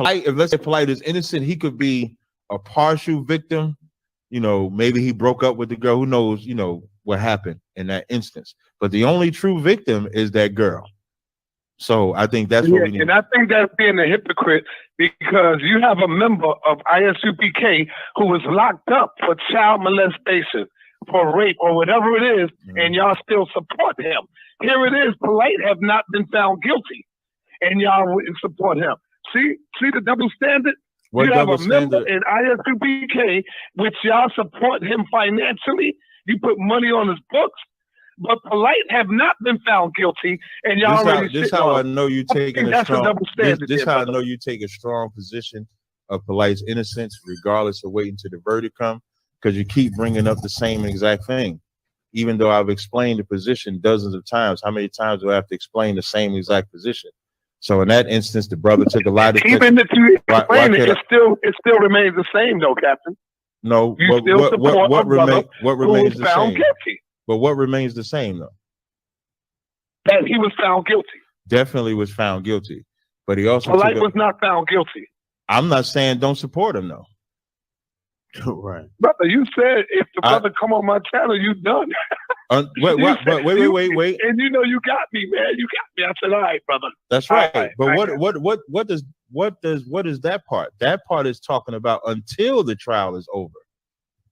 if let's say Polite is innocent, he could be a partial victim. Maybe he broke up with the girl. Who knows, what happened in that instance. But the only true victim is that girl. So I think that's what we need. And I think that's being a hypocrite, because you have a member of ISUPK who was locked up for child molestation, for rape, or whatever it is, and y'all still support him. Here it is, Polite have not been found guilty, and y'all wouldn't support him. See the double standard? You have a member in ISUPK, which y'all support him financially. You put money on his books, but Polite have not been found guilty, and y'all This how I know you taking a strong. This how I know you take a strong position of Polite's innocence, regardless of waiting till the verdict come, because you keep bringing up the same exact thing, even though I've explained the position dozens of times. How many times do I have to explain the same exact position? So in that instance, the brother took a lie detector. Even if you explain it, it still remains the same, though, Captain. No, you still support what remains the same? Guilty. But what remains the same, though? That he was found guilty. Definitely was found guilty. But he also Polite was not found guilty. I'm not saying don't support him, though. Right. Brother, you said if the brother come on my channel, you done. Wait. And you got me, man. You got me. I said, all right, brother. That's right. Right. But what is that part? That part is talking about until the trial is over.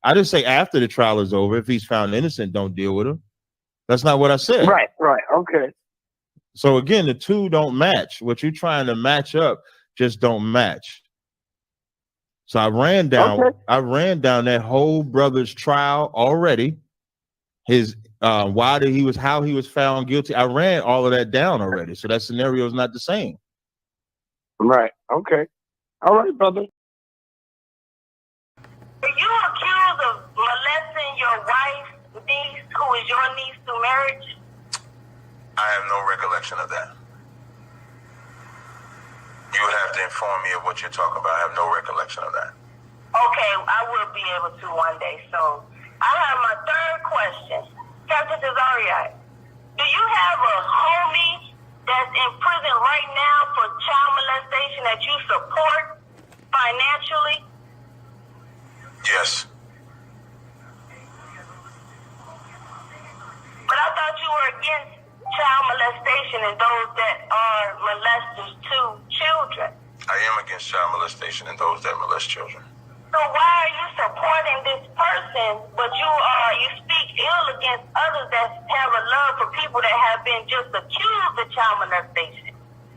I didn't say after the trial is over. If he's found innocent, don't deal with him. That's not what I said. Right. Okay. So again, the two don't match. What you're trying to match up just don't match. So I ran down that whole brother's trial already. His how he was found guilty. I ran all of that down already. So that scenario is not the same. Right. Okay. All right, brother. Are you accused of molesting your wife's niece, who is your niece through marriage? I have no recollection of that. You would have to inform me of what you're talking about. I have no recollection of that. Okay, I will be able to one day. So I have my third question. Captain Tazaryach, do you have a homie that's in prison right now for child molestation that you support financially? Yes. But I thought you were against child molestation and those that are molesters to children. I am against child molestation and those that molest children. So why are you supporting this person, but you speak ill against others that have a love for people that have been just accused of child molestation?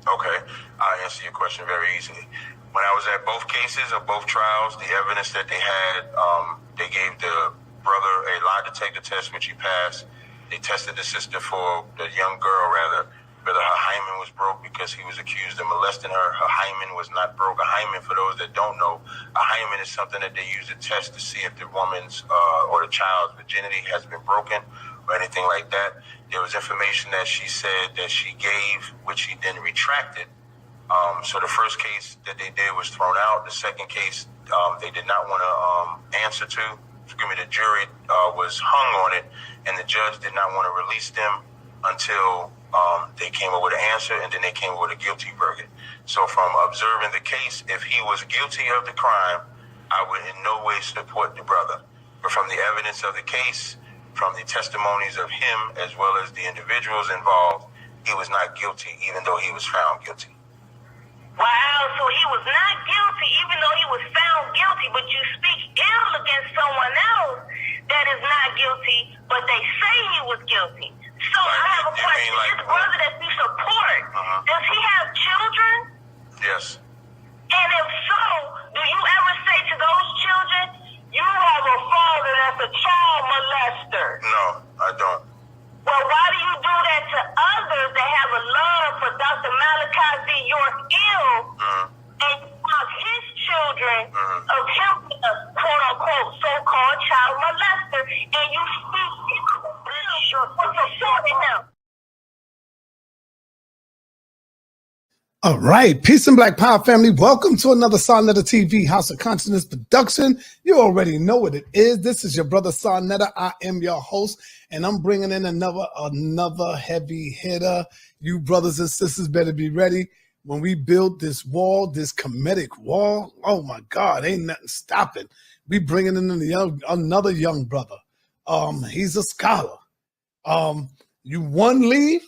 Okay, I'll answer your question very easily. When I was at both cases of both trials, the evidence that they had, they gave the brother a lie detector test, which he passed. They tested the sister for the young girl, whether her hymen was broke because he was accused of molesting her. Her hymen was not broke. A hymen, for those that don't know, a hymen is something that they use to test to see if the woman's or the child's virginity has been broken or anything like that. There was information that she said that she gave, which she then retracted. So the first case that they did was thrown out. The second case, they did not want to answer to. The jury was hung on it, and the judge did not want to release them until they came up with an answer, and then they came up with a guilty verdict. So from observing the case, if he was guilty of the crime, I would in no way support the brother. But from the evidence of the case, from the testimonies of him as well as the individuals involved, he was not guilty, even though he was found guilty. Wow, so he was not guilty, even though he was found guilty, but you speak ill against someone else that is not guilty, but they say he was guilty. So I have a question. This brother that you support, does he have children? Yes. And if so, do you ever say to those children, you have a father that's a child molester? No, I don't. Well, why do you do that to others that have a love for Dr. Malachi Z. York Ill and want his children of him being a quote-unquote so-called child molester, and you speak for supporting him? All right, peace and Black Power family. Welcome to another Sarnetta TV House of Consciousness production. You already know what it is. This is your brother Sarnetta. I am your host, and I'm bringing in another heavy hitter. You brothers and sisters better be ready. when we build this wall, this Kemetic wall, oh my God, ain't nothing stopping. We bringing in another young brother. He's a scholar. You one leave,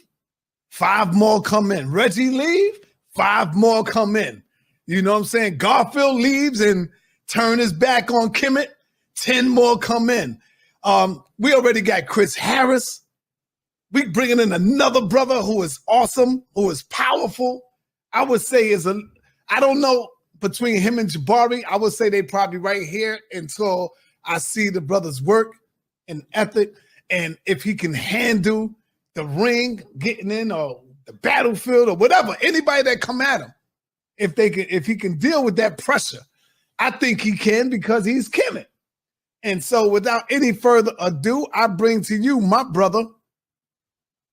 5 more come in. Reggie leave, 5 more come in. You know what I'm saying? Garfield leaves and turn his back on Kemet, 10 more come in. We already got Chris Harris. We bringing in another brother who is awesome, who is powerful. I would say I don't know, between him and Jabari, I would say they probably right here until I see the brother's work and ethic, and if he can handle the ring, getting in, or the battlefield, or whatever, anybody that come at him, if he can deal with that pressure, I think he can, because he's Kemet. And so without any further ado, I bring to you my brother,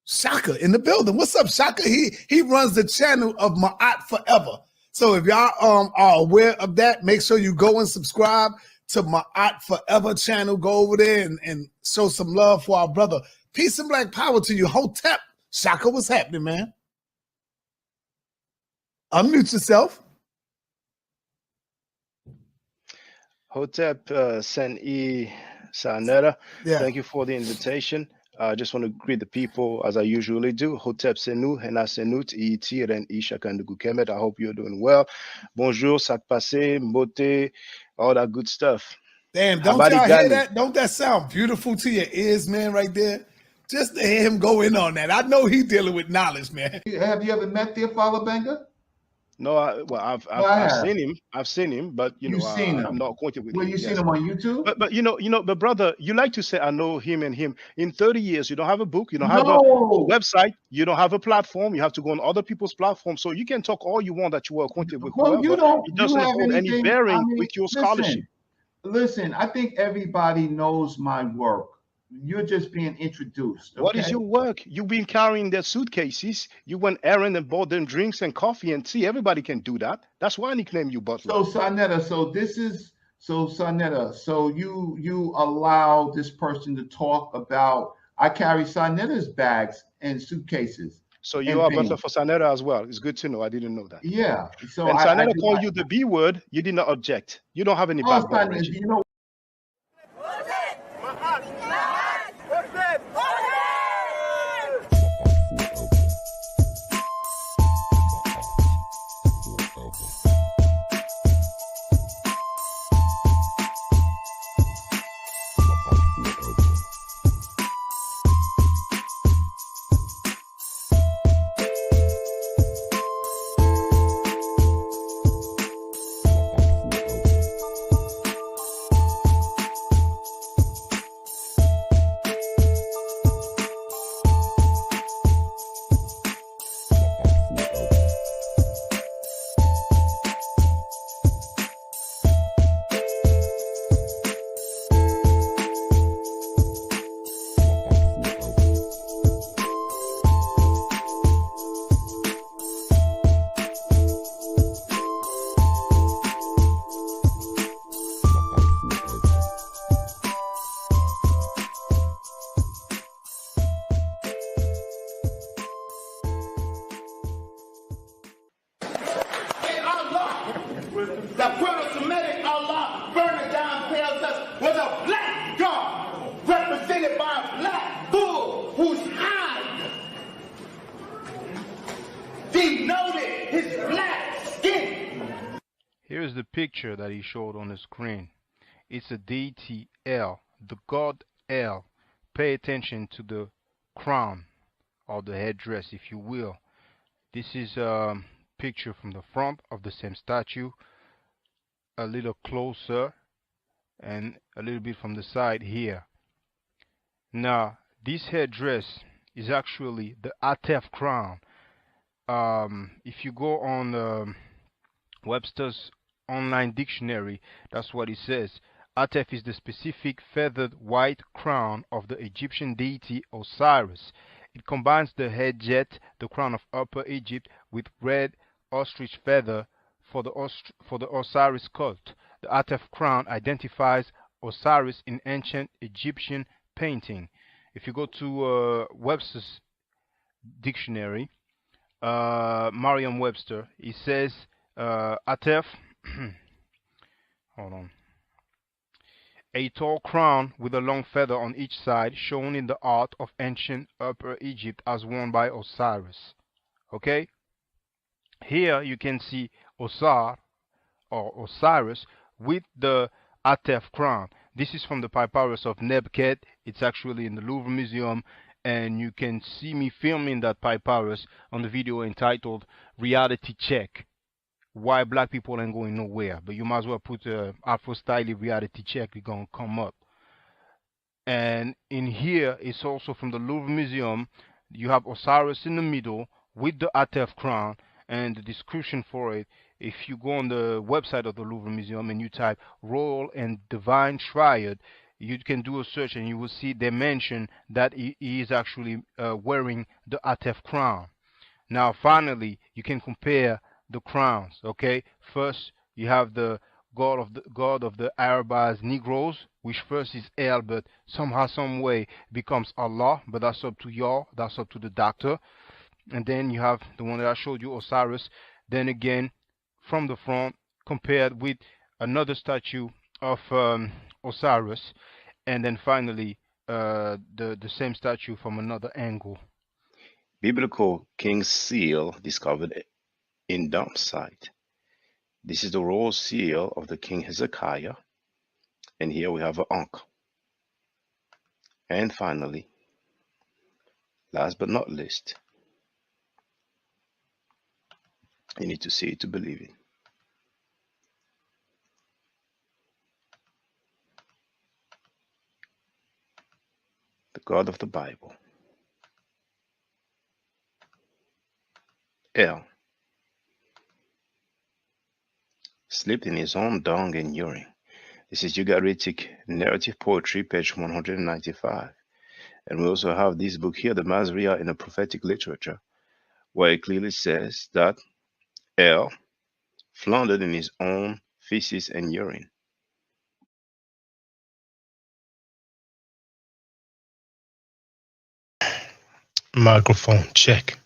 Shaka, in the building. What's up, Shaka? He runs the channel of Ma'at Forever. So if y'all are aware of that, make sure you go and subscribe to Ma'at Forever channel. Go over there and show some love for our brother. Peace and black power to you. Hotep. Shaka, what's happening, man? Unmute yourself. Hotep Sen-E Sanera, Yeah. thank you for the invitation. I just want to greet the people as I usually do. Hotep Senu, Hena Senut, Iti, Ren Isha Kandugu Kemet. I hope you're doing well. Bonjour, Sak Passe, Mbote, all that good stuff. Damn, don't y'all hear that? Don't that sound beautiful to your ears, man, right there? Just to hear him go in on that. I know he's dealing with knowledge, man. Have you ever met the Father Banger? No, I've seen him. I've seen him, but You've seen him. I'm not acquainted with him. Well, you've seen him on YouTube? But brother, you like to say I know him and him. In 30 years, you don't have a book, you don't have a website, you don't have a platform, you have to go on other people's platforms. So you can talk all you want that you are acquainted with. Well, it doesn't hold any bearing with your scholarship. Listen, I think everybody knows my work. You're just being introduced. Okay? What is your work? You've been carrying their suitcases. You went errand and bought them drinks and coffee and tea. Everybody can do that. That's why I nickname you Butler. So Sanetta, so you allow this person to talk about, I carry Sanetta's bags and suitcases. So you are Butler for Sanetta as well. It's good to know. I didn't know that. Yeah. So when Sanetta called you the B word, you did not object. You don't have any background. You know. The Semitic Allah burning down tells us was a black God represented by a black bull whose hide denoted his black skin. Here's the picture that he showed on the screen. It's a deity El, the god El. Pay attention to the crown or the headdress, if you will. This is a picture from the front of the same statue, a little closer, and a little bit from the side here. Now, this headdress is actually the Atef crown. If you go on Webster's online dictionary, that's what it says. Atef is the specific feathered white crown of the Egyptian deity Osiris. It combines the head jet, the crown of Upper Egypt, with red ostrich feather for the Osiris cult. The Atef crown identifies Osiris in ancient Egyptian painting. If you go to Webster's dictionary, Merriam-Webster. It says Atef. Hold on. A tall crown with a long feather on each side, shown in the art of ancient Upper Egypt as worn by Osiris. Okay? Here you can see Osar or Osiris with the Atef crown. This is from the papyrus of Nebket. It's actually in the Louvre Museum, and you can see me filming that papyrus on the video entitled Reality Check. Why black people ain't going nowhere. But you might as well put Afro Style Reality Check, it's gonna come up. And in here it's also from the Louvre Museum. You have Osiris in the middle with the Atef crown, and the description for it, if you go on the website of the Louvre Museum and you type Royal and Divine Triad, you can do a search and you will see they mention that he is actually wearing the Atef crown. Now finally you can compare the crowns. Okay, first you have the God of the Arabs Negroes, which first is El, but somehow, some way becomes Allah. But that's up to y'all. That's up to the doctor. And then you have the one that I showed you, Osiris. Then again, from the front, compared with another statue of Osiris, and then finally the same statue from another angle. Biblical King's Seal discovered in dump site. This is the royal seal of the King Hezekiah. And here we have an Ankh. And finally, last but not least, you need to see it to believe it. The God of the Bible. El slept in his own dung and urine. This is Ugaritic narrative poetry, page 195. And we also have this book here, the Masoretic in the prophetic literature, where it clearly says that El floundered in his own feces and urine. Microphone check.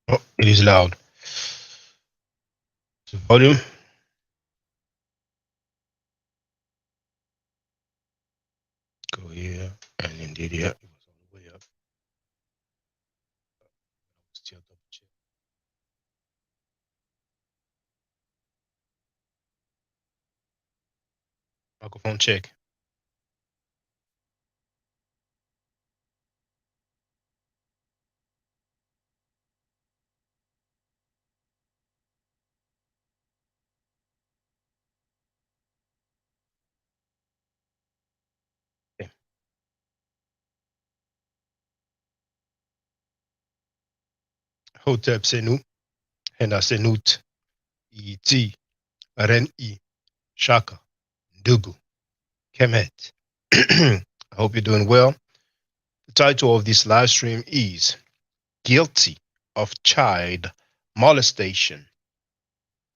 Oh, it is loud. So volume. Go here, and indeed here it was all the way up. Still double check. Microphone check. Okay. Hotep Senu, Hena Senut, E.T., Ren-I, Shaka, Ndugu, Kemet. I hope you're doing well. The title of this live stream is Guilty of Child Molestation.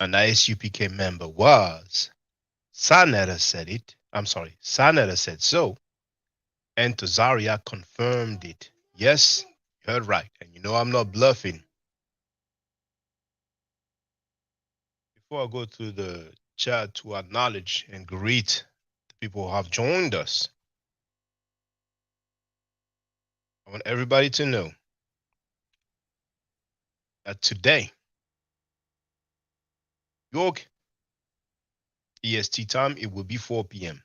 An ISUPK member was. Sanetta said it. I'm sorry, Sanetta said so. And Tazaryach confirmed it. Yes, you heard right. And you know I'm not bluffing. Before I go to the chat to acknowledge and greet the people who have joined us, I want everybody to know that today, York EST time, it will be 4 p.m.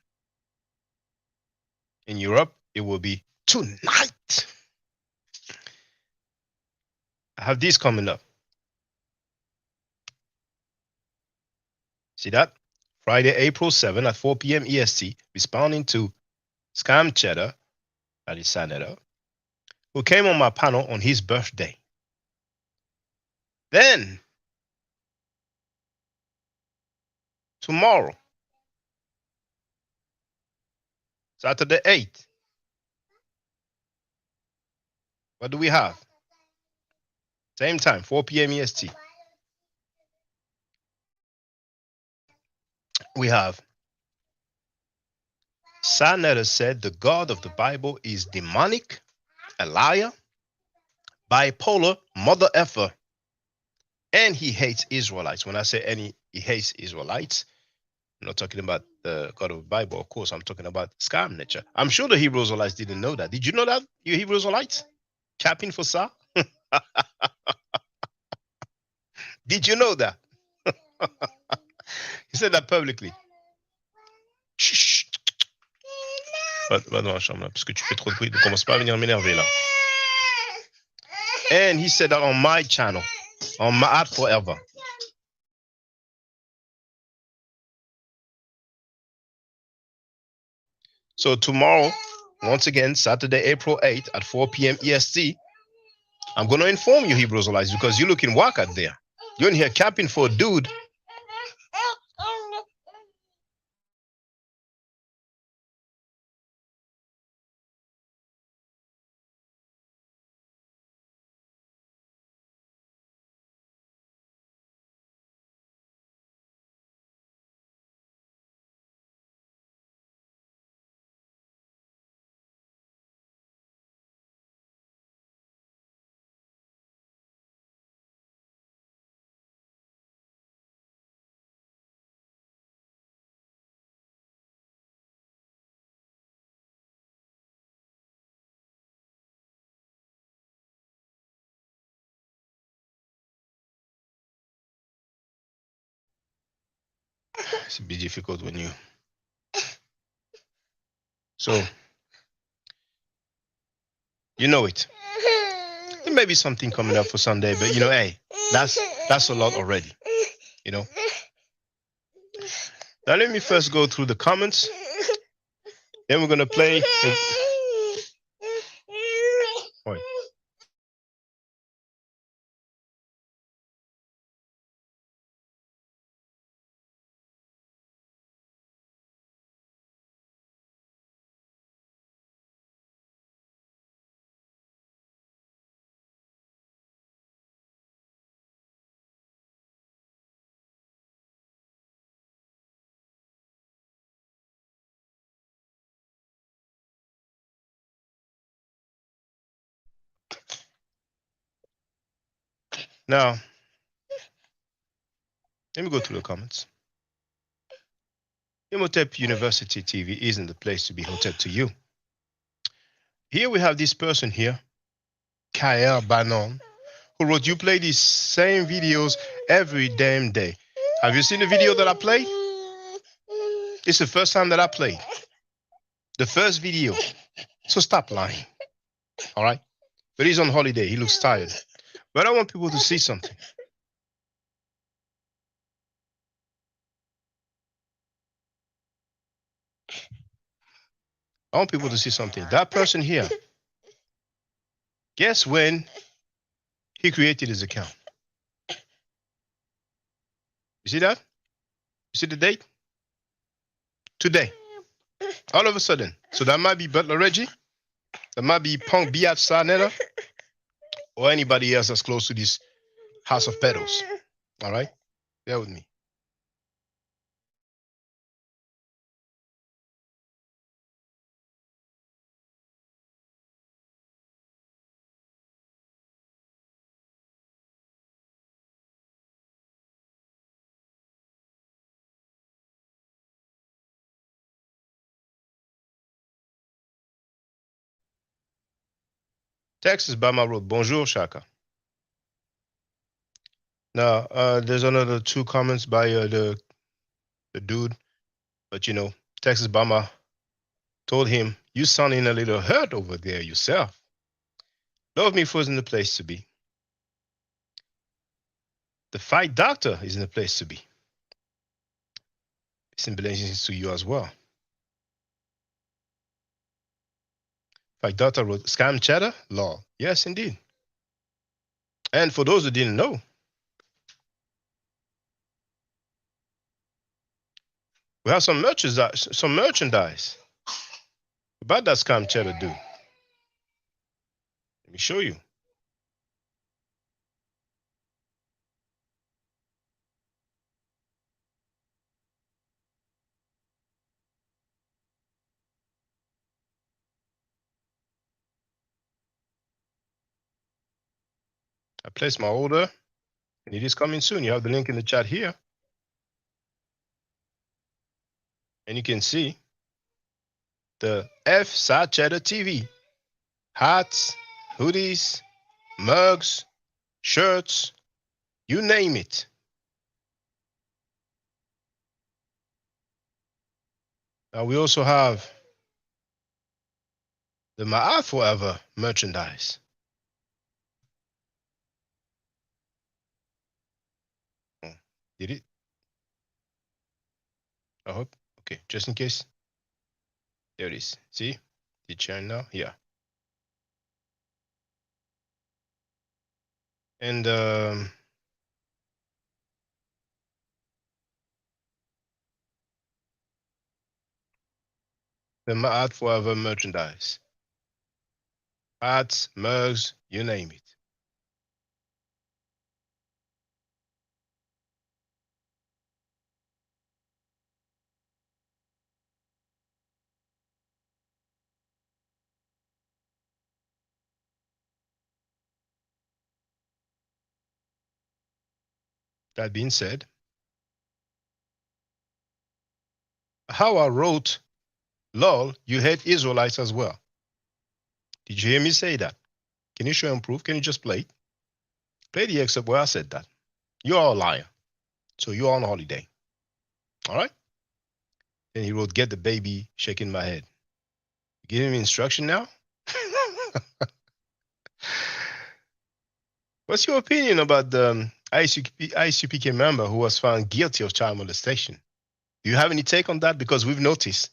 In Europe, it will be tonight. I have this coming up. See that? Friday, April 7 at 4 p.m. EST, responding to Scam Cheddar, that is Sanetta, who came on my panel on his birthday. Then, tomorrow, Saturday 8th, what do we have? Same time, 4 p.m. EST. We have Sarnetta said the God of the Bible is demonic, a liar, bipolar, mother effer, and he hates Israelites. When I say he hates Israelites, I'm not talking about the God of the Bible, of course. I'm talking about scam nature. I'm sure the Hebrew Israelites didn't know that. Did you know that, you Hebrew Israelites? Capping for Sar? Did you know that? He said that publicly. Chut. Va dans la chambre là, parce que tu fais trop de bruit. Ne commence pas à venir m'énerver là. And he said that on my channel, on my ad forever. So tomorrow, once again, Saturday, April 8th at 4 p.m. EST, I'm going to inform you, Hebrew Israelites, because you're looking whack out there. You're in here capping for a dude. It's a bit difficult when you. So, you know it. There may be something coming up for Sunday, but hey, that's a lot already. Now let me first go through the comments. Then we're gonna play. Oi. Now, let me go through the comments. Imhotep University TV isn't the place to be Hotep to you. Here we have this person here, Kael Banon, who wrote, you play these same videos every damn day. Have you seen the video that I played? It's the first time that I played. The first video. So stop lying. All right? But he's on holiday. He looks tired. But I want people to see something. I want people to see something. That person here, guess when he created his account? You see that? You see the date? Today. All of a sudden. So that might be Butler Reggie. That might be Punk Biat Sarnetta. Or anybody else that's close to this house of pedals. All right? Bear with me. Texas Bama Road. Bonjour, Shaka. Now, there's another 2 comments by the dude. But Texas Bama told him, you sounding a little hurt over there yourself. Love Me was in the place to be. The Fight Doctor is in the place to be. It's in relation to you as well. Fight Doctor wrote, scam chatter? Law. Yes, indeed. And for those who didn't know, we have some merchandise about that scam chatter dude. Let me show you. I placed my order, and it is coming soon. You have the link in the chat here. And you can see the F-Side Cheddar TV. Hats, hoodies, mugs, shirts, you name it. Now we also have the Ma'at Forever merchandise. Oh, did it? I hope. Okay, just in case. There it is. See? Did shine now? Yeah. And the Ma'at Forever merchandise. Hats, mugs, you name it. That being said, how I wrote, lol, you hate Israelites as well. Did you hear me say that? Can you show and prove? Can you just play it? Play the excerpt where I said that. You are a liar. So you are on holiday. All right? Then he wrote, get the baby, shaking my head. You give him instruction now? What's your opinion about the ISUPK member who was found guilty of child molestation? Do you have any take on that? Because we've noticed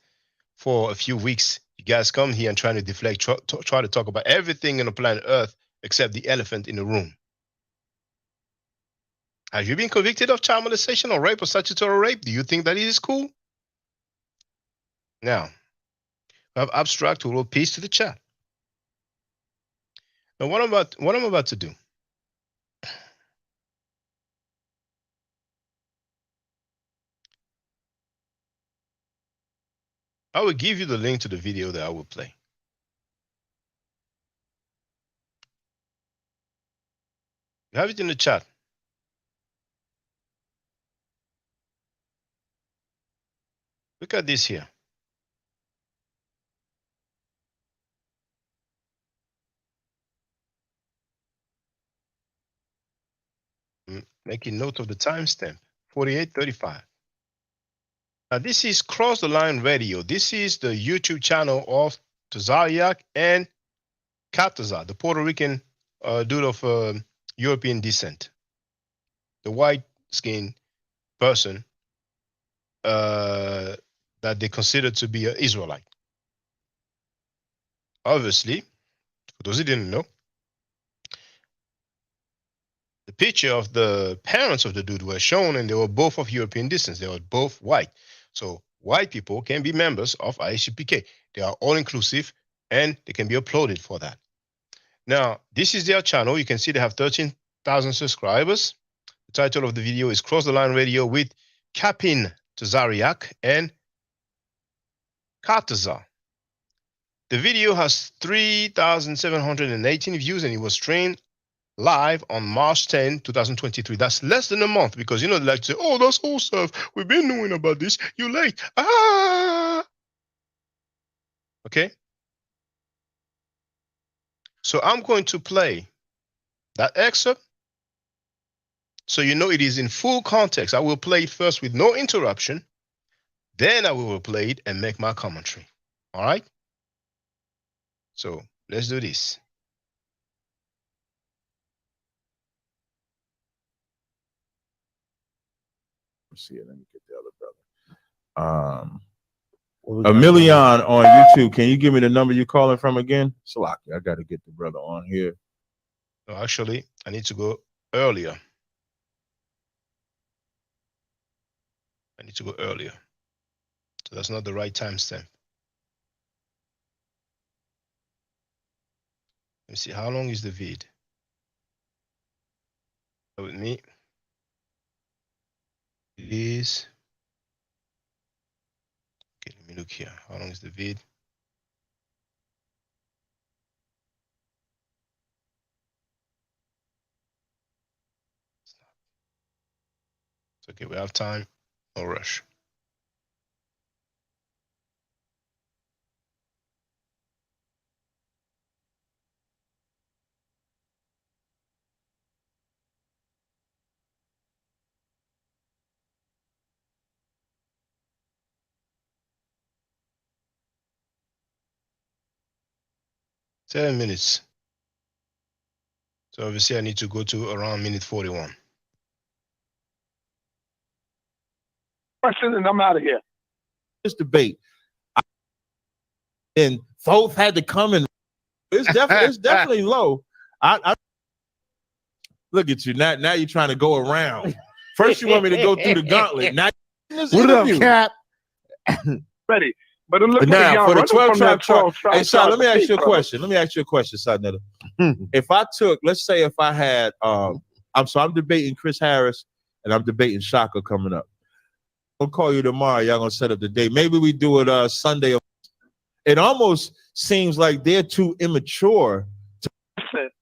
for a few weeks, you guys come here and try to deflect, try to talk about everything on the planet Earth except the elephant in the room. Have you been convicted of child molestation or rape or statutory rape? Do you think that it is cool? Now, I have abstract who wrote peace to the chat. Now, what I'm about to do? I will give you the link to the video that I will play. You have it in the chat. Look at this here. Making note of the timestamp, 48:35. Now this is Cross the Line Radio. This is the YouTube channel of Tazaryach and Kataza, the Puerto Rican dude of European descent, the white-skinned person that they consider to be an Israelite. Obviously, for those who didn't know, the picture of the parents of the dude were shown, and they were both of European descent. They were both white. So white people can be members of ISUPK. They are all inclusive, and they can be applauded for that. Now, this is their channel. You can see they have 13,000 subscribers. The title of the video is Cross the Line Radio with Capin Tazaryach and Kataza. The video has 3,718 views, and it was streamed live on March 10, 2023. That's less than a month, because, you know, they like to say, oh, that's old stuff. We've been knowing about this. You're late. Ah! Okay? So I'm going to play that excerpt so you know it is in full context. I will play it first with no interruption. Then I will play it and make my commentary. All right? So let's do this. Let's see it. Let me get the other brother. A million on YouTube. Can you give me the number you're calling from again? Salaki, I got to get the brother on here. No, actually, I need to go earlier. I need to go earlier. So that's not the right timestamp. Let me see. How long is the vid? With me. It is. Okay, let me look here. How long is the vid? okay. We have time. No rush. Seven minutes. So obviously I need to go to around minute 41. Question, and I'm out of here. This debate, and both had to come in. It's definitely low. I look at you now. Now you're trying to go around. First you want me to go through the gauntlet. Now what up, Cap? Ready. But look now for the 12 tribe chart. Hey, Sean, let me ask you a brother. question. Let me ask you a question, Sonetta. If I took, let's say, if I had, I'm debating Chris Harris and I'm debating Shaka coming up. I'll call you tomorrow. Y'all gonna set up the date. Maybe we do it Sunday. It almost seems like they're too immature to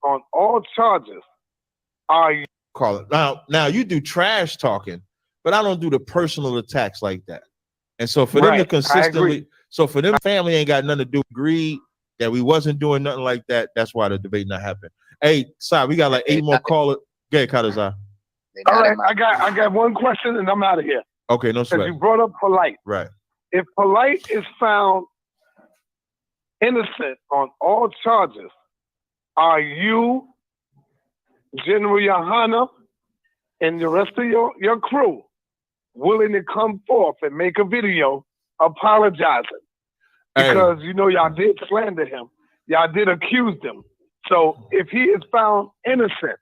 on all charges. Are you call it now? You do trash talking, but I don't do the personal attacks like that. And so for them to consistently, so for them, family ain't got nothing to do. Agreed that we wasn't doing nothing like that. That's why the debate not happened. Hey, sorry, we got like 8 more callers. Go ahead, Kadazar. All right, I got one question and I'm out of here. Okay, no sweat. You brought up Polite. Right. If Polite is found innocent on all charges, are you, General Yohana, and the rest of your crew willing to come forth and make a video apologizing? Because you know y'all did slander him. Y'all did accuse him. So if he is found innocent,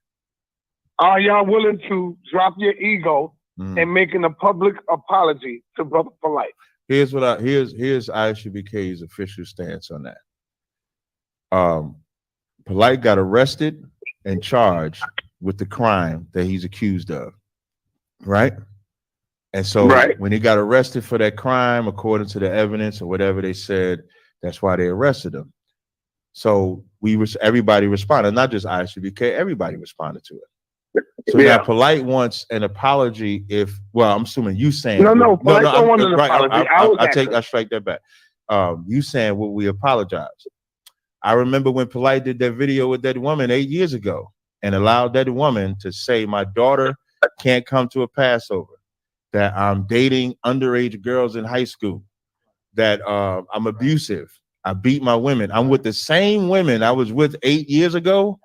are y'all willing to drop your ego and making a public apology to Brother Polite? Here's ISUPK's official stance on that. Polite got arrested and charged with the crime that he's accused of, right? And so when he got arrested for that crime, according to the evidence or whatever they said, that's why they arrested him. So everybody responded, not just ISUPK, everybody responded to it. So now Polite wants an apology I'm assuming you saying no, Polite don't want an apology. I strike that back. You saying will we apologize? I remember when Polite did that video with that woman 8 years ago and allowed that woman to say my daughter can't come to a Passover, that I'm dating underage girls in high school, that I'm abusive, I beat my women. I'm with the same women I was with 8 years ago.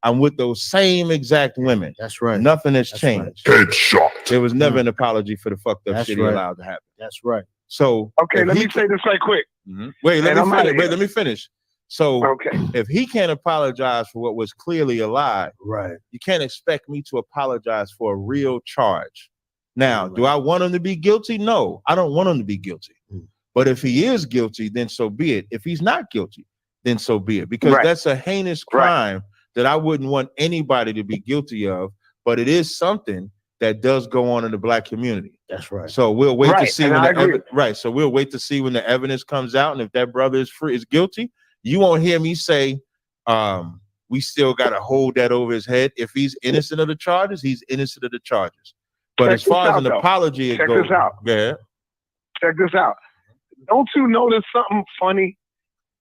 I'm with those same exact women. That's right. Nothing has changed. Headshot. There was never an apology for the fucked up shit he allowed to happen. That's right. So okay, let me say this right quick. Let me finish. So if he can't apologize for what was clearly a lie, right, you can't expect me to apologize for a real charge. Now, do I want him to be guilty? No, I don't want him to be guilty. But if he is guilty, then so be it. If he's not guilty, then so be it. Because that's a heinous crime that I wouldn't want anybody to be guilty of. But it is something that does go on in the Black community. That's right. So we'll wait to see So we'll wait to see when the evidence comes out, and if that brother is guilty, you won't hear me say we still got to hold that over his head. If he's innocent of the charges, he's innocent of the charges. But as far as an apology, check this out. Yeah. Check this out. Don't you notice something funny?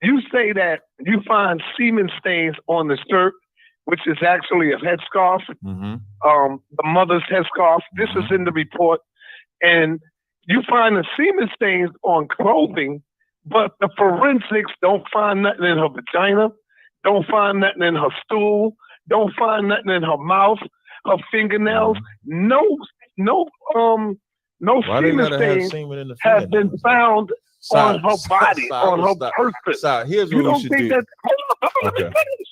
You say that you find semen stains on the shirt, which is actually a headscarf, the mother's headscarf. This is in the report. And you find the semen stains on clothing, but the forensics don't find nothing in her vagina, don't find nothing in her stool, don't find nothing in her mouth, her fingernails. No semen stains have been found on her body, on her person. Here's what we should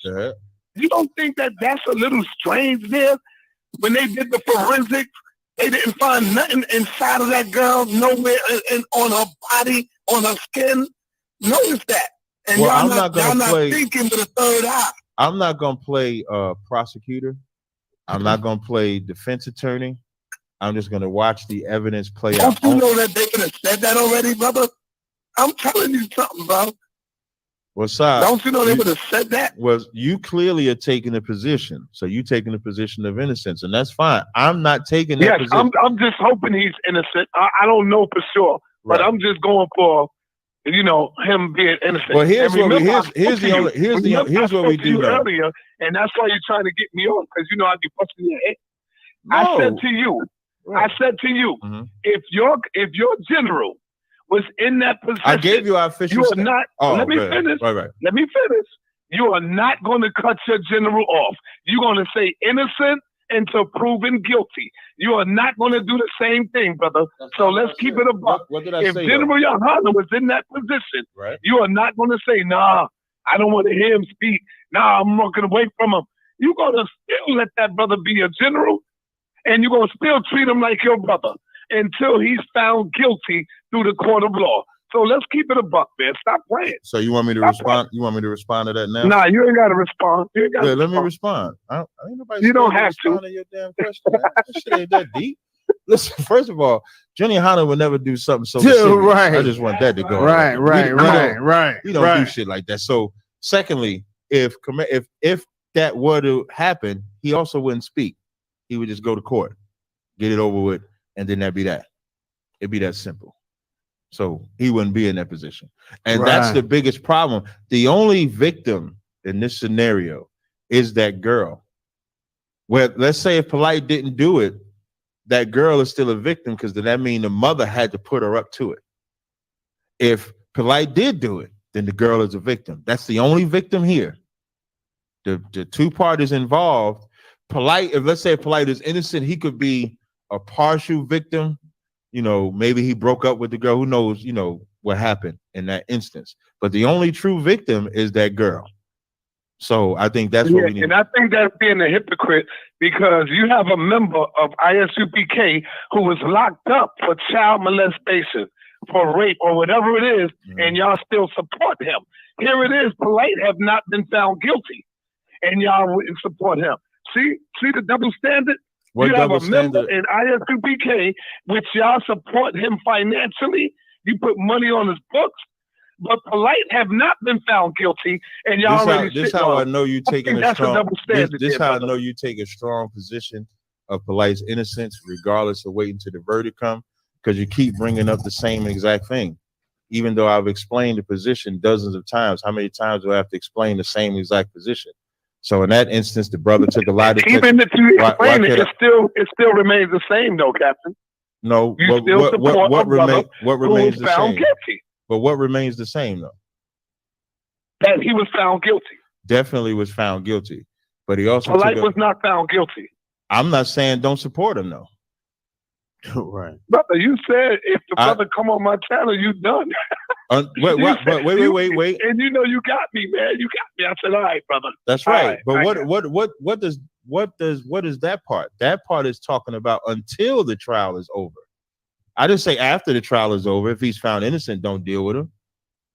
do. You don't think that that's a little strange there? When they did the forensics, they didn't find nothing inside of that girl, nowhere on her body, on her skin. Notice that. And well, y'all not thinking with a third eye. I'm not going to play prosecutor. I'm not going to play defense attorney. I'm just going to watch the evidence play out. Don't you know that they could have said that already, brother? I'm telling you something, bro. Well, sorry. Don't you know they would have said that? Well, you clearly are taking a position. So you taking a position of innocence, and that's fine. I'm not taking that position. I'm just hoping he's innocent. I don't know for sure, but I'm just going for, you know, him being innocent. Well, here's what we do know. Earlier, and that's why you're trying to get me on, because you know I'd be busting your head. No. I said to you, if your general was in that position, I gave you our official. You are not. Let me finish. Right. Let me finish. You are not going to cut your general off. You're going to say innocent until proven guilty. You are not going to do the same thing, brother. So let's keep it a buck. What did I if say? General Yohana was in that position, right, you are not going to say, nah, I don't want to hear him speak. Nah, I'm walking away from him. You're going to still let that brother be a general, and you're going to still treat him like your brother until he's found guilty through the court of law. So let's keep it a buck, man. Stop playing. So you want me to respond? You want me to respond to that now? Nah, you ain't got to respond. Let me respond. I ain't nobody. You don't have to. To your damn question. That shit ain't that deep. Listen, first of all, Johnny Hanna would never do something so serious. Right. I just want that to go. Right. You don't do shit like that. So, secondly, if that were to happen, he also wouldn't speak. He would just go to court, get it over with, and then that'd be that. It'd be that simple. So he wouldn't be in that position. And that's the biggest problem. The only victim in this scenario is that girl. Well, let's say if Polite didn't do it, that girl is still a victim, because then that means the mother had to put her up to it. If Polite did do it, then the girl is a victim. That's the only victim here. The two parties involved. Polite, if let's say Polite is innocent, he could be a partial victim. You know, maybe he broke up with the girl. Who knows, you know, what happened in that instance. But the only true victim is that girl. So I think that's what we need. And I think that's being a hypocrite, because you have a member of ISUPK who was locked up for child molestation, for rape, or whatever it is, and y'all still support him. Here it is, Polite have not been found guilty, and y'all wouldn't support him. See the double standard? You have a member in ISUPK, which y'all support him financially. You put money on his books, but Polite have not been found guilty, and y'all This how I know you taking a strong. This how I know you take a strong position of Polite's innocence, regardless of waiting till the verdict come, because you keep bringing up the same exact thing, even though I've explained the position dozens of times. How many times do I have to explain the same exact position? So in that instance, the brother took a lot of. Even if you explain it, it still remains the same, though, Captain. No, what remains the same? Guilty. But what remains the same, though? That he was found guilty. Definitely was found guilty, but he also was not found guilty. I'm not saying don't support him, though. Right, brother. You said if the brother come on my channel, you done. Wait. And you know you got me, man. You got me. I said, all right, brother. That's right. But what is that part? That part is talking about until the trial is over. I didn't say after the trial is over. If he's found innocent, don't deal with him.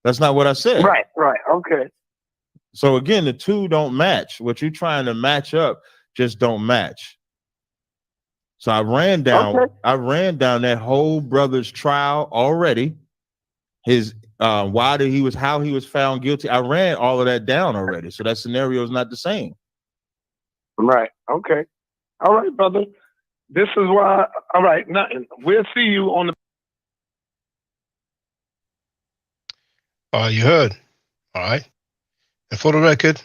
That's not what I said. Right. Okay. So again, the two don't match. What you're trying to match up just don't match. So I ran down that whole brother's trial already. His how he was found guilty. I ran all of that down already. So that scenario is not the same. Right. Okay. All right, brother. This is why. All right. Nothing. We'll see you on the. You heard. All right. And for the record,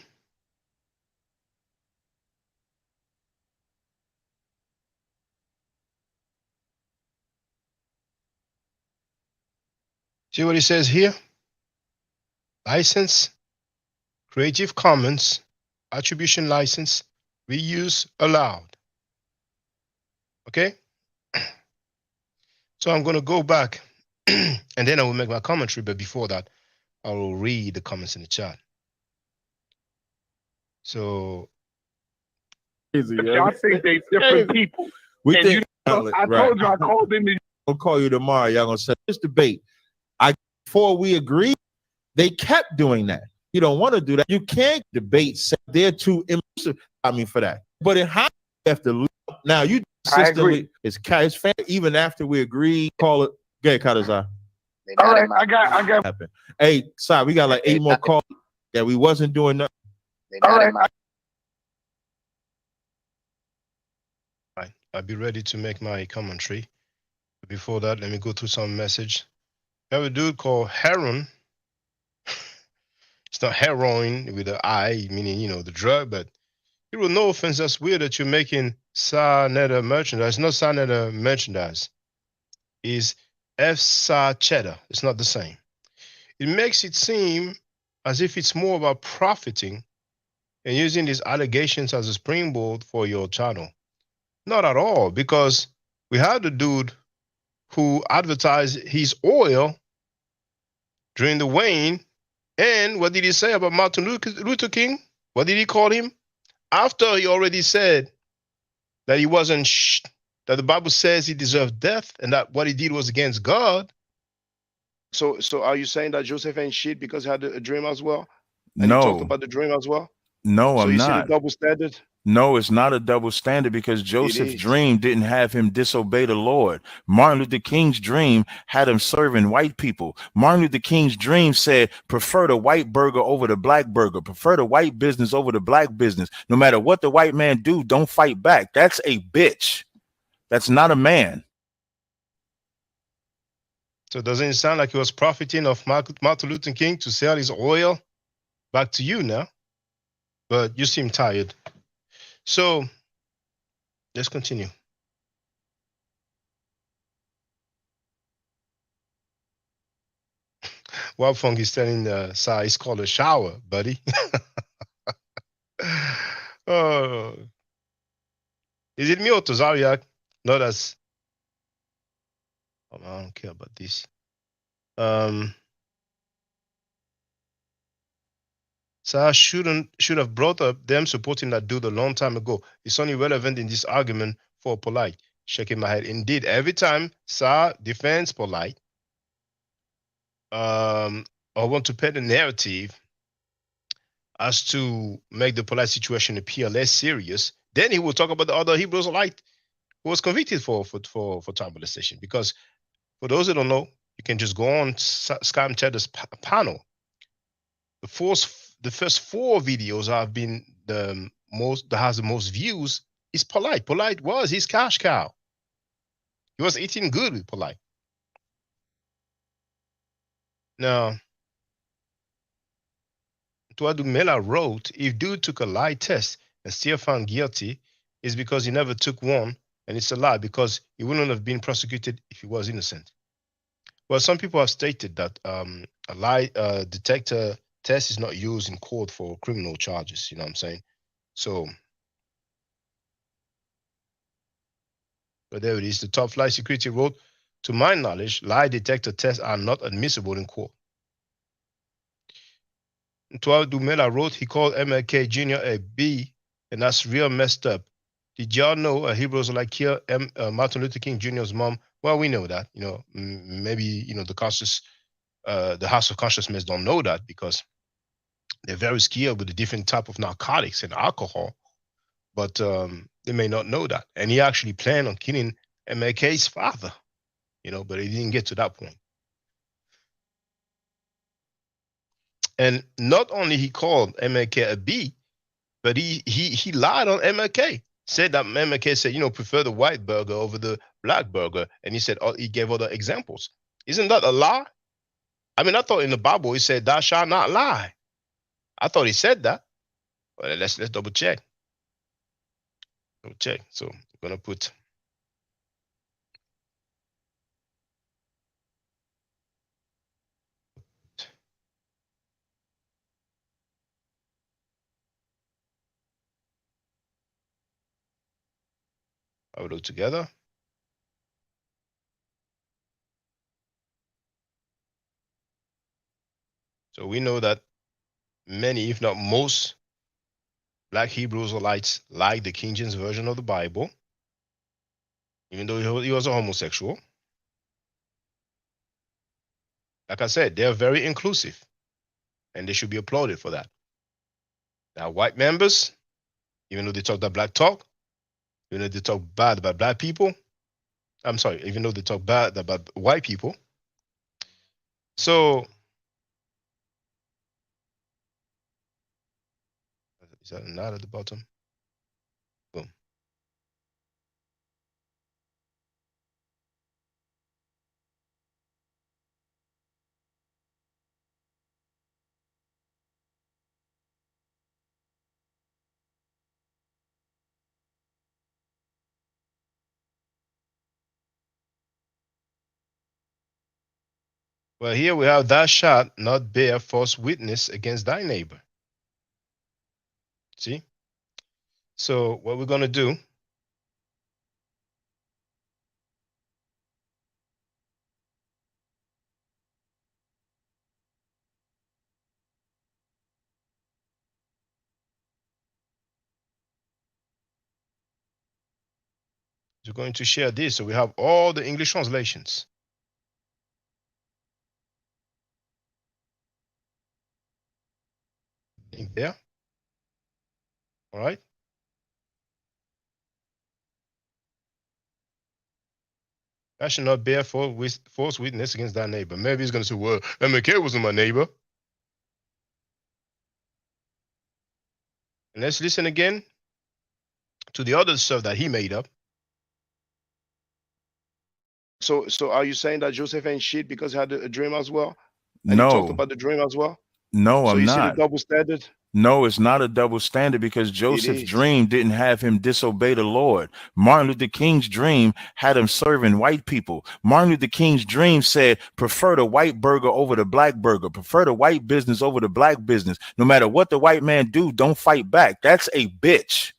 see what he says here? License, Creative Commons, attribution license, reuse allowed. Okay? So I'm going to go back and then I will make my commentary. But before that, I will read the comments in the chat. So. Y'all think they different people. I told you I called in. I'll call you tomorrow. Y'all going to say this debate. Before we agreed, they kept doing that. You don't want to do that. You can't debate. They're too immersive. I mean, for that. But in how you have to now, you consistently it's fair. Even after we agreed, call it. Get Kadazar. All right, I got. Happen. Hey, sorry, we got like 8 more calls. that we wasn't doing nothing. All right. Right. I'll be ready to make my commentary. Before that, let me go through some message. I have a dude called Heron. It's not heroin with an I, meaning, you know, the drug, but it will no offense. That's weird that you're making Sarnetta merchandise. Not Sarnetta merchandise. It's F-Sa Cheddar. It's not the same. It makes it seem as if it's more about profiting and using these allegations as a springboard for your channel. Not at all, because we had the dude who advertised his oil during the wane. And what did he say about Martin Luther King? What did he call him? After he already said that he wasn't, that the Bible says he deserved death and that what he did was against God. So are you saying that Joseph ain't shit because he had a dream as well? And he talked about the dream as well? No, so I'm you not. see the double standard? No, it's not a double standard because Joseph's dream didn't have him disobey the Lord. Martin Luther King's dream had him serving white people. Martin Luther King's dream said, prefer the white burger over the black burger, prefer the white business over the black business. No matter what the white man do, don't fight back. That's a bitch. That's not a man. So doesn't it sound like he was profiting of Martin Luther King to sell his oil? Back to you now. But you seem tired. So let's continue. Wild Funk is telling Sai it's called a shower, buddy. Oh. Is it me or Tazaryach? Not as. Oh, I don't care about this. Sai should have brought up them supporting that dude a long time ago. It's only relevant in this argument for Polite. Shaking my head. Indeed, every time Sai defends Polite, I want to paint a narrative as to make the Polite situation appear less serious. Then he will talk about the other Hebrews Polite who was convicted for child molestation. Because for those who don't know, you can just go on Scam Cheddar's panel. The first 4 videos have been the most that has the most views is Polite. Polite was his cash cow. He was eating good with Polite. Now, Tuadu Mela wrote, if dude took a lie test and still found guilty, it's because he never took one, and it's a lie because he wouldn't have been prosecuted if he was innocent. Well, some people have stated that a lie detector test is not used in court for criminal charges, you know what I'm saying? So, but there it is. The Top Flight Security wrote, to my knowledge, lie detector tests are not admissible in court. Tuadu Dumela wrote, he called MLK Jr. a B, and that's real messed up. Did y'all know Hebrews like kill Martin Luther King Jr.'s mom? Well, we know that, you know, maybe, you know, the House of Consciousness don't know that because they're very skilled with the different type of narcotics and alcohol, but they may not know that. And he actually planned on killing MLK's father, you know, but he didn't get to that point. And not only he called MLK a B, but he lied on MLK. Said that MLK said, you know, prefer the white burger over the black burger. And he said, oh, he gave other examples. Isn't that a lie? I mean, I thought in the Bible, he said, thou shalt not lie. I thought he said that. Well, let's double check. Double check. So I'm going to put. I will do together. So we know that many, if not most, Black Hebrew Israelites like the King James Version of the Bible, even though he was a homosexual. Like I said, they're very inclusive, and they should be applauded for that. Now, white members, even though they talk that black talk, even though they talk bad about black people, I'm sorry, even though they talk bad about white people. So Is that a knot at the bottom? Boom. Well, here we have thou shalt not bear false witness against thy neighbor. See? So what we're going to do, we're going to share this. So we have all the English translations. In there. All right. I should not bear false witness against thy neighbor. Maybe he's going to say, well, MLK wasn't my neighbor. And let's listen again to the other stuff that he made up. So are you saying that Joseph ain't shit because he had a dream as well? And No. you talked about the dream as well? No, so I'm you not. See the double standard? No, it's not a double standard because Joseph's dream didn't have him disobey the Lord. Martin Luther King's dream had him serving white people. Martin Luther King's dream said, prefer the white burger over the black burger, prefer the white business over the black business. No matter what the white man do, don't fight back. That's a bitch.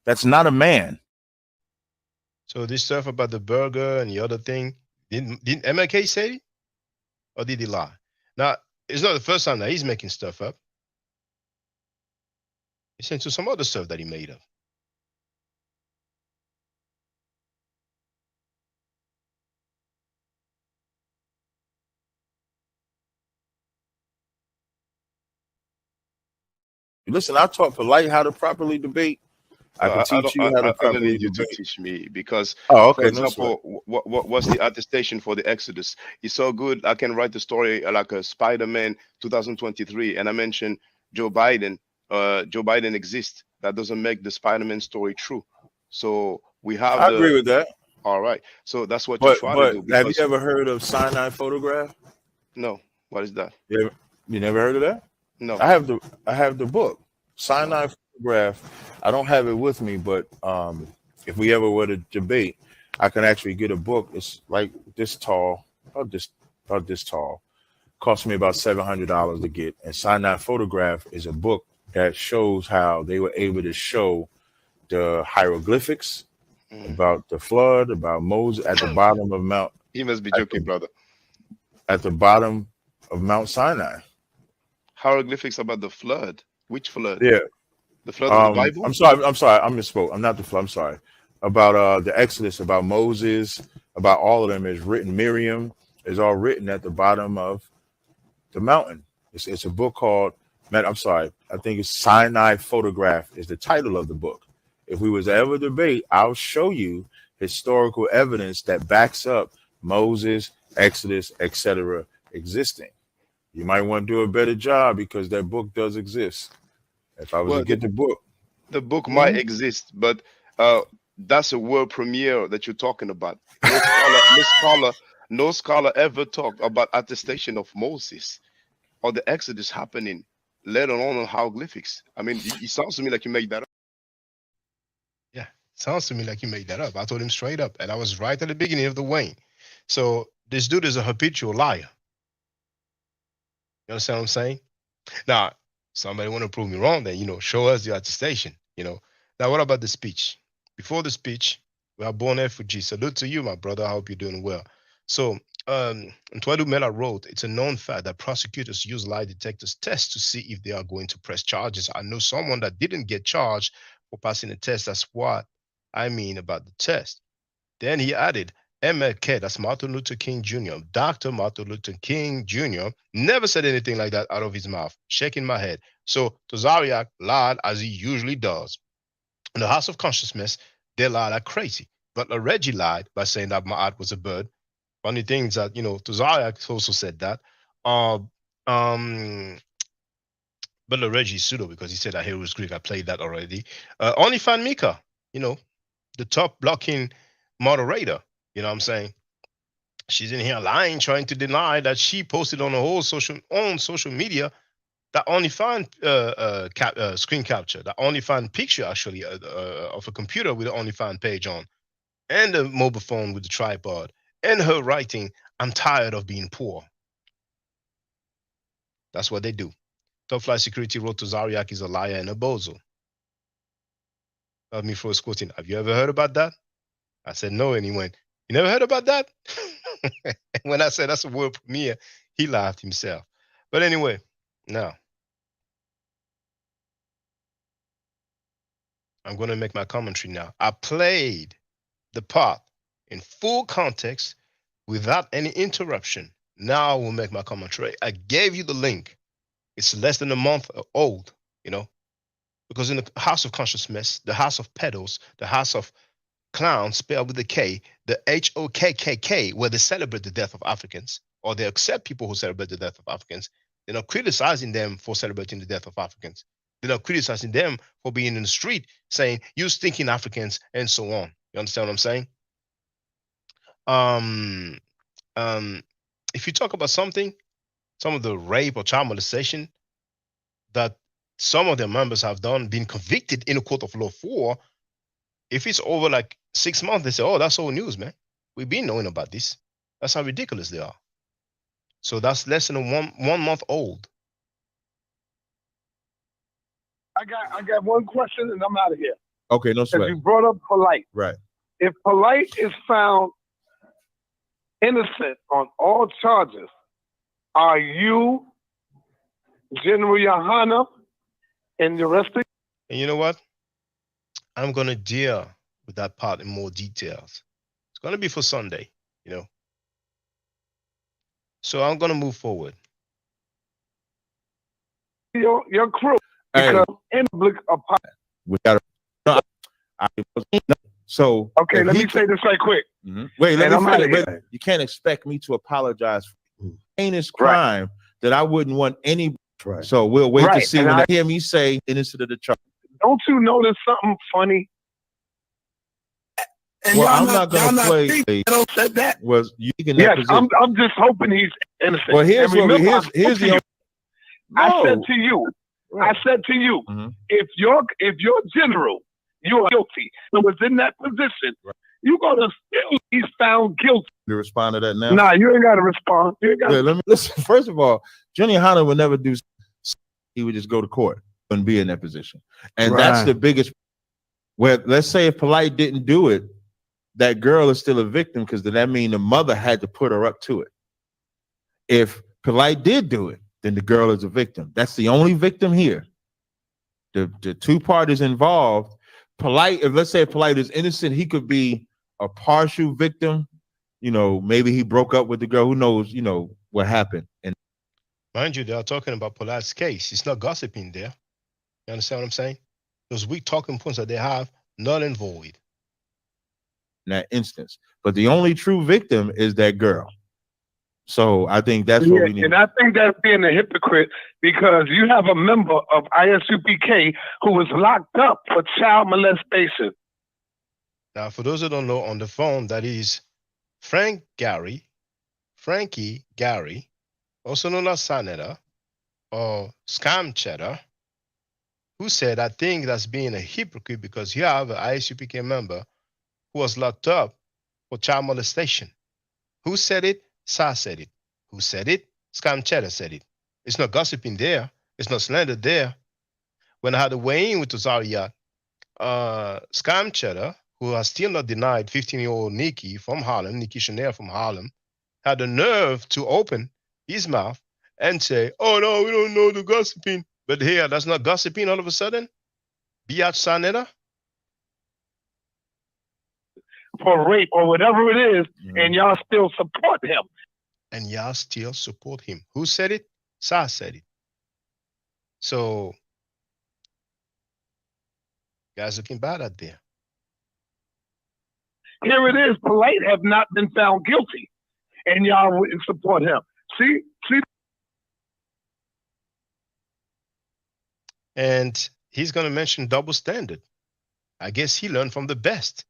That's not a man. So this stuff about the burger and the other thing, didn't MLK say it? Or did he lie? Now, it's not the first time that he's making stuff up. He's into some other stuff that he made up. Listen, I taught polite how to properly debate. I can teach you how to properly I don't need you debate. to teach me because, for example, what's the attestation for the Exodus? It's so good. I can write the story like a Spider-Man 2023, and I mentioned Joe Biden. Joe Biden exists. That doesn't make the Spider-Man story true. So we have. I agree with that. All right. So that's what you try to do. Have you ever heard of Sinai photograph? No. What is that? You never heard of that? No. I have the book, Sinai photograph. I don't have it with me, but if we ever were to debate, I can actually get a book. It's like this tall, about this tall. Cost me about $700 to get. And Sinai photograph is a book that shows how they were able to show the hieroglyphics about the flood, about Moses at the bottom of Mount. You must be joking, brother. At the bottom of Mount Sinai. Hieroglyphics about the flood. Which flood? Yeah. The flood of the Bible? I'm sorry. I misspoke. I'm not the flood. I'm sorry. About the Exodus, about Moses, about all of them is written. Miriam is all written at the bottom of the mountain. It's a book called, I'm sorry. I think it's Sinai Photograph is the title of the book. If we was to ever debate, I'll show you historical evidence that backs up Moses, Exodus, etc. existing. You might want to do a better job because that book does exist. If I was to get the book might exist, but that's a world premiere that you're talking about. No scholar ever talked about attestation of Moses or the Exodus happening, let alone on hieroglyphics. I mean, it sounds to me like you made that up. Yeah, sounds to me like you made that up. I told him straight up, and I was right at the beginning of the Wayne. So this dude is a habitual liar. You understand what I'm saying? Now, somebody want to prove me wrong, then, show us the attestation, Now, what about the speech? Before the speech, we are born refugees. Salute to you, my brother. I hope you're doing well. So, Ntwadu Mela wrote, it's a known fact that prosecutors use lie detectors tests to see if they are going to press charges. I know someone that didn't get charged for passing a test. That's what I mean about the test. Then he added, MLK, that's Martin Luther King Jr., Dr. Martin Luther King Jr., never said anything like that out of his mouth, shaking my head. So Tazaryach lied as he usually does. In the House of Consciousness, they lied like crazy. But Reggie lied by saying that Ma'at was a bird. Funny things that, Tazaryach also said that. Butler Reggie pseudo because he said that Hero is Greek. I played that already. Only Fan Mika, you know, the top blocking moderator. You know what I'm saying? She's in here lying, trying to deny that she posted on her whole social media that OnlyFans screen capture, that OnlyFans picture actually of a computer with the OnlyFans page on, and a mobile phone with the tripod, and her writing, "I'm tired of being poor." That's what they do. Top Flight Security wrote to Tazaryach is a liar and a bozo. Me first quoting, "Have you ever heard about that?" I said no, and he went, "You never heard about that?" When I said that's a world premiere, he laughed himself. But anyway, now I'm going to make my commentary now. I played the part in full context without any interruption. Now I will make my commentary. I gave you the link. It's less than a month old, you know, because in the House of Consciousness, the House of Pedals, the House of Clowns, spelled with a K, the HOKKK, where they celebrate the death of Africans, or they accept people who celebrate the death of Africans. They're not criticizing them for celebrating the death of Africans. They're not criticizing them for being in the street saying, "You stinking Africans," and so on. You understand what I'm saying? If you talk about some of the rape or child molestation that some of their members have done, been convicted in a court of law for, if it's over like 6 months, they say, "Oh, that's old news, man. We've been knowing about this." That's how ridiculous they are. So that's less than one month old. I got one question and I'm out of here. Okay, no sweat. You brought up Polite. Right. If Polite is found innocent on all charges, are you, General Yohana, and the rest of? And you know what? I'm going to deal with that part in more details. It's going to be for Sunday, you know. So I'm going to move forward. Your crew, because in public we got to. So okay, let me say this right quick. Wait, let me finish. You can't expect me to apologize for heinous crime that I wouldn't want any. Right. So we'll wait to see when I hear me say innocent of the charge. Don't you notice something funny? And well, I'm not going to play. Said that. Was you can? Yes, I'm just hoping he's innocent. Well, here's the. I said to you, if you're general, you are guilty. So was in that position. Right. You're gonna still be found guilty. You respond to that now? Nah, you ain't gotta respond. Let me listen. First of all, Johnny Hanna would never do. He would just go to court and be in that position, and that's the biggest. Where let's say if Polite didn't do it, that girl is still a victim because that means the mother had to put her up to it. If Polite did do it, then the girl is a victim. That's the only victim here. The two parties involved. Polite, if let's say Polite is innocent, he could be a partial victim. You know, maybe he broke up with the girl. Who knows? You know what happened. And mind you, they are talking about Polite's case. It's not gossiping there. You understand what I'm saying? Those weak talking points that they have, null and void. In that instance, but the only true victim is that girl. So I think that's what we need. And I think that's being a hypocrite because you have a member of ISUPK who was locked up for child molestation. Now, for those who don't know, on the phone, that is Frankie Gary, also known as Sanetta or Scam Cheddar, who said, "I think that's being a hypocrite because you have an ISUPK member who was locked up for child molestation." Who said it? Sa said it. Who said it? Scam Cheddar said it. It's not gossiping there. It's not slander there. When I had to weigh in with Tazaryach, Scam Cheddar, who has still not denied 15-year-old Nikki from Harlem, Nikki Chanel from Harlem, had the nerve to open his mouth and say, "Oh no, we don't know the gossiping." But here, that's not gossiping all of a sudden? Biatch Sanetta? For rape or whatever it is, and y'all still support him. And y'all still support him. Who said it? Sa said it. So, guys looking bad out there. Here it is. Polite have not been found guilty, and y'all wouldn't support him. See? And he's going to mention double standard. I guess he learned from the best,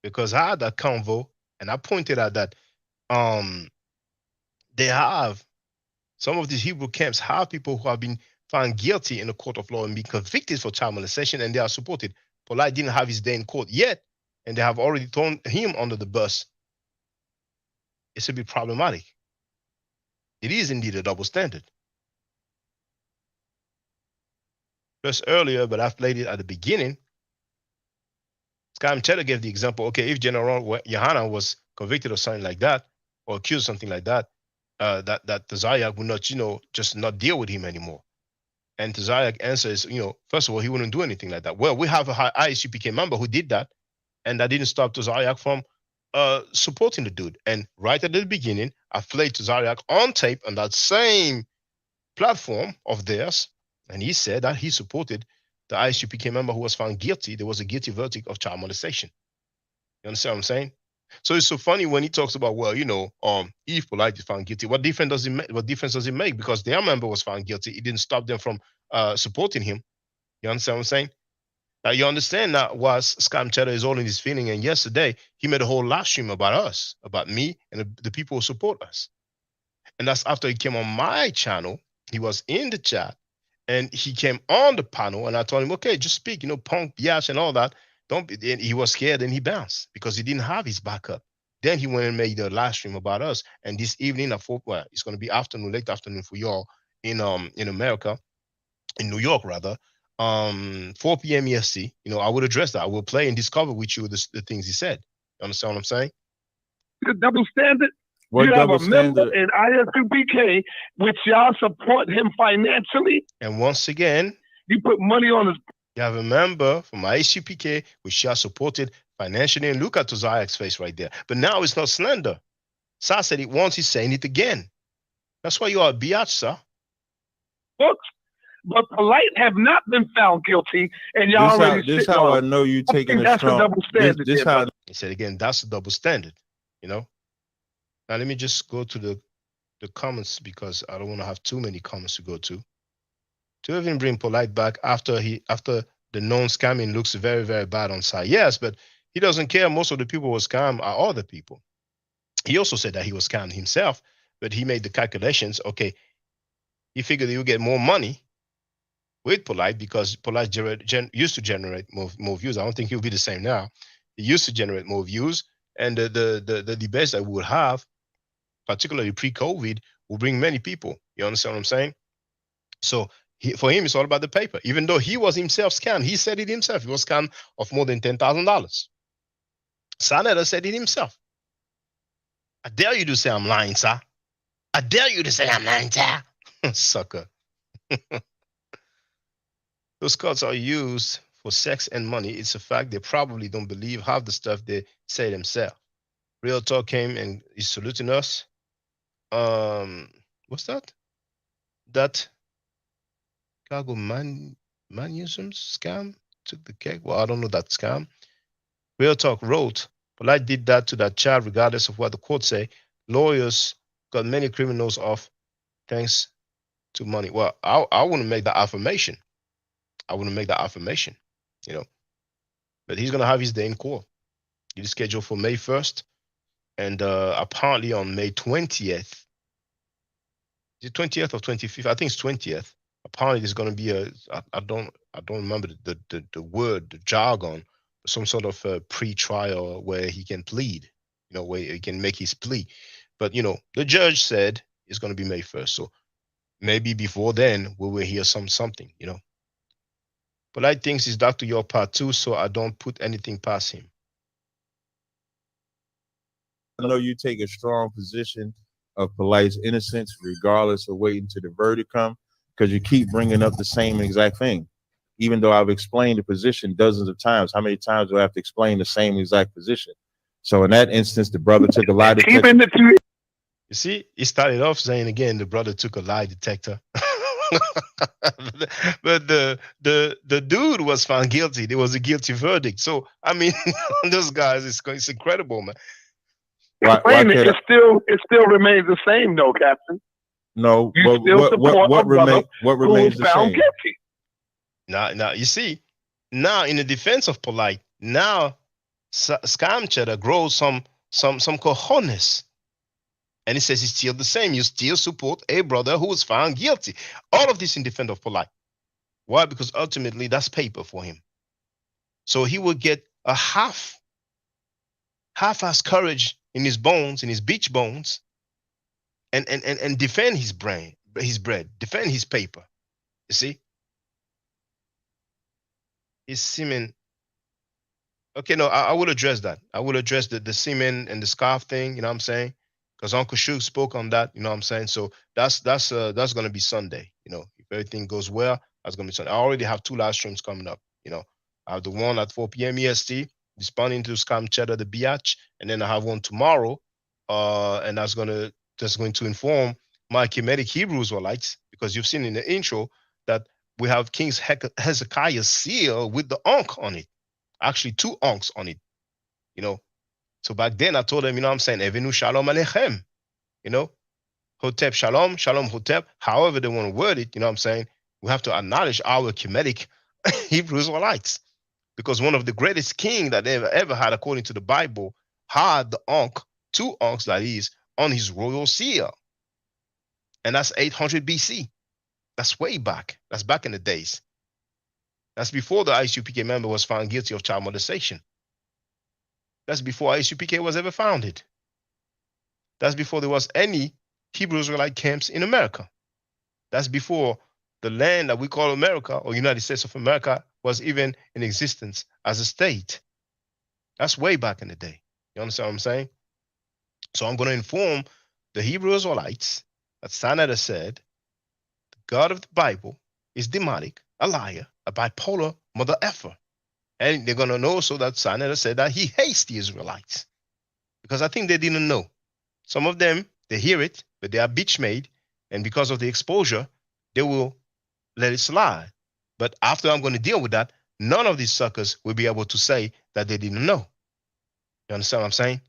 because I had that convo and I pointed out that they have some of these Hebrew camps have people who have been found guilty in the court of law and been convicted for child molestation, and they are supported. Polite didn't have his day in court yet, and they have already thrown him under the bus. It's a bit problematic. It is indeed a double standard. Just earlier, but I've played it at the beginning. Scam Cheddar gave the example. Okay, if General Yohana was convicted of something like that, or accused of something like that, that Tazaryach would not, just not deal with him anymore. And Tazaryach answers, first of all, he wouldn't do anything like that. Well, we have a ISUPK member who did that, and that didn't stop Tazaryach from supporting the dude. And right at the beginning, I played Tazaryach on tape on that same platform of theirs, and he said that he supported the ISUPK member who was found guilty. There was a guilty verdict of child molestation. You understand what I'm saying? So it's so funny when he talks about, well, if Polite is found guilty, what difference does it make? What difference does it make? Because their member was found guilty, it didn't stop them from supporting him. You understand what I'm saying? Now you understand that was Scam Cheddar is all in his feeling, and yesterday he made a whole live stream about us, about me, and the people who support us. And that's after he came on my channel. He was in the chat, and he came on the panel, and I told him, okay, just speak, punk, biatch, and all that. And he was scared, and he bounced because he didn't have his backup. Then he went and made a live stream about us. And this evening at 4, it's going to be late afternoon for y'all in America, in New York rather, 4 p.m. EST. I would address that. I will play and discover with you the things he said. You understand what I'm saying? The double standard. What you have double a standard? member in ISUPK, which y'all support him financially. And once again, you put money on his. You have a member from ISUPK, which y'all supported financially, and look at Tazaryach's face right there. But now it's not slander. Sir said it once, he's saying it again. That's why you are a biatch, sir. Books, but Polite have not been found guilty, and y'all already. This how I know you taking a strong. Double standard. This how he said again. That's a double standard. Now let me just go to the comments, because I don't want to have too many comments to go to. To even bring Polite back after the known scamming looks very, very bad on side. Yes, but he doesn't care. Most of the people who scam are other people. He also said that he was scammed himself, but he made the calculations. Okay, he figured he would get more money with Polite, because Polite used to generate more views. I don't think he'll be the same now. He used to generate more views, and the debates that we would have, particularly pre-COVID, will bring many people. You understand what I'm saying? So for him, it's all about the paper. Even though he was himself scammed, he said it himself. He was scammed of more than $10,000. Sanetta said it himself. I dare you to say I'm lying, sir. I dare you to say I'm lying, sir. Sucker. Those cards are used for sex and money. It's a fact. They probably don't believe half the stuff they say themselves. Real Talk came and is saluting us. What's that? That Chicago Manisms scam took the cake. Well, I don't know that scam. Real Talk wrote, Polite did that to that child regardless of what the court say. Lawyers got many criminals off thanks to money. Well, I wouldn't make that affirmation. But he's going to have his day in court. It is scheduled for May 1st. And apparently on May 20th, is it 20th or 25th? I think it's 20th. Apparently there's going to be I don't remember the word, the jargon, some sort of pre-trial where he can plead, where he can make his plea. But, the judge said it's going to be May 1st. So maybe before then we will hear something, Polite thinks it's Dr. Your part too, so I don't put anything past him. I know you take a strong position of Polite's innocence, regardless of waiting till the verdict come, because you keep bringing up the same exact thing. Even though I've explained the position dozens of times, how many times do I have to explain the same exact position? So in that instance, the brother took a lie detector. You see, he started off saying again, the brother took a lie detector. But the dude was found guilty. There was a guilty verdict. So I mean, those guys, it's incredible, man. It still remains the same, though, Captain. No, what remains the same? Guilty. Now you see, now in the defense of polite, now scam cheddar grows some cojones. And he says it's still the same. You still support a brother who was found guilty. All of this in defense of polite. Why? Because ultimately that's paper for him. So he will get a half-ass courage in his bones, in his beach bones, and defend his bread, defend his paper. You see? His semen. Okay, no, I will address that. I will address the semen and the scarf thing, you know what I'm saying? Because Uncle Shug spoke on that, you know what I'm saying? So that's gonna be Sunday, you know. If everything goes well, that's gonna be Sunday. I already have 2 live streams coming up, you know. I have the one at 4 p.m. EST, responding to Scam Cheddar the Biatch, and then I have one tomorrow, and that's going to inform my Kemetic Hebrew Israelites, because you've seen in the intro that we have King Hezekiah's seal with the Ankh on it. Actually, 2 Ankhs on it, you know. So back then I told them, you know what I'm saying, Evenu Shalom Aleichem, you know, Hotep Shalom, Shalom Hotep, however they want to word it, you know what I'm saying. We have to acknowledge our Kemetic Hebrew Israelites, because one of the greatest king that they ever had, according to the Bible, had the Ankh, 2 Ankhs that is, on his royal seal. And that's 800 BC. That's way back. That's back in the days. That's before the ISUPK member was found guilty of child molestation. That's before ISUPK was ever founded. That's before there was any Hebrew Israelite camps in America. That's before the land that we call America, or United States of America, was even in existence as a state. That's way back in the day. You understand what I'm saying? So I'm going to inform the Hebrew Israelites that Sanada said the God of the Bible is demonic, a liar, a bipolar mother effer. And they're going to know so that Sanada said that he hates the Israelites. Because I think they didn't know. Some of them, they hear it, but they are bitch made. And because of the exposure, they will let it slide. But after I'm going to deal with that, none of these suckers will be able to say that they didn't know. You understand what I'm saying?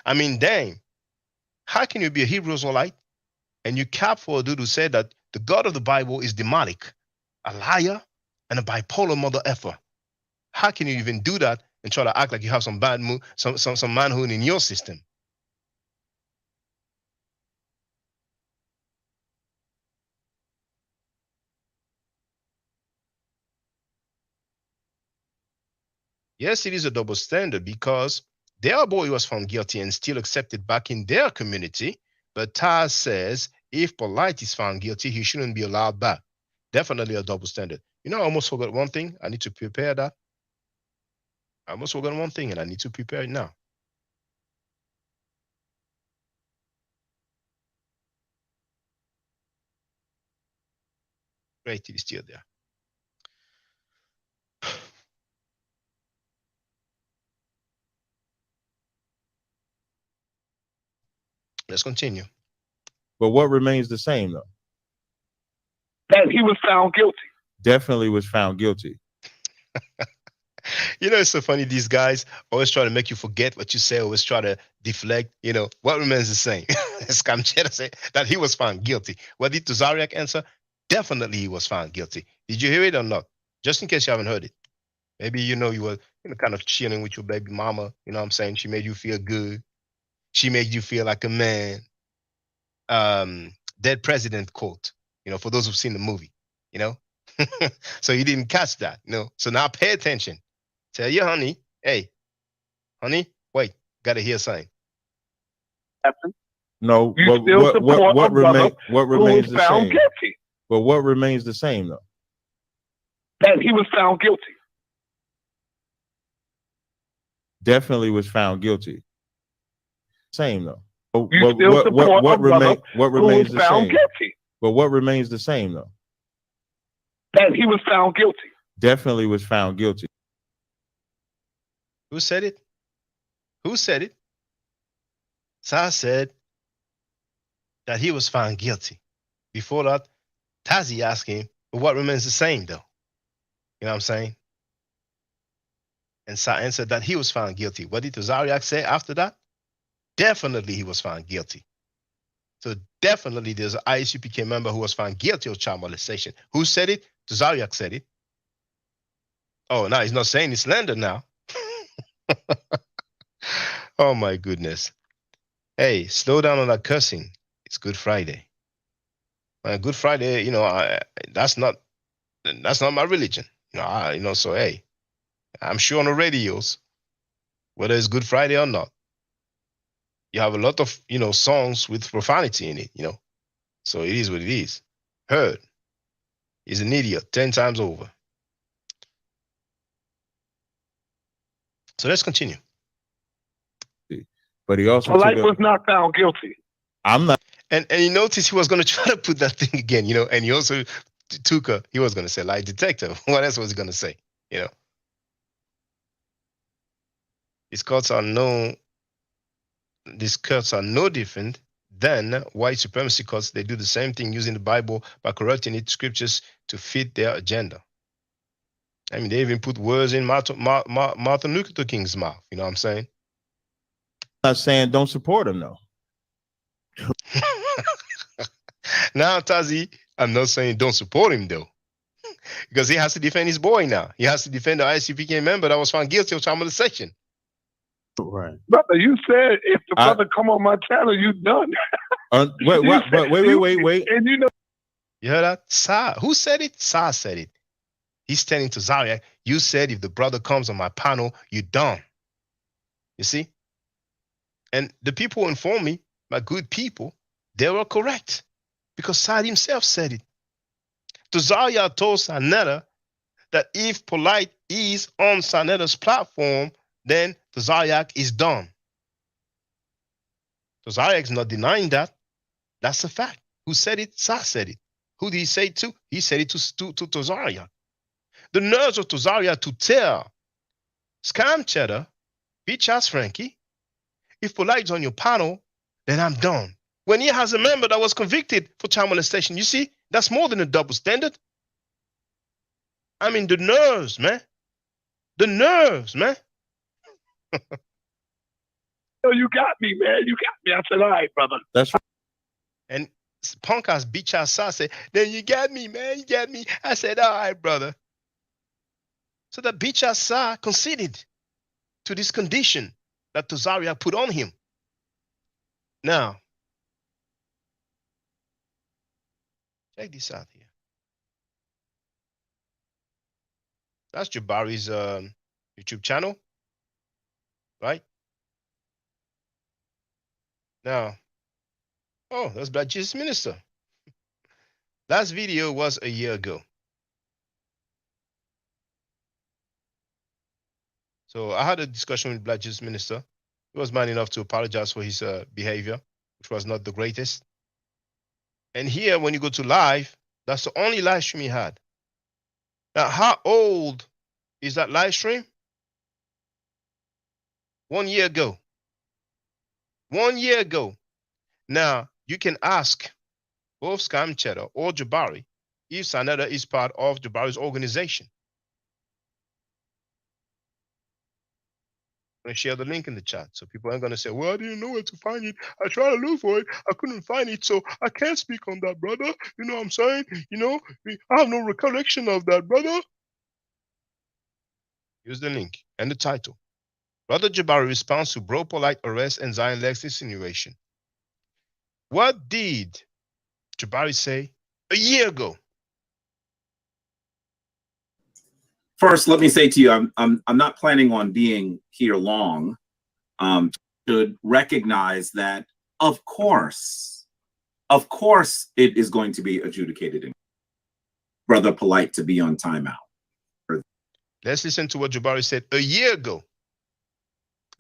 I mean, dang, how can you be a Hebrew Israelite and you cap for a dude who said that the God of the Bible is demonic, a liar, and a bipolar mother effer? How can you even do that and try to act like you have some bad some manhood in your system? Yes, it is a double standard, because their boy was found guilty and still accepted back in their community. But Taz says if Polite is found guilty, he shouldn't be allowed back. Definitely a double standard. You know, I almost forgot one thing. I need to prepare that. I almost forgot one thing, and I need to prepare it now. Great, it is still there. Let's continue. But what remains the same, though? That he was found guilty. Definitely was found guilty. You know, it's so funny. These guys always try to make you forget what you say, always try to deflect. You know, what remains the same? Scam Cheddar said that he was found guilty. What did Tazaryach answer? Definitely he was found guilty. Did you hear it or not? Just in case you haven't heard it. Maybe you know you were kind of chilling with your baby mama. You know what I'm saying? She made you feel good. She made you feel like a man. Dead president quote, you know, for those who've seen the movie, you know. So you didn't catch that, you know. So now pay attention. Tell your honey, hey, honey, wait, gotta hear something. No, what remains the same? Guilty. But what remains the same, though? That he was found guilty. Definitely was found guilty. Same, though. What remains the same? Guilty. But what remains the same, though? That he was found guilty. Definitely was found guilty. Who said it? Who said it? Sa said that he was found guilty. Before that, Tazi asked him, but what remains the same, though? You know what I'm saying? And Sa answered that he was found guilty. What did Tazaryach say after that? Definitely he was found guilty. So definitely there's an ISUPK member who was found guilty of child molestation. Who said it? Tazaryach said it. Oh, now he's not saying it's slander now. Oh my goodness. Hey, slow down on that cursing. It's Good Friday. Good Friday, that's not my religion. So hey, I'm sure on the radios, whether it's Good Friday or not, you have a lot of songs with profanity in it, So it is what it is. Heard is an idiot 10 times over. So let's continue. But he also Polite was not found guilty. I'm not. And you notice he was going to try to put that thing again, and he also he was going to say lie detector. What else was he going to say? These cuts are no different than white supremacy cuts. They do the same thing using the Bible by correcting its scriptures to fit their agenda. I mean, they even put words in Martin Luther King's mouth. You know what I'm saying? I'm not saying don't support him though. Now, Tazi, I'm not saying don't support him though, because he has to defend his boy now. He has to defend the ISUPK member that was found guilty of child molestation. Right, brother. You said if the brother come on my channel, you done. Wait. And you heard that? Sa, who said it? Sa said it. He's telling Tazaryach, you said if the brother comes on my panel, you done. You see? And the people who informed me, my good people, they were correct. Because Saad himself said it. Tazaryach told Sanetta that if Polite is on Sanetta's platform, then Tazaryach is done. Tazaryach is not denying that. That's a fact. Who said it? Saad said it. Who did he say it to? He said it to Tazaryach. The nerves of Tazaryach to tell Scam Cheddar, bitch ass Frankie, if Polite is on your panel, then I'm done. When he has a member that was convicted for child molestation, you see, that's more than a double standard. I mean, the nerves, man. The nerves, man. You got me, man. You got me. I said, all right, brother. That's right. And punk ass bitch ass said, then you got me, man. You got me. I said, all right, brother. So the bitch ass conceded to this condition that Tazaryach put on him. Now, check this out here. That's Jabari's YouTube channel, right? Now, oh, that's Black Jesus Minister. Last video was a year ago. So I had a discussion with Black Jesus Minister. He was man enough to apologize for his behavior, which was not the greatest. And here, when you go to live, that's the only live stream he had. Now, how old is that live stream? 1 year ago. 1 year ago. Now, you can ask both Scam Cheddar or Jabari if Sanetta is part of Jabari's organization. I'm going to share the link in the chat so people aren't going to say, well, I didn't know where to find it. I tried to look for it. I couldn't find it, so I can't speak on that, brother. You know what I'm saying? I have no recollection of that, brother. Here's the link and the title. Brother Jabari responds to Bro Polite arrest and Zion Lex insinuation. What did Jabari say a year ago? First, let me say to you, I'm not planning on being here long. To recognize that, of course, it is going to be adjudicated in Brother Polite to be on timeout. Let's listen to what Jabari said a year ago.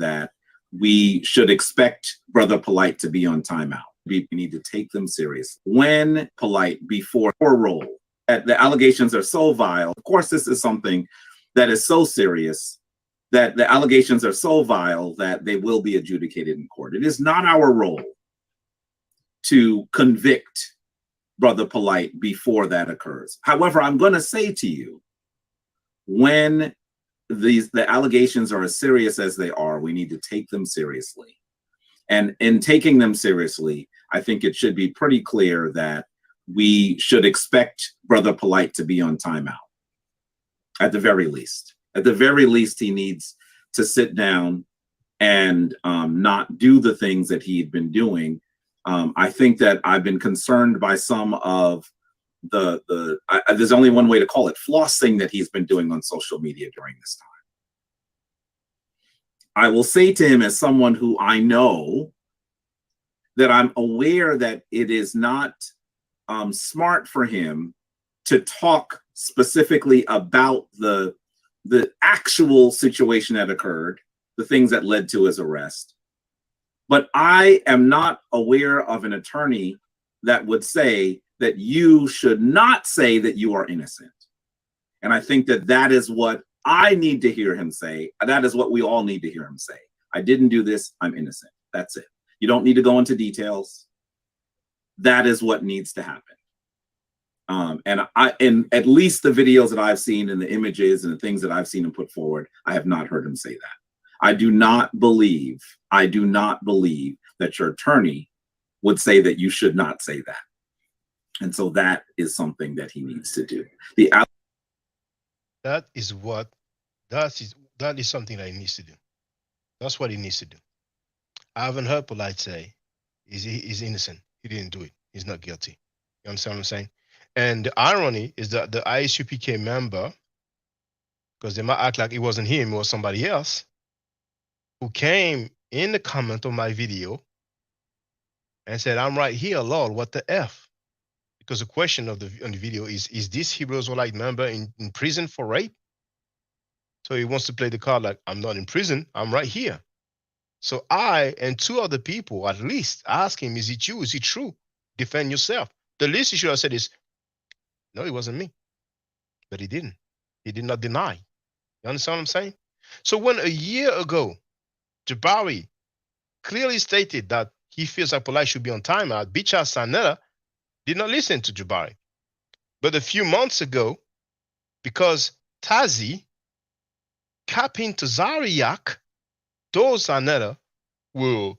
That we should expect Brother Polite to be on timeout. We need to take them serious. When Polite, before parole, the allegations are so vile. Of course, this is something that is so serious that the allegations are so vile that they will be adjudicated in court. It is not our role to convict Brother Polite before that occurs. However, I'm going to say to you, when the allegations are as serious as they are, we need to take them seriously. And in taking them seriously, I think it should be pretty clear that we should expect Brother Polite to be on timeout, at the very least. At the very least, he needs to sit down and not do the things that he had been doing. I think that I've been concerned by some of there's only one way to call it, flossing that he's been doing on social media during this time. I will say to him, as someone who I know, that I'm aware that it is not smart for him to talk specifically about the actual situation that occurred, the things that led to his arrest. But I am not aware of an attorney that would say that you should not say that you are innocent. And I think that that is what I need to hear him say. That is what we all need to hear him say. I didn't do this. I'm innocent. That's it. You don't need to go into details. That is what needs to happen. And at least the videos that I've seen and the images and the things that I've seen him put forward, I have not heard him say that. I do not believe that your attorney would say that you should not say that. And so that is something that he needs to do. That is something that he needs to do. That's what he needs to do. I haven't heard Polite say he's innocent. He didn't do it. He's not guilty. You understand what I'm saying? And the irony is that the ISUPK member, because they might act like it wasn't him, it was somebody else, who came in the comment on my video and said, "I'm right here, Lord, what the F?" Because the question on the video is this Hebrew Israelite member in prison for rape? So he wants to play the card like, I'm not in prison, I'm right here. So I and two other people at least ask him, is it you? Is it true? Defend yourself. The least he should have said is, no, it wasn't me. But he didn't. He did not deny. You understand what I'm saying? So when a year ago, Jabari clearly stated that he feels like Polite should be on timeout, Bicha Sanella did not listen to Jabari. But a few months ago, because Tazi capping Tazaryach, told Sanella, well,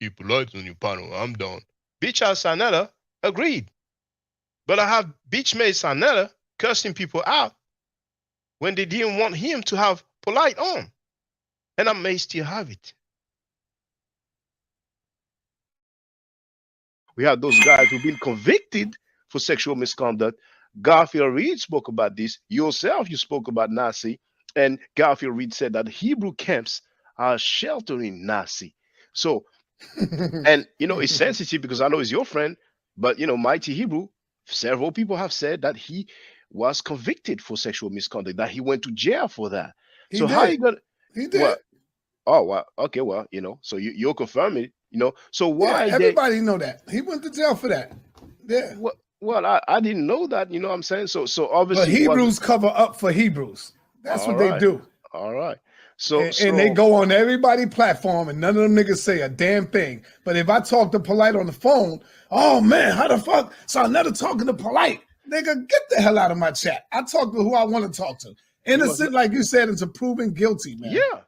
if Polite's on your panel, I'm done. Bicha Sanella agreed. But I have Bitchmate Sanella cursing people out when they didn't want him to have Polite on. And I may still have it. We have those guys who've been convicted for sexual misconduct. Garfield Reed spoke about this. Yourself, you spoke about Nazi. And Garfield Reed said that Hebrew camps are sheltering Nazi. So, and, you know, it's sensitive because I know he's your friend, but, you know, Mighty Hebrew, several people have said that he was convicted for sexual misconduct, that he went to jail for that. He so did. How are you going to? He did. Well, oh, well, okay, well, you know, so you'll confirm it, you know. So why? Yeah, everybody know that. He went to jail for that. Yeah. Well, I didn't know that, you know what I'm saying? So obviously. But Hebrews cover up for Hebrews. That's what they do. All right. So and they go on everybody's platform and none of them niggas say a damn thing. But if I talk to Polite on the phone, oh man, how the fuck? So I'm never talking to Polite. Nigga, get the hell out of my chat. I talk to who I want to talk to. Innocent, like you said, until proven guilty, man. Yeah.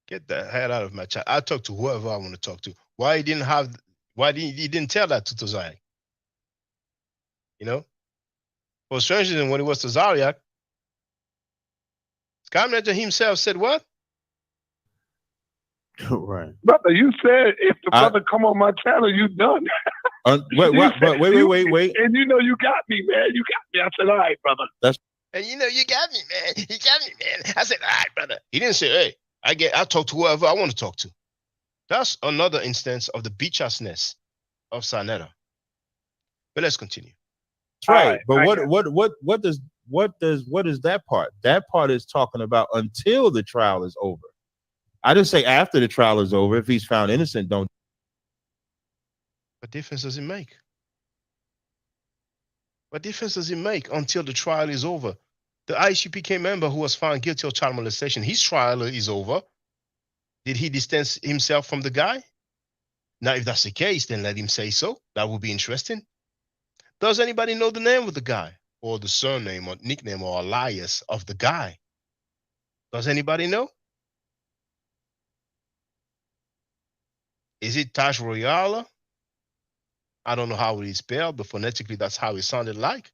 Get the hell out of my chat. I talk to whoever I want to talk to. Why he didn't tell that to Tazaryach? You know? For stranger than when it was Tazaryach, Skymeter himself said what? Right. Brother, you said if the brother come on my channel, you done. Wait. And you know you got me, man. You got me. I said, all right, brother. And you know you got me, man. You got me, man. I said, all right, brother. He didn't say, hey, I talk to whoever I want to talk to. That's another instance of the bitch-assness of Sanetta. But let's continue. Right. But what is that part? That part is talking about until the trial is over. I didn't say after the trial is over. If he's found innocent, don't. What difference does it make? What difference does it make until the trial is over? The ISUPK member who was found guilty of child molestation, his trial is over. Did he distance himself from the guy? Now, if that's the case, then let him say so. That would be interesting. Does anybody know the name of the guy or the surname or nickname or alias of the guy? Does anybody know? Is it Taj Royala? I don't know how it is spelled, but phonetically, that's how it sounded like.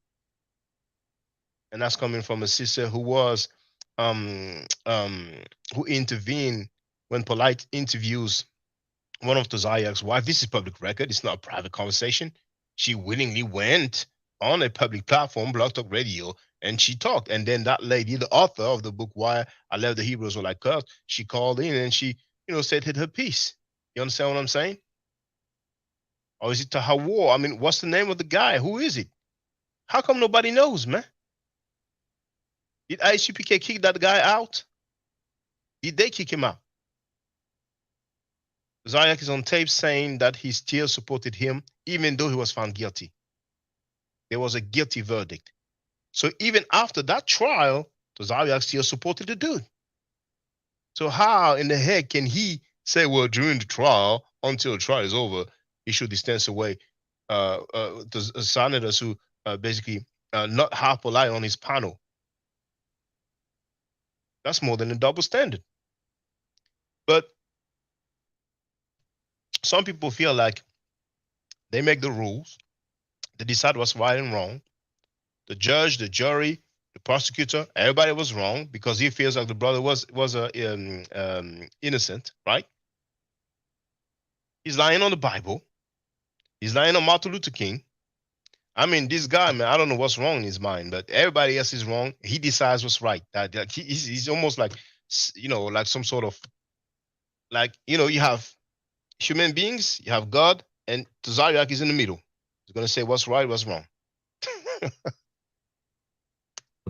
and that's coming from a sister who was who intervened when Polite interviews one of Tazaryach's wife. This is public record. It's not a private conversation. She willingly went on a public platform, Blog Talk Radio, and she talked. And then that lady, the author of the book Why I Left the Hebrews Were Like Cursed, she called in and she, said her piece. You understand what I'm saying? Or is it Tahawar? I mean, what's the name of the guy? Who is it? How come nobody knows, man? Did ISUPK kick that guy out? Did they kick him out? Tazaryach is on tape saying that he still supported him, even though he was found guilty. There was a guilty verdict. So even after that trial, Tazaryach still supported the dude. So how in the heck can he say, well, during the trial, until the trial is over, he should distance away the senators who basically not have Polite on his panel? That's more than a double standard. But some people feel like they make the rules, they decide what's right and wrong. The judge, the jury, the prosecutor, everybody was wrong because he feels like the brother was innocent, right? He's lying on the Bible. He's lying on Martin Luther King. I mean, this guy, man, I don't know what's wrong in his mind, but everybody else is wrong. He decides what's right. He's almost like, like some sort of, you have human beings, you have God, and Tazaryach is in the middle. He's going to say what's right, what's wrong.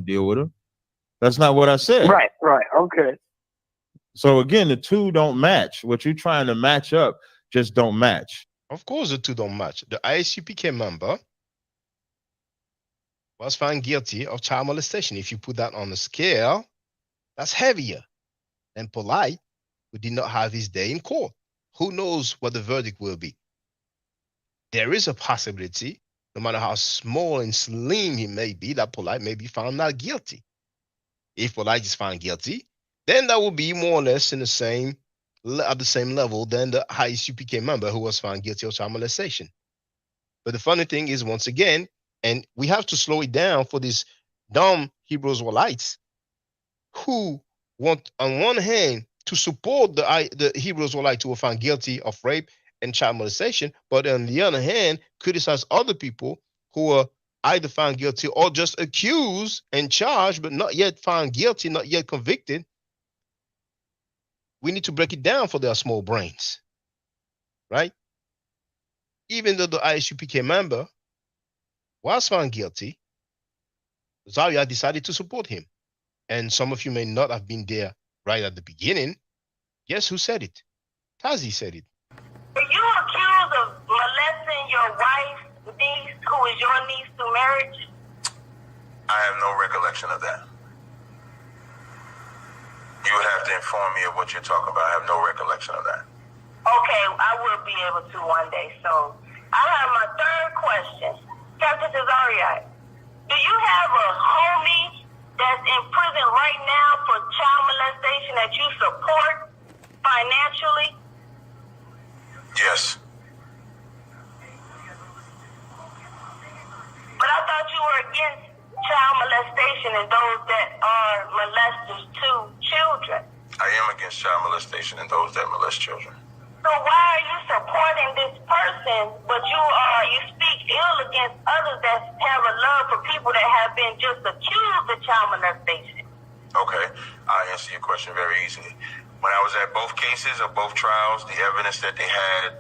Deal with him. That's not what I said. Right, okay. So again, the two don't match. What you're trying to match up just don't match. Of course the two don't match. The ISUPK member was found guilty of child molestation. If you put that on a scale, that's heavier than Polite, who did not have his day in court. Who knows what the verdict will be? There is a possibility, no matter how small and slim he may be, that Polite may be found not guilty. If Polite is found guilty, then that will be more or less at the same level than the ISUPK member who was found guilty of child molestation. But the funny thing is, once again, and we have to slow it down for these dumb Hebrew Israelites who want, on one hand, to support the Hebrew Israelites who were found guilty of rape and child molestation, but on the other hand, criticize other people who are either found guilty or just accused and charged, but not yet found guilty, not yet convicted. We need to break it down for their small brains, right? Even though the ISUPK member was found guilty, Tazaryach decided to support him. And some of you may not have been there right at the beginning. Guess who said it? Tazi said it. Were you accused of molesting your wife's niece, who is your niece through marriage? I have no recollection of that. You would have to inform me of what you're talking about. I have no recollection of that. Okay, I will be able to one day. So I have my third question. Captain Tazaryach, do you have a homie that's in prison right now for child molestation that you support financially? Yes. But I thought you were against child molestation and those that are molesters to children. I am against child molestation and those that molest children. So why are you supporting this person, but you speak ill against others that have a love for people that have been just accused of child molestation? Okay, I'll answer your question very easily. When I was at both cases of both trials, the evidence that they had,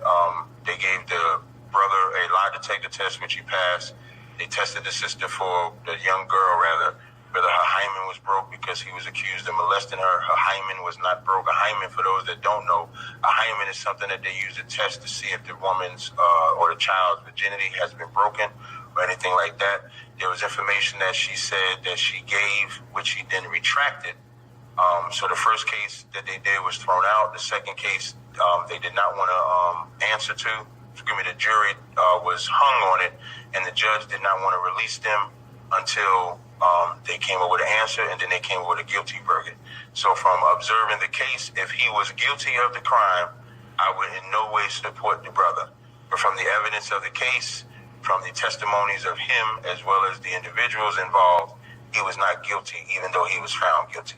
they gave the brother a lie detector test, which he passed. They tested the sister for the young girl, rather, whether her hymen was broke because he was accused of molesting her. Her hymen was not broke. A hymen, for those that don't know, a hymen is something that they use to test to see if the woman's or the child's virginity has been broken or anything like that. There was information that she said that she gave, which she then retracted. So the first case that they did was thrown out. The second case, they did not want to answer to. The jury was hung on it, and the judge did not want to release them until they came up with an answer, and then they came up with a guilty verdict. So from observing the case, if he was guilty of the crime, I would in no way support the brother. But from the evidence of the case, from the testimonies of him as well as the individuals involved, he was not guilty, even though he was found guilty.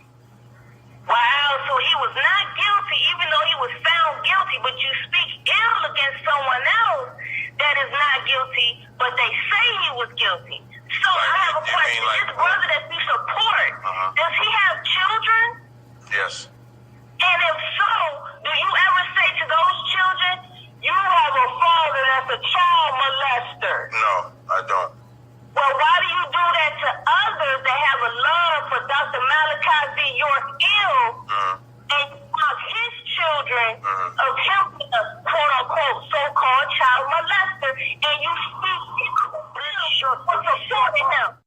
Wow, so he was not guilty even though he was found guilty, but you speak ill against someone else that is not guilty, but they say he was guilty. So I have a question. This brother that you support, does he have children? Yes. And if so, do you ever say to those children, you have a father that's a child molester? No, I don't. Well, why do you do that to others that have a love for Dr. Malachi Z. York ill, and you mock his children of him being a quote-unquote so-called child molester, and you speak for supporting him?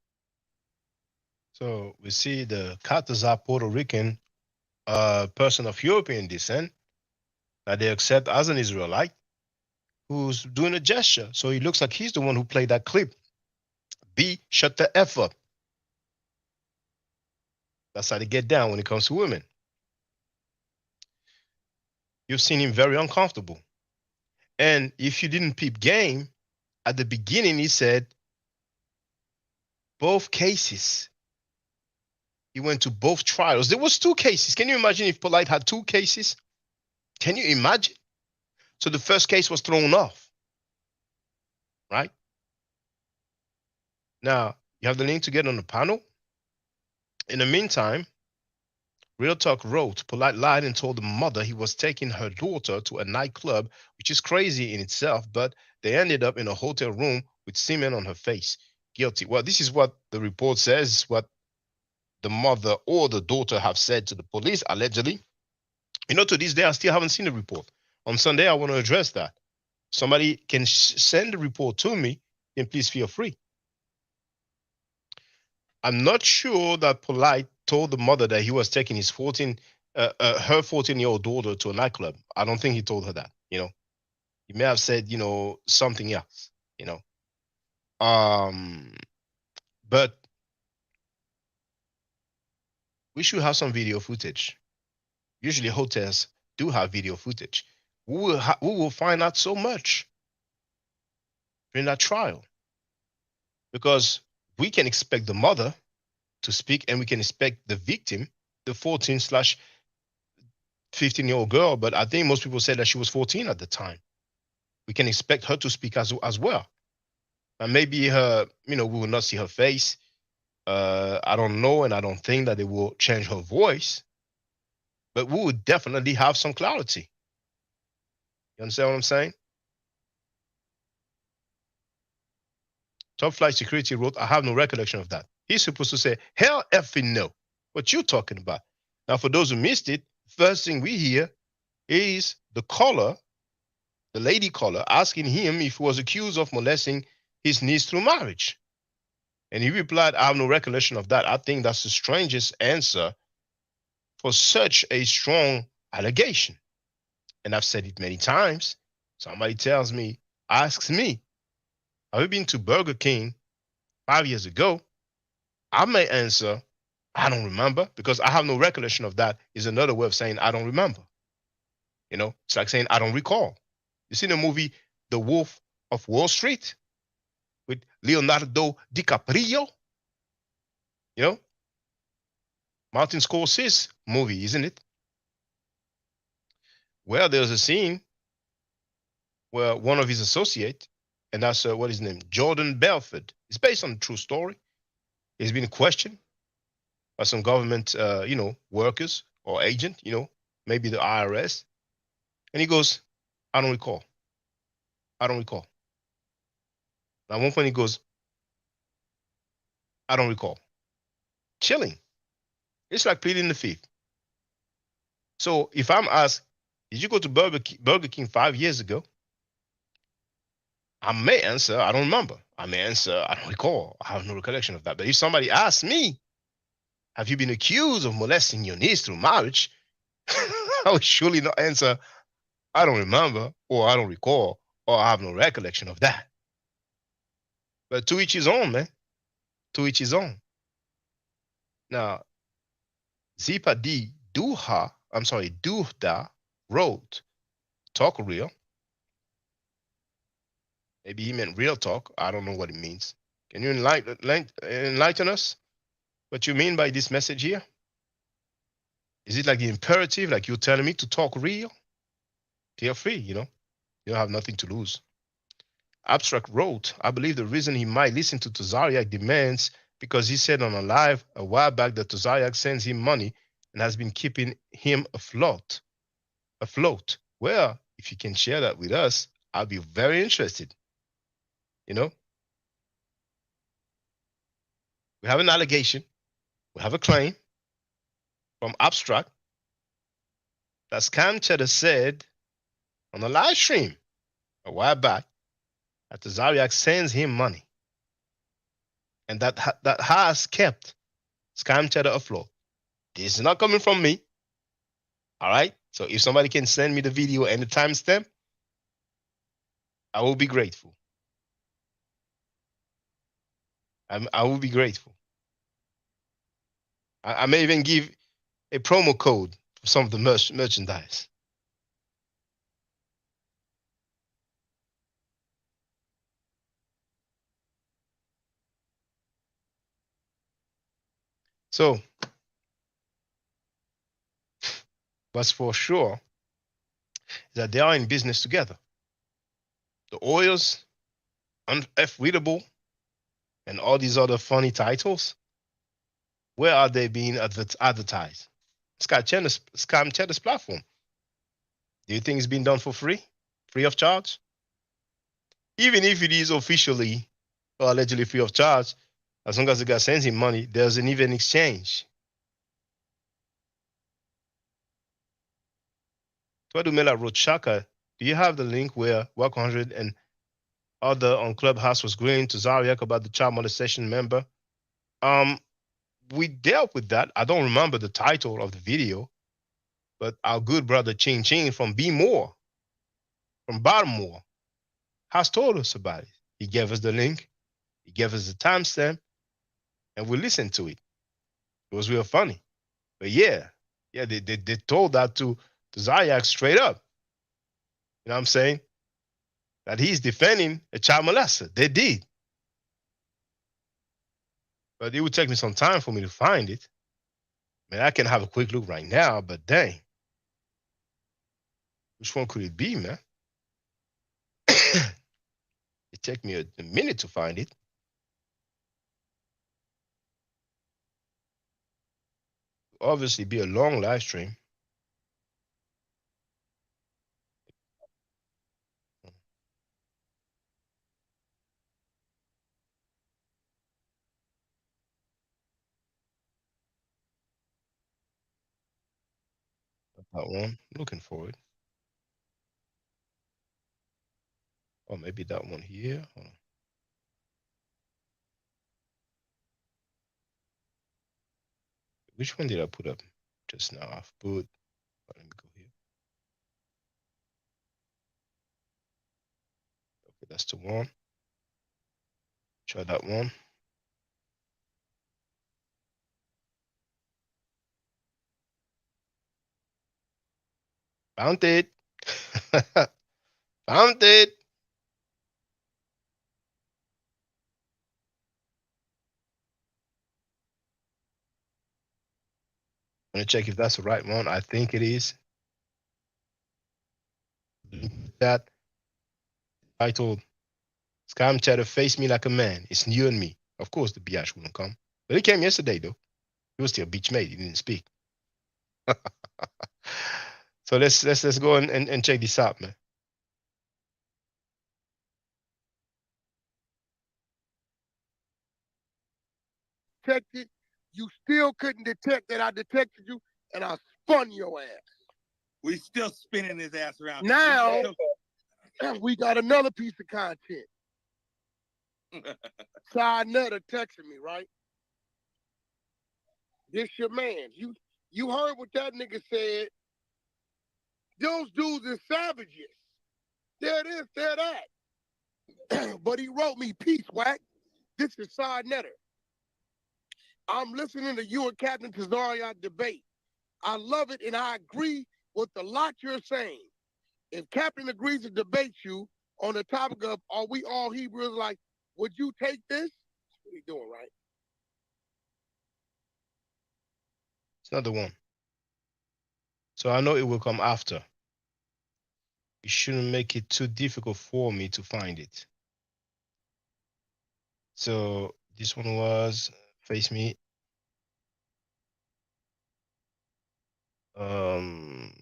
So we see the Tazaryach Puerto Rican person of European descent that they accept as an Israelite who's doing a gesture. So he looks like he's the one who played that clip. B, shut the F up. That's how they get down when it comes to women. You've seen him very uncomfortable. And if you didn't peep game, at the beginning he said, both cases. He went to both trials. There was 2 cases. Can you imagine if Polite had 2 cases? Can you imagine? So the first case was thrown off, right? Now, you have the link to get on the panel. In the meantime, Real Talk wrote, Polite lied and told the mother he was taking her daughter to a nightclub, which is crazy in itself, but they ended up in a hotel room with semen on her face. Guilty. Well, this is what the report says, what the mother or the daughter have said to the police, allegedly. You know, to this day, I still haven't seen the report. On Sunday, I want to address that. Somebody can send the report to me, then please feel free. I'm not sure that Polite told the mother that he was taking his her 14-year-old daughter to a nightclub. I don't think he told her that, you know. He may have said, you know, something else, you know. But we should have some video footage. Usually hotels do have video footage. We will find out so much during that trial, because we can expect the mother to speak, and we can expect the victim, the 14/15-year-old girl, but I think most people said that she was 14 at the time. We can expect her to speak as well. And maybe her, you know, we will not see her face. I don't know, and I don't think that it will change her voice, but we would definitely have some clarity. You understand what I'm saying? Top Flight Security wrote, I have no recollection of that. He's supposed to say, hell effing no. What you talking about? Now, for those who missed it, first thing we hear is the caller, the lady caller, asking him if he was accused of molesting his niece through marriage. And he replied, I have no recollection of that. I think that's the strangest answer for such a strong allegation. And I've said it many times. Somebody tells me, asks me, have you been to Burger King 5 years ago? I may answer, I don't remember, because I have no recollection of that is another way of saying I don't remember. You know, it's like saying I don't recall. You seen the movie The Wolf of Wall Street with Leonardo DiCaprio? You know, Martin Scorsese's movie, isn't it? Well, there's a scene where one of his associates, and that's what is his name, Jordan Belford. It's based on a true story. He's been questioned by some government, you know, workers or agent, you know, maybe the IRS. And he goes, I don't recall. I don't recall. At one point he goes, I don't recall. Chilling. It's like pleading the fifth. So if I'm asked, did you go to Burger King 5 years ago? I may answer, I don't remember. I may answer, I don't recall. I have no recollection of that. But if somebody asks me, have you been accused of molesting your niece through marriage? I would surely not answer, I don't remember, or I don't recall, or I have no recollection of that. But to each his own, man. To each his own. Now, Zipa D. Duhda wrote, talk real. Maybe he meant real talk. I don't know what it means. Can you enlighten us? what you mean by this message here? Is it like the imperative, like you're telling me to talk real? Feel free, you know. You don't have nothing to lose. Abstract wrote, I believe the reason he might listen to Tazaryach demands because he said on a live a while back that Tazaryach sends him money and has been keeping him afloat. Well, if you can share that with us, I'll be very interested. You know, we have an allegation, we have a claim from Abstract that Scam Cheddar said on a live stream a while back that Tazaryach sends him money, and that has kept Scam Cheddar afloat. This is not coming from me. All right. So if somebody can send me the video and the timestamp, I will be grateful. I will be grateful. I may even give a promo code for some of the merchandise. So, what's for sure is that they are in business together. The oils, F-readable, and all these other funny titles, where are they being advertised? Scam Cheddar's platform. Do you think it's being done for free? Free of charge? Even if it is officially or allegedly free of charge, as long as the guy sends him money, there's an even exchange. Twadumela wrote, Shaka, do you have the link where Work 100 and other on Clubhouse was going to Tazaryach about the child molestation member? We dealt with that. I don't remember the title of the video, but our good brother Ching Ching from B More, from Baltimore, has told us about it. He gave us the link, he gave us the timestamp, and we listened to it. It was real funny. But yeah, they told that to Tazaryach straight up. You know what I'm saying? That he's defending a child molester. They did. But it would take me some time for me to find it. I mean, I can have a quick look right now, but dang. Which one could it be, man? It took me a minute to find it. Obviously, be a long live stream. That one, looking for it. Or maybe that one here. Hold on. Which one did I put up just now? I've put, let me go here. Okay, that's the one. Try that one. Found it. Found it. I'm gonna check if that's the right one. I think it is. That titled Scam Chatter Face Me Like a Man. It's you and me. Of course the biatch wouldn't come. But he came yesterday though. He was still beach mate. He didn't speak. So let's go and check this out, man. Detected, you still couldn't detect that I detected you, and I spun your ass. We still spinning his ass around. Now we got another piece of content. Side Nutter texting me, right? This your man. You heard what that nigga said. Those dudes are savages. There it is, there that. But he wrote me, peace, whack. This is Side Nutter. I'm listening to you and Captain Tazaryach debate. I love it and I agree with a lot you're saying. If Captain agrees to debate you on the topic of are we all Hebrews, like, would you take this? That's what he's doing, right? It's not the one. So I know it will come after. It shouldn't make it too difficult for me to find it. So this one was Face Me. Um,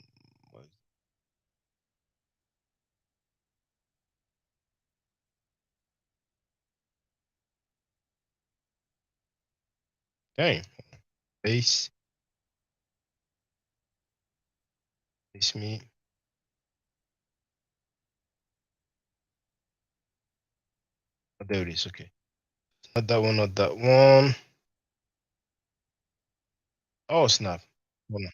dang, Face Me. Oh, there it is. Okay, not that one. Not that one. Oh snap! Hold on.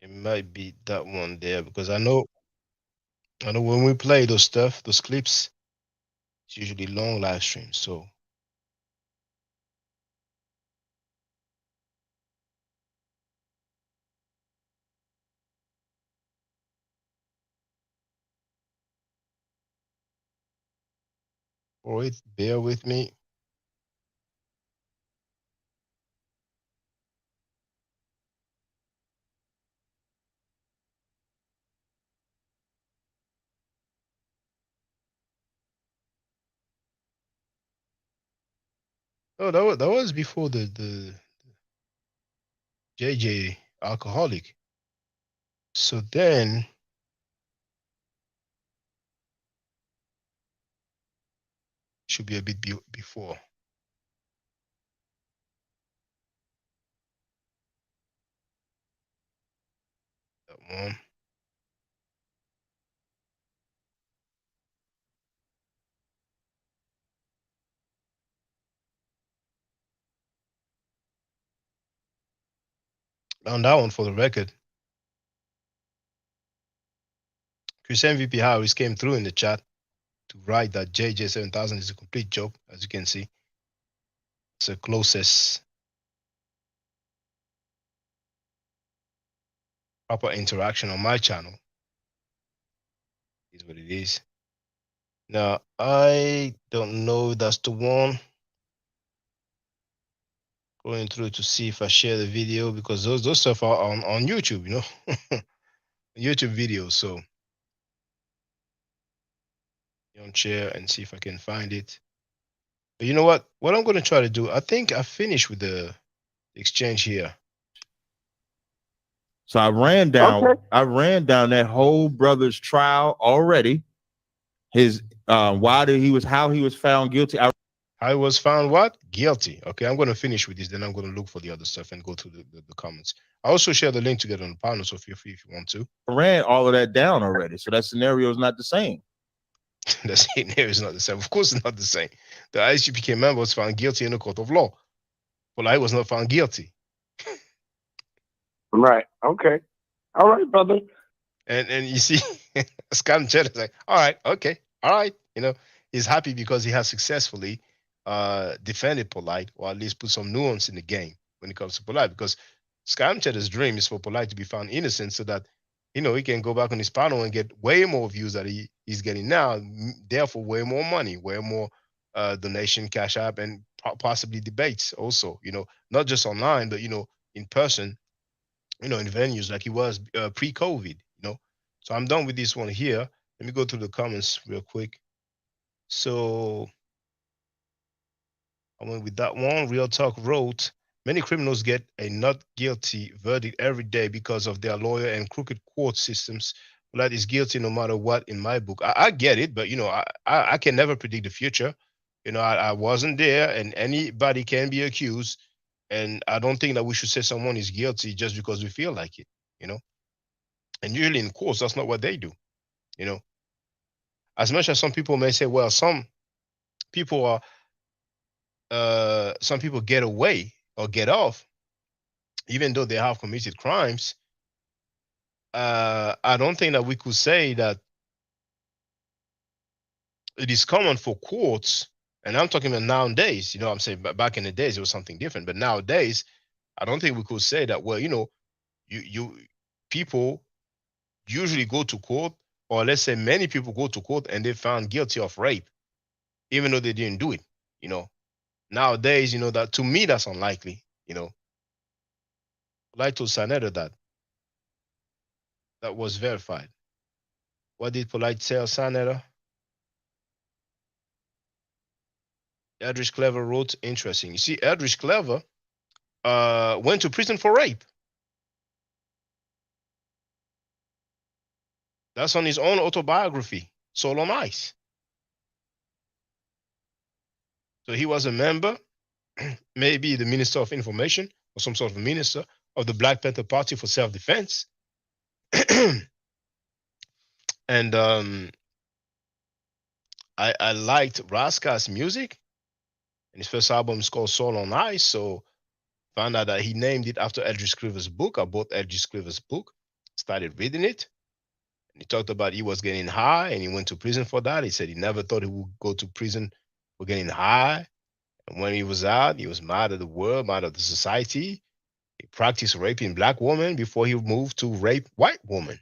It might be that one there because I know when we play those stuff, those clips, it's usually long live streams. So wait, bear with me. Oh, that was before the JJ alcoholic. So then should be a bit before that one. On that one, for the record, Chris MVP Harris came through in the chat to write that JJ 7000 is a complete joke. As you can see, it's the closest proper interaction on my channel. Is what it is. Now I don't know if that's the one. Going through to see if I share the video because those stuff are on YouTube, you know, YouTube videos. So on share and see if I can find it. But you know what? What I'm going to try to do, I think I finished with the exchange here. So I ran down that whole brother's trial already. His how he was found guilty. I was found what? Guilty. Okay, I'm going to finish with this. Then I'm going to look for the other stuff and go through the comments. I also share the link to get on the panel, so feel free if you want to. I ran all of that down already. So that scenario is not the same. The scenario is not the same. Of course, it's not the same. The ISUPK member was found guilty in a court of law. Well, I was not found guilty. Right. Okay. All right, brother. And you see, Scam Chet is like, all right, okay, all right. You know, he's happy because he has successfully defended Polite, or at least put some nuance in the game when it comes to Polite. Because Scam Chet's dream is for Polite to be found innocent, so that he can go back on his panel and get way more views that he's getting now. Therefore, way more money, way more donation, cash app, and possibly debates also. Not just online, but in person. In venues like he was pre-COVID. So I'm done with this one here. Let me go through the comments real quick. So I went with that one. Real Talk wrote, many criminals get a not guilty verdict every day because of their lawyer and crooked court systems. That is guilty no matter what in my book. I get it, but I can never predict the future. I wasn't there, and anybody can be accused. And I don't think that we should say someone is guilty just because we feel like it. And usually in courts, that's not what they do. As much as some people may say, well, some people get away or get off, even though they have committed crimes. I don't think that we could say that it is common for courts, and I'm talking about nowadays, I'm saying back in the days, it was something different, but nowadays, I don't think we could say that, well, people usually go to court, or let's say many people go to court and they found guilty of rape, even though they didn't do it. Nowadays, you know, that to me, that's unlikely, you know. Polite told Sanetta that was verified. What did Polite tell Sanetta? Eldridge Clever wrote, interesting. You see, Eldridge Clever went to prison for rape. That's on his own autobiography, Soul on Ice. So he was a member, maybe the Minister of Information or some sort of minister of the Black Panther Party for self-defense. And I liked Raska's music, and his first album is called Soul on Ice. So found out that he named it after Eldridge Cleaver's book. I bought Eldridge Cleaver's book, started reading it. And he talked about he was getting high and he went to prison for that. He said he never thought he would go to prison for getting high. And when he was out, he was mad at the world, mad at the society. He practiced raping black women before he moved to rape white women.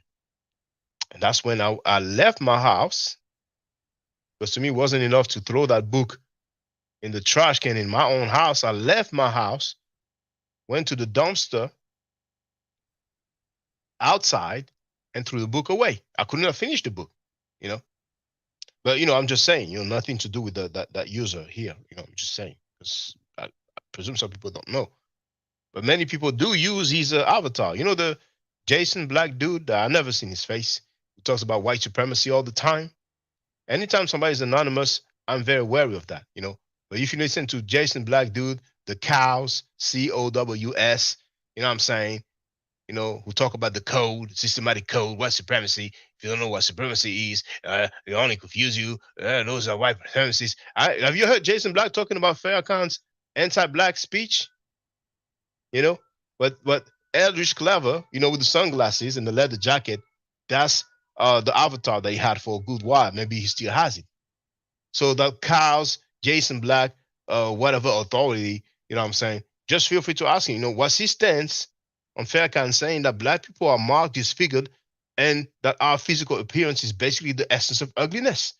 And that's when I left my house, because to me it wasn't enough to throw that book in the trash can in my own house. I left my house, went to the dumpster outside, and threw the book away. I couldn't have finished the book, you know. But, you know, I'm just saying, you know, nothing to do with that user here. You know, I'm just saying, because I presume some people don't know. But many people do use his avatar. You know, the Jason Black dude, I never seen his face, who talks about white supremacy all the time. Anytime somebody's anonymous, I'm very wary of that, you know. But if you listen to Jason Black dude, the cows, COWS, you know what I'm saying? You know, who talk about the code, systematic code, white supremacy. If you don't know what supremacy is, it only confuse you. Those are white supremacies. Have you heard Jason Black talking about Farrakhan's anti-black speech? You know, but Eldridge Clever, you know, with the sunglasses and the leather jacket, that's the avatar that he had for a good while. Maybe he still has it. So the cows, Jason Black, whatever authority, you know what I'm saying? Just feel free to ask him, you know, what's his stance on Farrakhan saying that black people are marked, disfigured, and that our physical appearance is basically the essence of ugliness.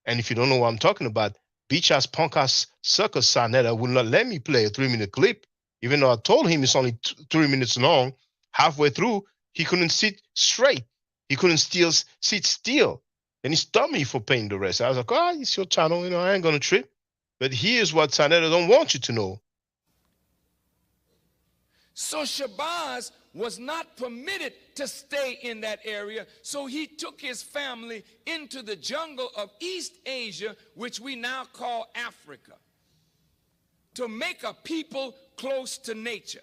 And if you don't know what I'm talking about, bitch-ass, punk-ass circus Sanetta would not let me play a 3-minute clip, even though I told him it's only 3 minutes long. Halfway through, he couldn't sit straight. He couldn't sit still. And he stopped me for paying the rest. I was like, oh, it's your channel, you know, I ain't gonna trip. But here's what Sanetta don't want you to know. So Shabazz was not permitted to stay in that area, so he took his family into the jungle of East Asia, which we now call Africa, to make a people close to nature.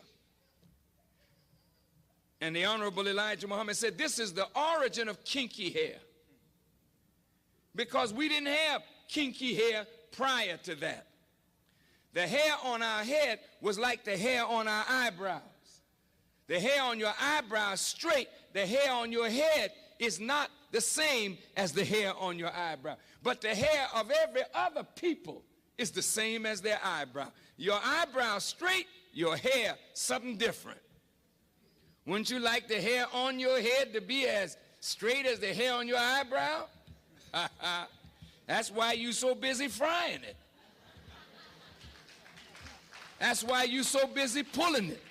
And the Honorable Elijah Muhammad said, this is the origin of kinky hair, because we didn't have kinky hair prior to that. The hair on our head was like the hair on our eyebrows. The hair on your eyebrows straight, the hair on your head is not the same as the hair on your eyebrow. But the hair of every other people is the same as their eyebrow. Your eyebrow straight, your hair something different. Wouldn't you like the hair on your head to be as straight as the hair on your eyebrow? That's why you so busy frying it. That's why you so busy pulling it.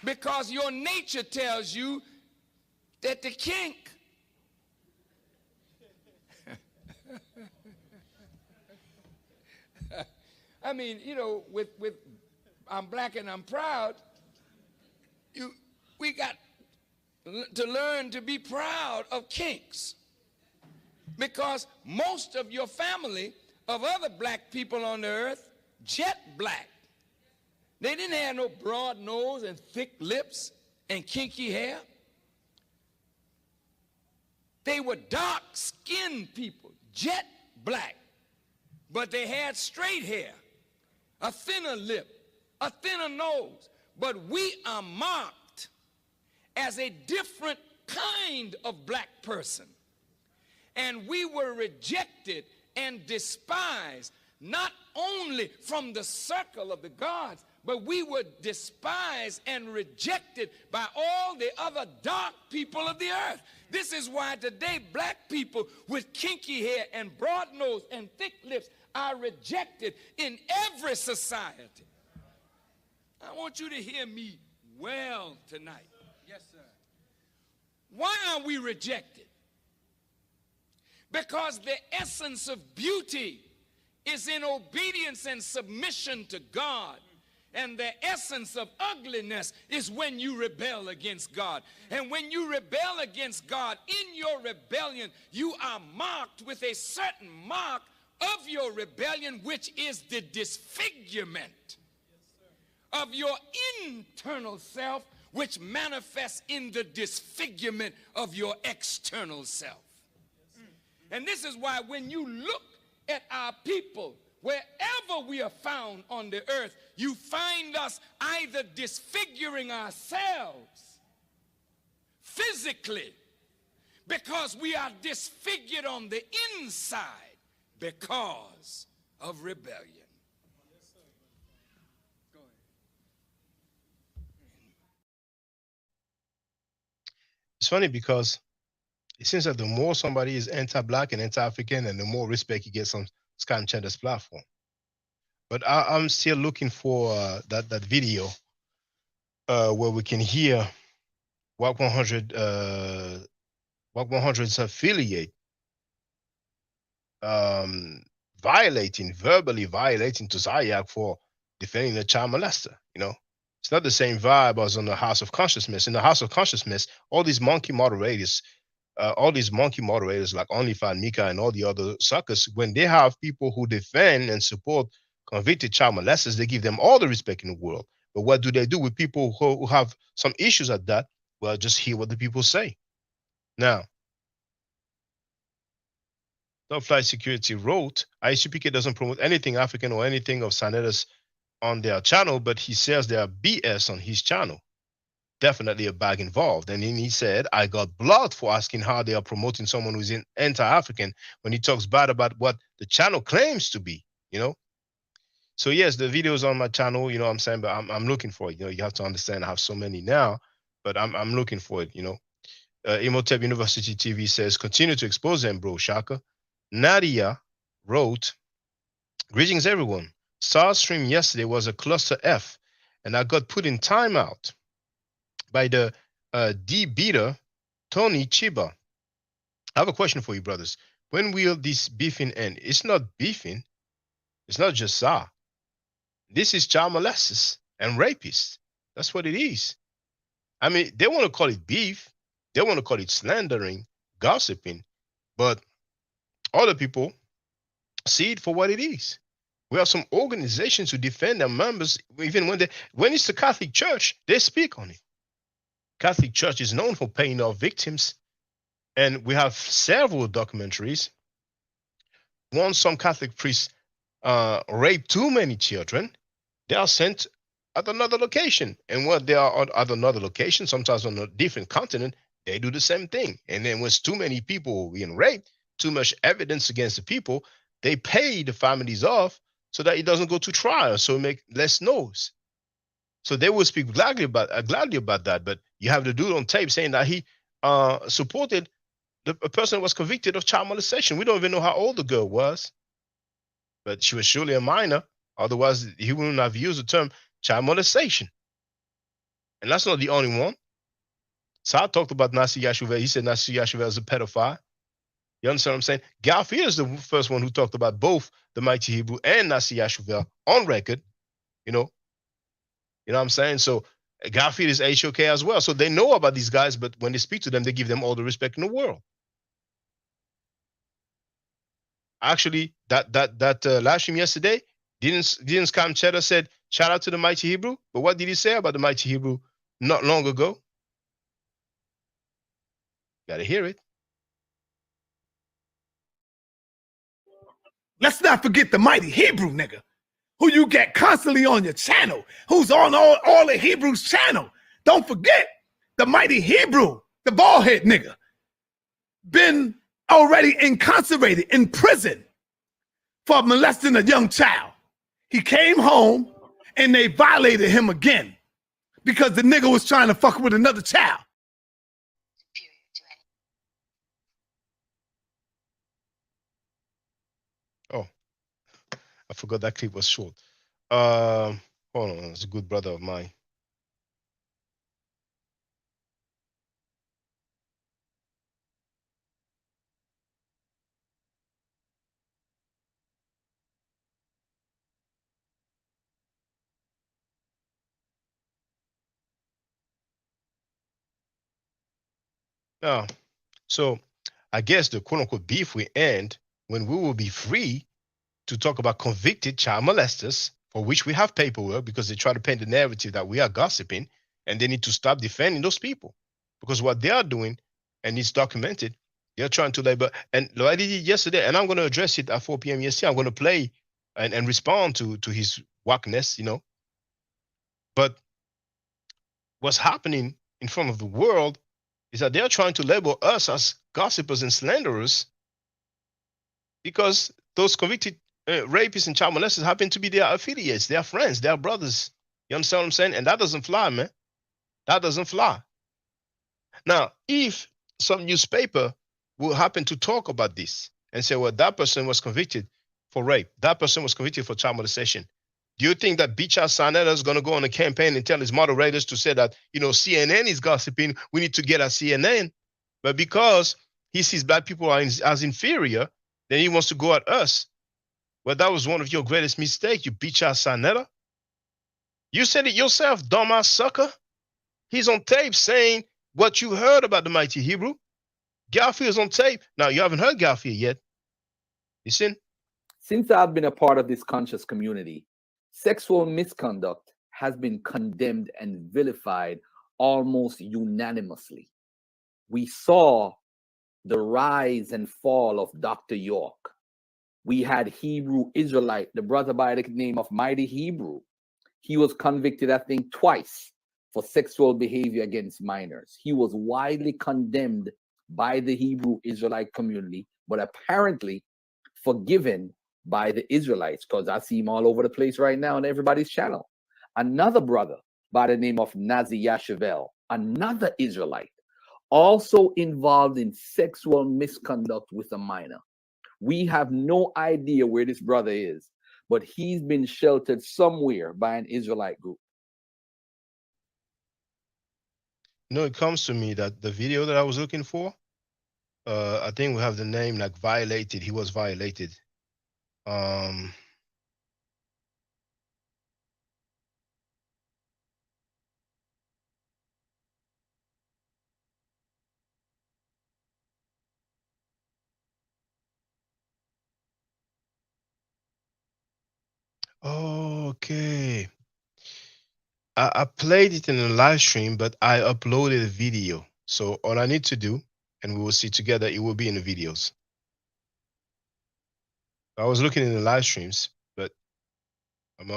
Because your nature tells you that the kink I mean, you know, with I'm black and I'm proud, we got to learn to be proud of kinks. Because most of your family of other black people on the earth, jet black. They didn't have no broad nose and thick lips and kinky hair. They were dark-skinned people, jet black. But they had straight hair, a thinner lip, a thinner nose. But we are marked as a different kind of black person. And we were rejected and despised. not only from the circle of the gods, but we were despised and rejected by all the other dark people of the earth. This is why today black people with kinky hair and broad nose and thick lips are rejected in every society. I want you to hear me well tonight. Yes, sir. Why are we rejected? Because the essence of beauty is in obedience and submission to God. And the essence of ugliness is when you rebel against God. And when you rebel against God, in your rebellion, you are marked with a certain mark of your rebellion, which is the disfigurement of your internal self, which manifests in the disfigurement of your external self. And this is why when you look at our people, wherever we are found on the earth, you find us either disfiguring ourselves physically because we are disfigured on the inside because of rebellion. It's funny because it seems that the more somebody is anti-black and anti-African, and the more respect you get on Scott Chandler's platform. But I'm still looking for that video where we can hear WAC 100's affiliate verbally violating Tazaryach for defending a child molester. You know, it's not the same vibe as on the House of Consciousness. In the House of Consciousness, all these monkey moderators like OnlyFans, Mika, and all the other suckers, when they have people who defend and support convicted child molesters, they give them all the respect in the world. But what do they do with people who have some issues at that? Well, just hear what the people say. Now, Top Flight Security wrote, ISUPK doesn't promote anything African or anything of Sanetta's on their channel, but he says there are BS on his channel. Definitely a bag involved. And then he said, I got blocked for asking how they are promoting someone who's anti-African when he talks bad about what the channel claims to be, you know? So yes, the video's on my channel, you know what I'm saying, but I'm looking for it. You know, you have to understand I have so many now, but I'm looking for it, you know. Imhotep University TV says, continue to expose them, bro, Shaka. Nadia wrote, greetings everyone. Star stream yesterday was a cluster F, and I got put in timeout by the D-beater, Tony Chiba. I have a question for you, brothers. When will this beefing end? It's not beefing. It's not just SAR. This is child molesters and rapists. That's what it is. I mean, they want to call it beef. They want to call it slandering, gossiping. But other people see it for what it is. We have some organizations who defend their members, even when it's the Catholic Church, they speak on it. Catholic Church is known for paying off victims, and we have several documentaries. Once some Catholic priests rape too many children, they are sent at another location. And when they are at another location, sometimes on a different continent, they do the same thing. And then when it's too many people being raped, too much evidence against the people, they pay the families off so that it doesn't go to trial, so it make less noise. So they will speak gladly about that. But you have the dude on tape saying that he supported a person who was convicted of child molestation. We don't even know how old the girl was, but she was surely a minor. Otherwise, he wouldn't have used the term child molestation. And that's not the only one. So I talked about Nasir Yashuvel. He said Nasir Yashuvel is a pedophile. You understand what I'm saying? Garfield is the first one who talked about both the Mighty Hebrew and Nasir Yashuvel on record. You know what I'm saying? So Garfield is HOK as well. So they know about these guys, but when they speak to them, they give them all the respect in the world. Actually, that live stream yesterday, didn't Scam Cheddar said, shout out to the Mighty Hebrew? But what did he say about the Mighty Hebrew not long ago? Gotta hear it. Let's not forget the Mighty Hebrew nigga, who you get constantly on your channel, who's on all the Hebrews channel. Don't forget the Mighty Hebrew, the baldhead nigga, been already incarcerated in prison for molesting a young child. He came home and they violated him again because the nigga was trying to fuck with another child. Oh, I forgot that clip was short. Hold on, it's a good brother of mine. Yeah. So I guess the quote unquote beef will end when we will be free to talk about convicted child molesters for which we have paperwork, because they try to paint the narrative that we are gossiping, and they need to stop defending those people because what they are doing, and it's documented, they're trying to label. And like I did yesterday, and I'm going to address it at 4 p.m. yesterday. I'm going to play and respond to his whackness, you know. But what's happening in front of the world is that they're trying to label us as gossipers and slanderers because those convicted rapists and child molesters happen to be their affiliates, their friends, their brothers. You understand what I'm saying? And that doesn't fly, man. That doesn't fly. Now, if some newspaper will happen to talk about this and say, well, that person was convicted for rape, that person was convicted for child molestation, do you think that Bicha Sanetta is going to go on a campaign and tell his moderators to say that, you know, CNN is gossiping, we need to get at CNN? But because he sees black people as inferior, then he wants to go at us. Well, that was one of your greatest mistakes, you Bicha Sanetta. You said it yourself, dumbass sucker. He's on tape saying what you heard about the mighty Hebrew. Garfield's on tape. Now, you haven't heard Garfield yet. Listen. Since I've been a part of this conscious community, sexual misconduct has been condemned and vilified almost unanimously. We saw the rise and fall of Dr. York. We had Hebrew Israelite, the brother by the name of Mighty Hebrew. He was convicted, I think, twice for sexual behavior against minors. He was widely condemned by the Hebrew Israelite community, but apparently forgiven by the Israelites, because I see him all over the place right now on everybody's channel. Another brother by the name of Nazi Yashavel, another Israelite, also involved in sexual misconduct with a minor. We have no idea where this brother is, but he's been sheltered somewhere by an Israelite group. You know, it comes to me that the video that I was looking for, I think we have the name like violated. He was violated. Okay. I played it in a live stream, but I uploaded a video. So all I need to do, and we will see together, it will be in the videos. I was looking in the live streams, but I'm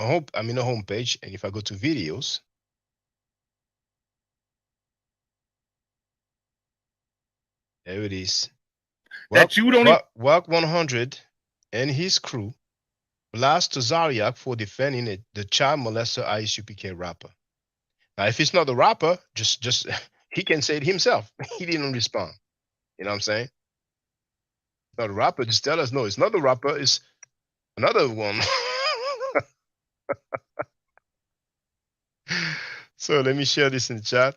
in the home page, and if I go to videos, there it is. That you don't Walk 100 and his crew blast Tazaryach for defending the child molester ISUPK rapper. Now, if it's not the rapper, just he can say it himself. He didn't respond. You know what I'm saying? Not the rapper, just tell us, no, it's not the rapper, it's another one. So let me share this in the chat.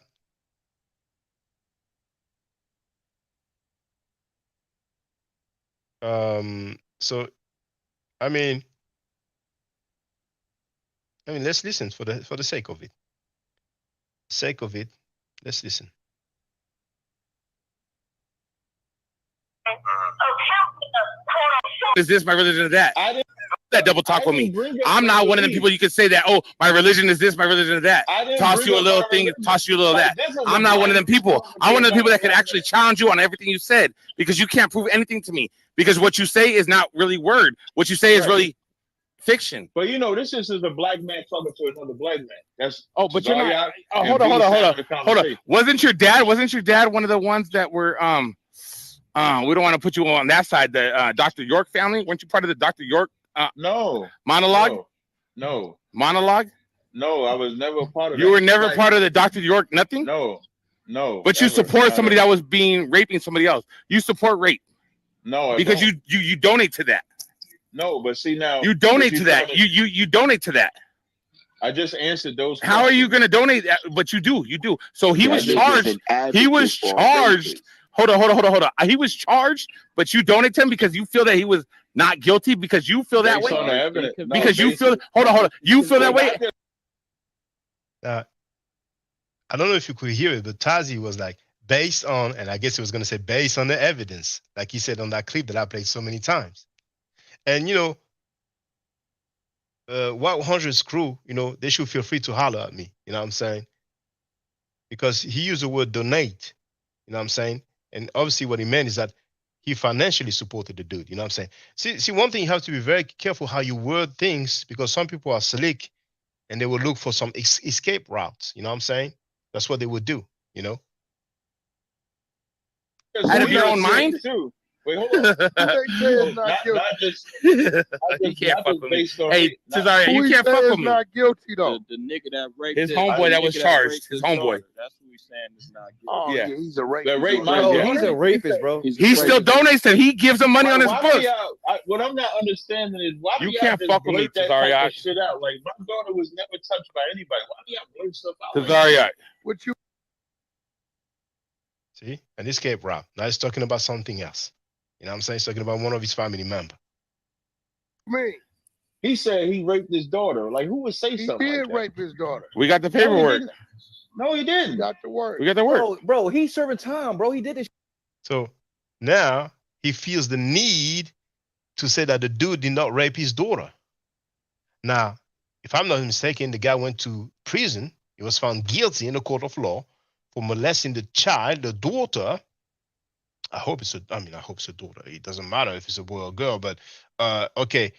So I mean, let's listen for the sake of it. Let's listen. Is this my religion? Is that? That double talk with me. I'm not one of the people you could say that, oh, my religion is this, my religion is that. Toss you a little thing, toss you a little that. I'm not one of them people. I'm one of the people that can actually challenge you on everything you said, because you can't prove anything to me. Because what you say is not really word. What you say is really fiction. But you know, this is a black man talking to another black man. That's but you're not. Oh, hold on. Wasn't your dad one of the ones that were we don't want to put you on that side, the Dr. York family? Weren't you part of the Dr. York No. Monologue? No. Monologue? No, I was never a part of You that. were never part of the Dr. York, nothing? No. But you support somebody that was raping somebody else. You support rape. No, because you donate to that. No, but see now. You donate to that. You donate to that. I just answered those questions. How are you going to donate that? But you do. So he was charged. He was charged. Hold on. He was charged, but you donate to him because you feel that he was not guilty because you feel that way. On the evidence. Because you feel. Hold on. You feel that way. I don't know if you could hear it, but Tazi was like, based on, and I guess he was going to say based on the evidence, like he said on that clip that I played so many times. And, White 100's crew, they should feel free to holler at me, you know what I'm saying? Because he used the word donate, you know what I'm saying? And obviously what he meant is that he financially supported the dude, you know what I'm saying? See, one thing you have to be very careful how you word things, because some people are slick and they will look for some escape routes, you know what I'm saying? That's what they would do, Out of your own mind? Too. Wait, hold on. Not just you can't fuck with me. Hey, Tazaryach, you can't fuck with me. Not guilty though. The nigga that raped his homeboy that was charged. His homeboy. That's who he's saying is not guilty. Oh yeah, he's a rapist. He's a rapist, bro. He still donates and he gives him money on his books. What I'm not understanding is why you can't fuck with me, Tazaryach. Shit out. Like my daughter was never touched by anybody. Why do y'all blurt stuff out? Tazaryach. What you? See, an escape route. Now he's talking about something else. You know what I'm saying? He's talking about one of his family members. Me. He said he raped his daughter. Like, who would say something? He did like that? rape his daughter. We got the paperwork. No, he didn't. We got the word. We got the word. Bro, he's serving time, bro. He did this. So now he feels the need to say that the dude did not rape his daughter. Now, if I'm not mistaken, the guy went to prison. He was found guilty in the court of law for molesting the child, the daughter. I hope it's a daughter. It doesn't matter if it's a boy or girl, but okay.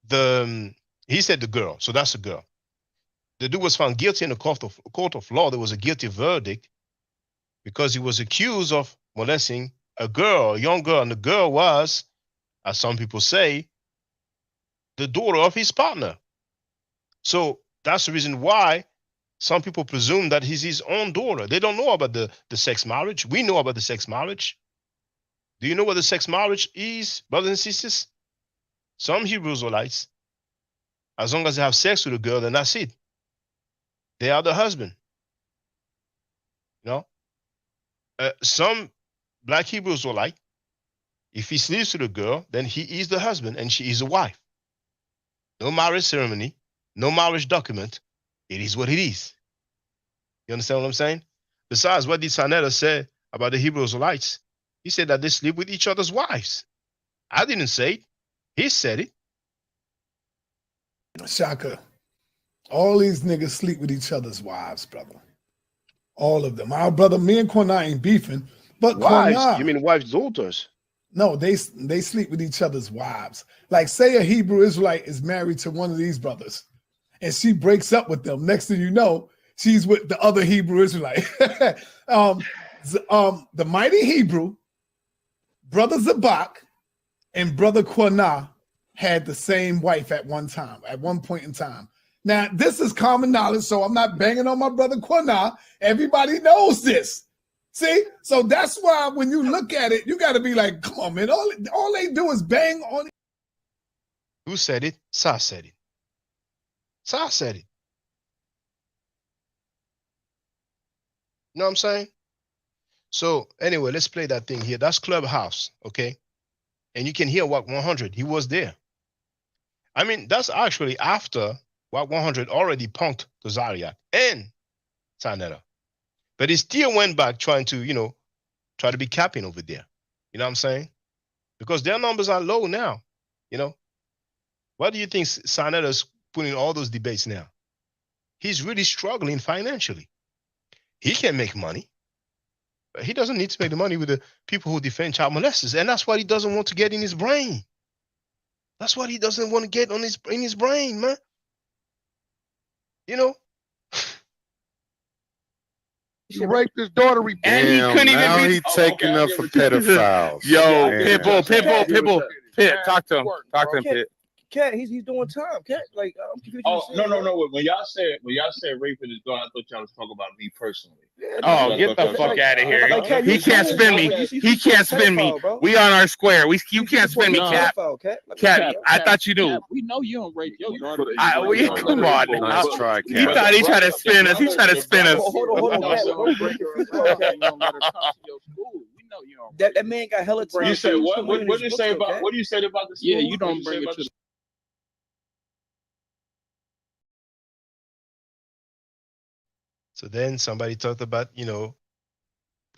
He said the girl, so that's a girl. The dude was found guilty in the court of law. There was a guilty verdict because he was accused of molesting a girl, a young girl, and the girl was, as some people say, the daughter of his partner. So that's the reason why some people presume that he's his own daughter. They don't know about the sex marriage. We know about the sex marriage. Do you know what the sex marriage is, brothers and sisters? Some Hebrew Israelites, as long as they have sex with a girl, then that's it. They are the husband. Some black Hebrew Israelite, if he sleeps with a girl, then he is the husband and she is the wife. No marriage ceremony, no marriage document. It is what it is. You understand what I'm saying? Besides, what did Sanetta say about the Hebrew Israelites? He said that they sleep with each other's wives. I didn't say it. He said it. Shaka, all these niggas sleep with each other's wives, brother. All of them. Our brother, me and Kwana ain't beefing, but wives? Kwana, You mean wives' daughters? No, they sleep with each other's wives. Like, say a Hebrew Israelite is married to one of these brothers, and she breaks up with them. Next thing you know, she's with the other Hebrew Israelite. The mighty Hebrew, Brother Zabak, and Brother Kwana had the same wife at one point in time. Now, this is common knowledge, so I'm not banging on my brother Kwana. Everybody knows this. See? So that's why when you look at it, you got to be like, come on, man. All they do is bang on it. Who said it? Sa said it. Sa said it. You know what I'm saying? So anyway, let's play that thing here. That's Clubhouse, okay? And you can hear Wack 100. He was there. I mean, that's actually after Wack 100 already punked Tazaryach and Sanetta. But he still went back trying to, try to be capping over there. You know what I'm saying? Because their numbers are low now, Why do you think Sanetta's putting all those debates now? He's really struggling financially. He can make money. But he doesn't need to make the money with the people who defend child molesters. And that's what he doesn't want to get in his brain. That's what he doesn't want to get in his brain, man. He raped his daughter. And he couldn't even be taking up for pedophiles. Yo, Pitbull, Pit, talk to him. Talk to him, Pit. Cat, he's doing time. Cat, like I'm confused. Oh no. When y'all said raping is gone, I thought y'all was talking about me personally. Oh, get the fuck out of here! He can't spin me. He can't spin me. We on our square. You can't spin me, Cap. Cat, I thought you knew. We know you don't rape your daughter. Come on. Nice try, He Cap. thought he tried to spin us. He tried to spin us. Hold on, that man got hella time. You said what? What do you say about? What do you say about the school? Yeah, you don't bring it to. So then somebody talked about,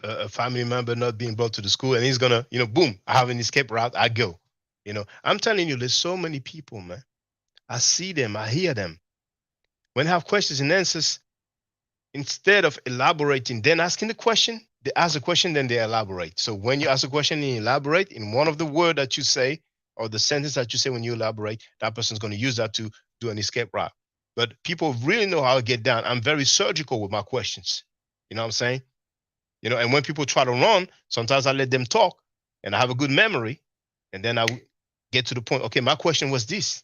a family member not being brought to the school, and he's gonna, boom, I have an escape route, I go. I'm telling you, there's so many people, man. I see them, I hear them. When they have questions and answers, instead of elaborating, then asking the question, they ask the question, then they elaborate. So when you ask a question and you elaborate, in one of the word that you say, or the sentence that you say when you elaborate, that person's going to use that to do an escape route. But people really know how to get down. I'm very surgical with my questions. You know what I'm saying? And when people try to run, sometimes I let them talk, and I have a good memory, and then I get to the point. Okay, my question was this.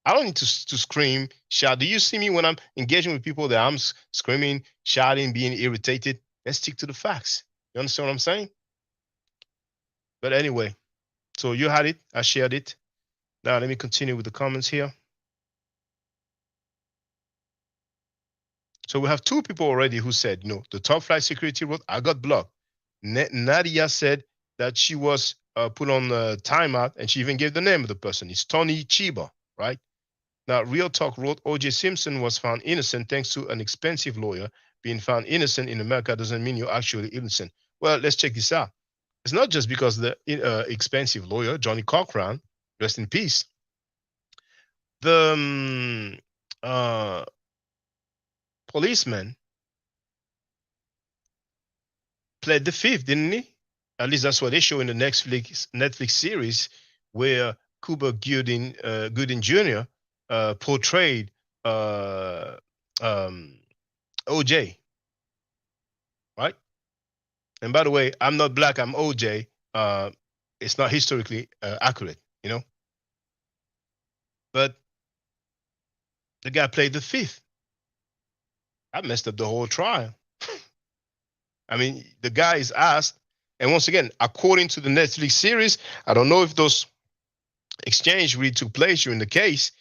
I don't need to scream, shout. Do you see me when I'm engaging with people that I'm screaming, shouting, being irritated? Let's stick to the facts. You understand what I'm saying? But anyway, so you had it. I shared it. Now let me continue with the comments here. So we have two people already who said, the top flight security wrote, I got blocked. Nadia said that she was put on timeout, and she even gave the name of the person. It's Tony Chiba, right? Now, Real Talk wrote, O.J. Simpson was found innocent thanks to an expensive lawyer. Being found innocent in America doesn't mean you're actually innocent. Well, let's check this out. It's not just because the expensive lawyer, Johnny Cochran, rest in peace. The policeman pled the fifth, didn't he? At least that's what they show in the Netflix series, where Cuba Gooding Jr. Portrayed OJ, right? And by the way, I'm not black, I'm OJ. It's not historically accurate, But the guy played the fifth. I messed up the whole trial. I mean, the guy is asked, and once again, according to the Netflix series, I don't know if those exchanges really took place during the case,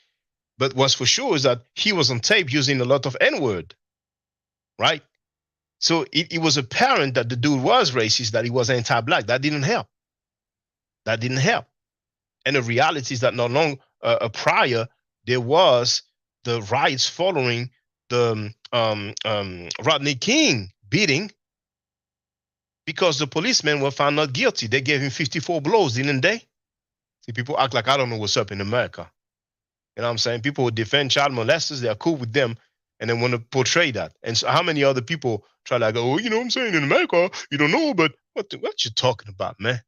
but what's for sure is that he was on tape using a lot of N-word, right? So it was apparent that the dude was racist, that he was anti-black. That didn't help. And the reality is that not long prior, there was the riots following the Rodney King beating, because the policemen were found not guilty. They gave him 54 blows, didn't they? See, people act like I don't know what's up in America. You know what I'm saying? People who defend child molesters, they're cool with them, and then want to portray that. And so how many other people try to go, you know what I'm saying, in America, you don't know, but what you talking about, man?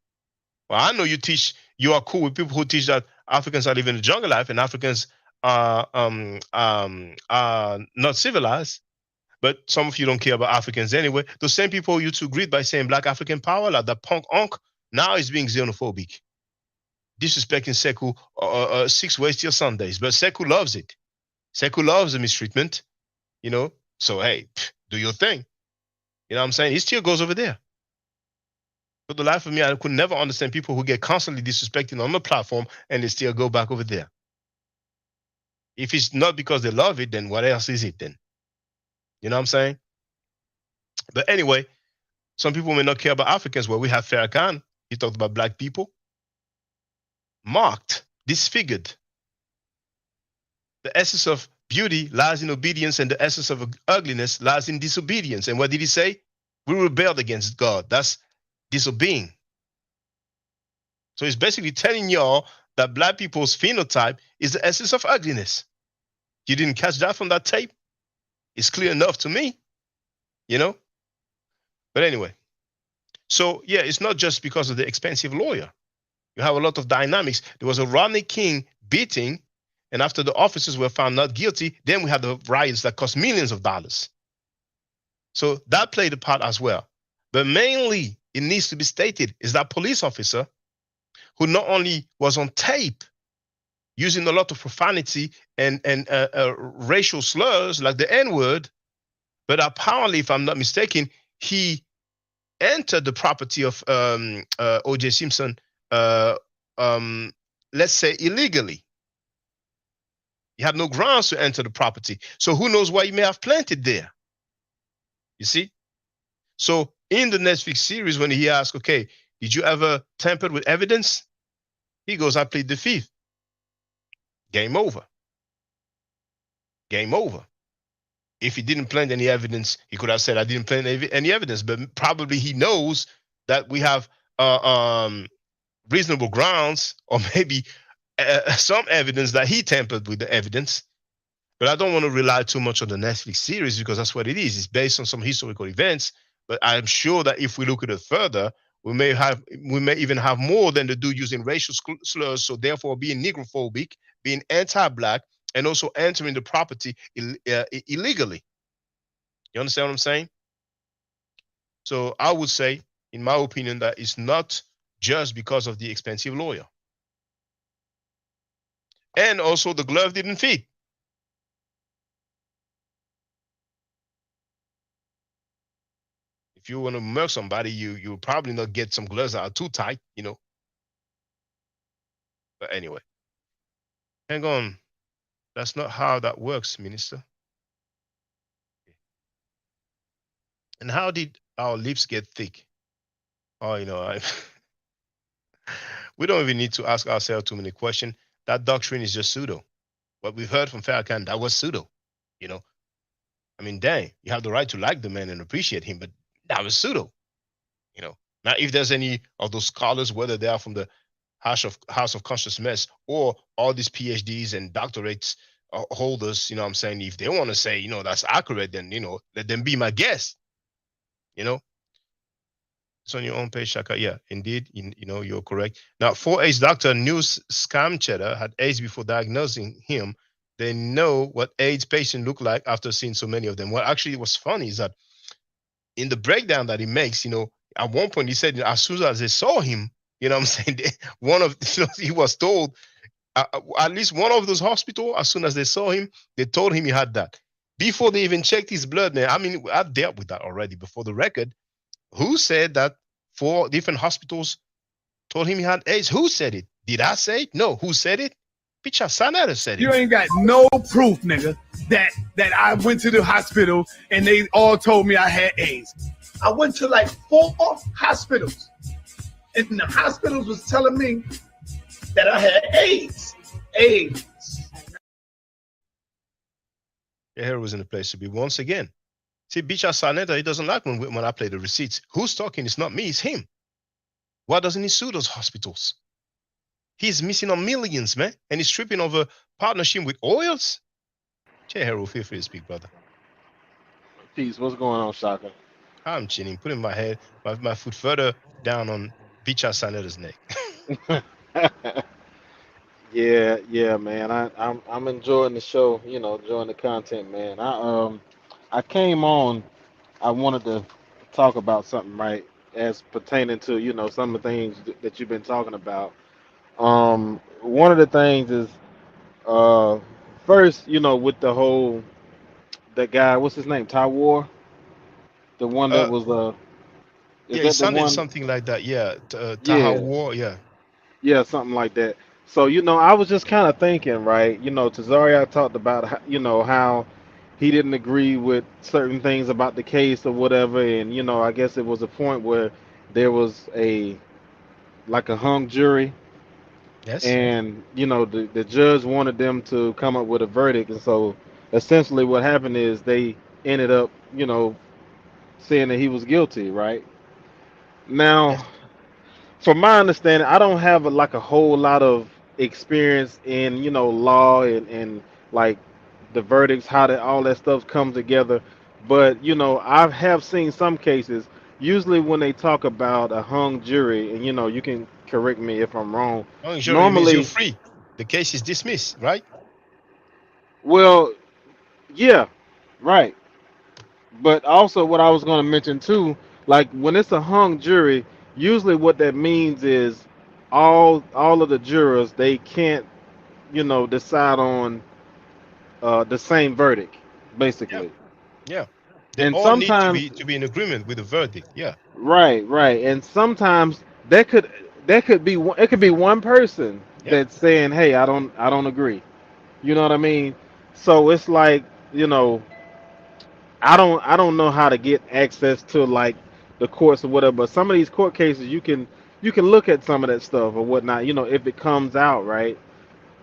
Well, I know you are cool with people who teach that Africans are living a jungle life and Africans are not civilized. But some of you don't care about Africans anyway. The same people you to greet by saying Black African power, like the punk unk, now is being xenophobic, disrespecting Sekou 6 ways till Sundays. But Sekou loves it. Sekou loves the mistreatment, So, hey, do your thing. You know what I'm saying? He still goes over there. For the life of me, I could never understand people who get constantly disrespected on the platform and they still go back over there. If it's not because they love it, then what else is it then? You know what I'm saying? But anyway, some people may not care about Africans. Well, we have Farrakhan. He talked about black people. Marked, disfigured. The essence of beauty lies in obedience, and the essence of ugliness lies in disobedience. And what did he say? We rebelled against God. That's disobeying. So he's basically telling y'all that black people's phenotype is the essence of ugliness. You didn't catch that from that tape? It's clear enough to me, But anyway, so yeah, it's not just because of the expensive lawyer. You have a lot of dynamics. There was a Rodney King beating, and after the officers were found not guilty, then we had the riots that cost millions of dollars. So that played a part as well. But mainly, it needs to be stated, is that police officer who not only was on tape using a lot of profanity and racial slurs like the N-word. But apparently, if I'm not mistaken, he entered the property of O.J. Simpson, let's say illegally. He had no grounds to enter the property. So who knows what he may have planted there? You see? So in the Netflix series, when he asked, okay, did you ever tamper with evidence? He goes, I plead the fifth. Game over. Game over. If he didn't plant any evidence, he could have said, I didn't plant any evidence, but probably he knows that we have reasonable grounds or maybe some evidence that he tampered with the evidence. But I don't want to rely too much on the Netflix series because that's what it is. It's based on some historical events. But I'm sure that if we look at it further, we may even have more than the dude using racial slurs. So therefore being negrophobic, being anti-black, and also entering the property illegally. You understand what I'm saying? So I would say, in my opinion, that it's not just because of the expensive lawyer. And also the glove didn't fit. If you want to murk somebody, you'll probably not get some gloves that are too tight, you know. But anyway, hang on. That's not how that works, Minister. And how did our lips get thick? Oh, you know, we don't even need to ask ourselves too many questions. That doctrine is just pseudo. What we've heard from Farrakhan, that was pseudo. You know, I mean, dang, you have the right to like the man and appreciate him, but that was pseudo. You know, now if there's any of those scholars, whether they are from the House of Consciousness or all these PhDs and doctorates holders, you know what I'm saying, if they want to say, you know, that's accurate, then, you know, let them be my guest. You know, it's on your own page, Shaka. Yeah, indeed, you know, you're correct. Now, 4H doctor knew Scam Cheddar had AIDS before diagnosing him. They know what AIDS patient look like after seeing so many of them. What actually was funny is that in the breakdown that he makes, you know, at one point he said, as soon as they saw him, you know what I'm saying, he was told, at least one of those hospitals, as soon as they saw him, they told him he had that. Before they even checked his blood, man, I mean, I've dealt with that already before the record. Who said that 4 different hospitals told him he had AIDS? Who said it? Did I say it? No. Who said it? Bitch, Sanada said it. You ain't got no proof, nigga, that I went to the hospital and they all told me I had AIDS. I went to like 4 hospitals, and the hospitals was telling me that I had AIDS. AIDS. Your hair was in the place to be once again. See, Bicha Saneta, he doesn't like when I play the receipts. Who's talking? It's not me, it's him. Why doesn't he sue those hospitals? He's missing on millions, man. And he's tripping over partnership with oils. Hero, feel free to speak, brother. Peace. What's going on, Shaka? I'm chilling, putting my head, my foot further down on Bicha Saneta's neck. Yeah, man. I'm enjoying the show, you know, enjoying the content, man. I came on, I wanted to talk about something, right, as pertaining to, you know, some of the things that you've been talking about. One of the things is first, you know, with the whole that guy, what's his name? Tywar? The one that was is Yeah, that it the sounded one? something like that. Yeah, Taha Yeah. War. Yeah. Yeah, something like that. So, you know, I was just kind of thinking, right? You know, Tazaryach talked about, you know, how he didn't agree with certain things about the case or whatever. And, you know, I guess it was a point where there was like a hung jury. Yes. And, you know, the judge wanted them to come up with a verdict. And so essentially what happened is they ended up, you know, saying that he was guilty, right? Now, from my understanding, I don't have like a whole lot of experience in, you know, law and like the verdicts, how that all that stuff comes together. But you know, I have seen some cases. Usually, when they talk about a hung jury, and you know, you can correct me if I'm wrong. Hung jury means you're Normally, free. The case is dismissed, right? well, yeah, right. But also, what I was going to mention too, like when it's a hung jury, usually what that means is all of the jurors they can't decide on the same verdict, Yeah, basically. yeah. They And all need to sometimes, be in agreement with the verdict. Yeah. right, and sometimes that could be it could be one person Yep. that's saying, "Hey, I don't agree." You know what I mean? So it's like, you know, I don't know how to get access to like the courts or whatever, but some of these court cases you can look at some of that stuff or whatnot, if it comes out, right?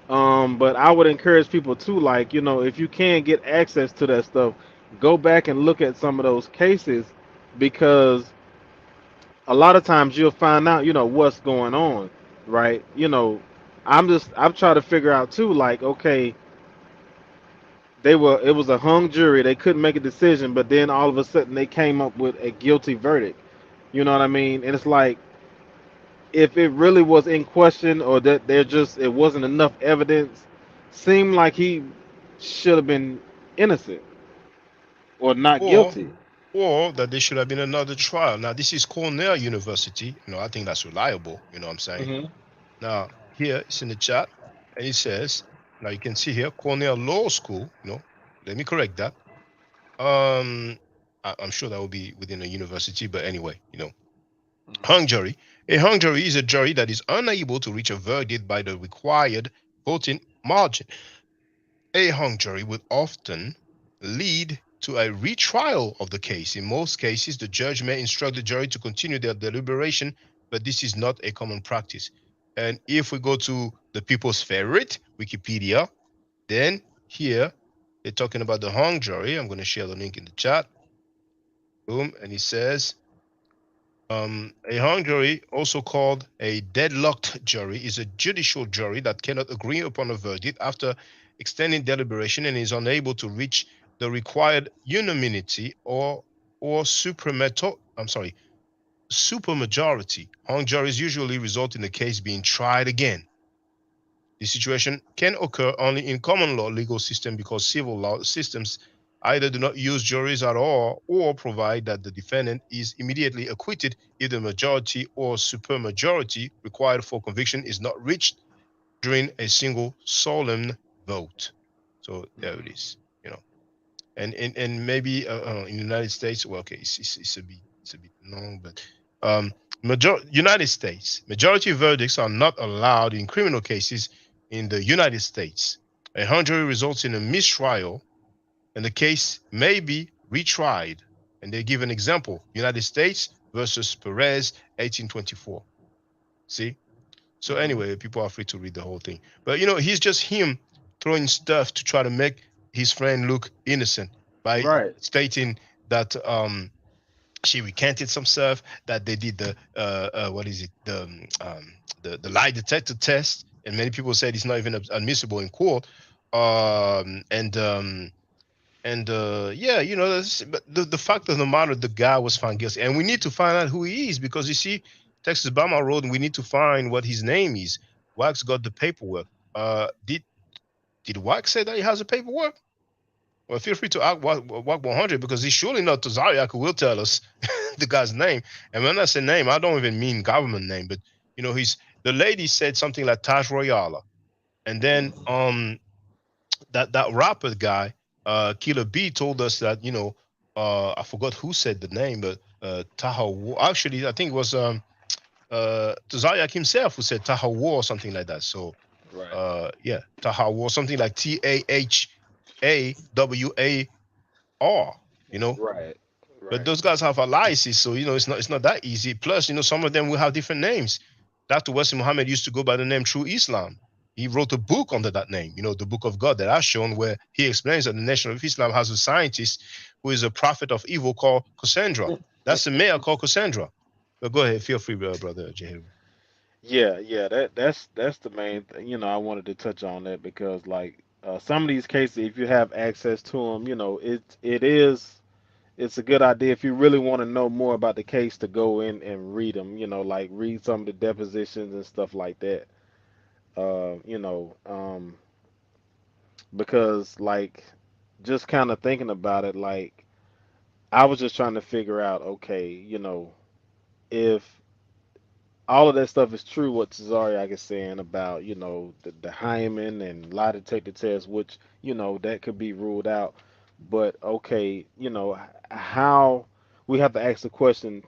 But I would encourage people to, like, if you can get access to that stuff, go back and look at some of those cases, because a lot of times you'll find out, what's going on, right? I'm trying to figure out too, like, okay, it was a hung jury, they couldn't make a decision, but then all of a sudden they came up with a guilty verdict. You know what I mean? And it's like, if it really was in question, or that it wasn't enough evidence, seemed like he should have been innocent or not Or guilty. or that there should have been another trial. Now this is Cornell University. I think that's reliable. You know what I'm saying? Hmm. Now here it's in the chat, and it says, now you can see here Cornell Law School. Let me correct that. I'm sure that will be within a university, but anyway, hung jury. A hung jury is a jury that is unable to reach a verdict by the required voting margin. A hung jury would often lead to a retrial of the case. In most cases, the judge may instruct the jury to continue their deliberation, but this is not a common practice. And if we go to the people's favorite, Wikipedia, then here they're talking about the hung jury. I'm going to share the link in the chat. Boom. And it says, a hung jury, also called a deadlocked jury, is a judicial jury that cannot agree upon a verdict after extending deliberation and is unable to reach the required unanimity or supermajority. Hung juries usually result in the case being tried again. This situation can occur only in common law legal system because civil law systems either do not use juries at all or provide that the defendant is immediately acquitted if the majority or supermajority required for conviction is not reached during a single solemn vote. So there it is. You know, and maybe in the United States, well, okay, it's a bit long, but United States majority verdicts are not allowed in criminal cases in the United States. A hung jury results in a mistrial, and the case may be retried. And they give an example: United States versus Perez, 1824. See? So anyway, people are free to read the whole thing. But he's just him throwing stuff to try to make his friend look innocent by Right. stating that she recanted some stuff, that they did the what is it, the lie detector test, and many people said it's not even admissible in court. Yeah, but the fact of the matter, the guy was found guilty, and we need to find out who he is, because you see, Texas Bama Road, and we need to find what his name is. Wax got the paperwork. Did Wax say that he has the paperwork? Well, feel free to ask Walk 100, because he's surely not Tazaryach who will tell us the guy's name. And when I say name, I don't even mean government name, but he's the lady said something like Taj Royala, and then that rapper guy, Killer B, told us that I forgot who said the name, but Taha. Actually, I think it was Tazaryach himself who said Taha War or something like that. So Right. yeah, Taha War, something like TAHAWAR. Right. But Right. those guys have alliances, so it's not that easy. Plus, some of them will have different names. Dr. Wesley Muhammad used to go by the name True Islam. He wrote a book under that name, the Book of God that I've shown, where he explains that the Nation of Islam has a scientist who is a prophet of evil called Cassandra. That's the mayor called Cassandra. But go ahead, feel free, brother Jehu. Yeah. That's the main thing. I wanted to touch on that because, like, some of these cases, if you have access to them, it's a good idea if you really want to know more about the case to go in and read them. Like, read some of the depositions and stuff like that. Uh, you know, um, because, like, just kind of thinking about it, like, I was just trying to figure out, okay, if all of that stuff is true. What Tazaryach is saying about the hymen and lie detector test, which that could be ruled out. But okay, how we have to ask the question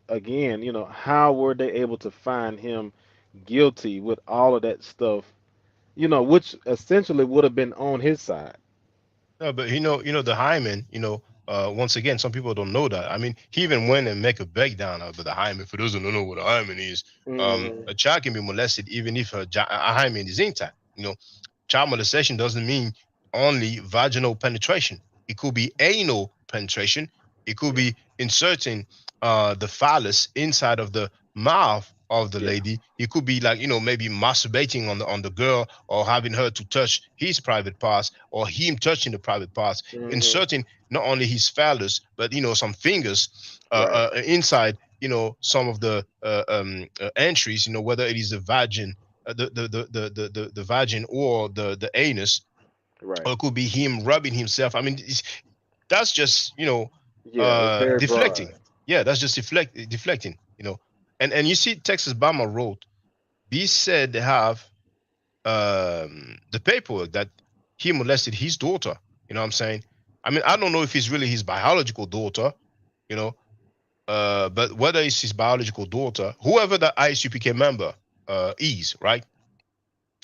again. How were they able to find him guilty with all of that stuff? Which essentially would have been on his side. No, but the hymen, once again, some people don't know that. I mean, he even went and make a breakdown of the hymen. For those who don't know what a hymen is, Hmm. a child can be molested even if a hymen is intact. Child molestation doesn't mean only vaginal penetration. It could be anal penetration. It could Yeah. be inserting the phallus inside of the mouth of the Yeah. lady. It could be like maybe masturbating on the girl, or having her to touch his private parts, or him touching the private parts, Hmm. inserting not only his phallus but some fingers Right. inside some of the entries. Whether it is the vagin, the vagin, or the anus, Right. or it could be him rubbing himself. I mean, that's just Yeah. It's very broad. deflecting. Yeah, that's just deflecting. And you see, Texas Bama wrote, he said they have the paperwork that he molested his daughter. You know what I'm saying? I mean, I don't know if it's really his biological daughter, you know, but whether it's his biological daughter, whoever the ISUPK member is, right?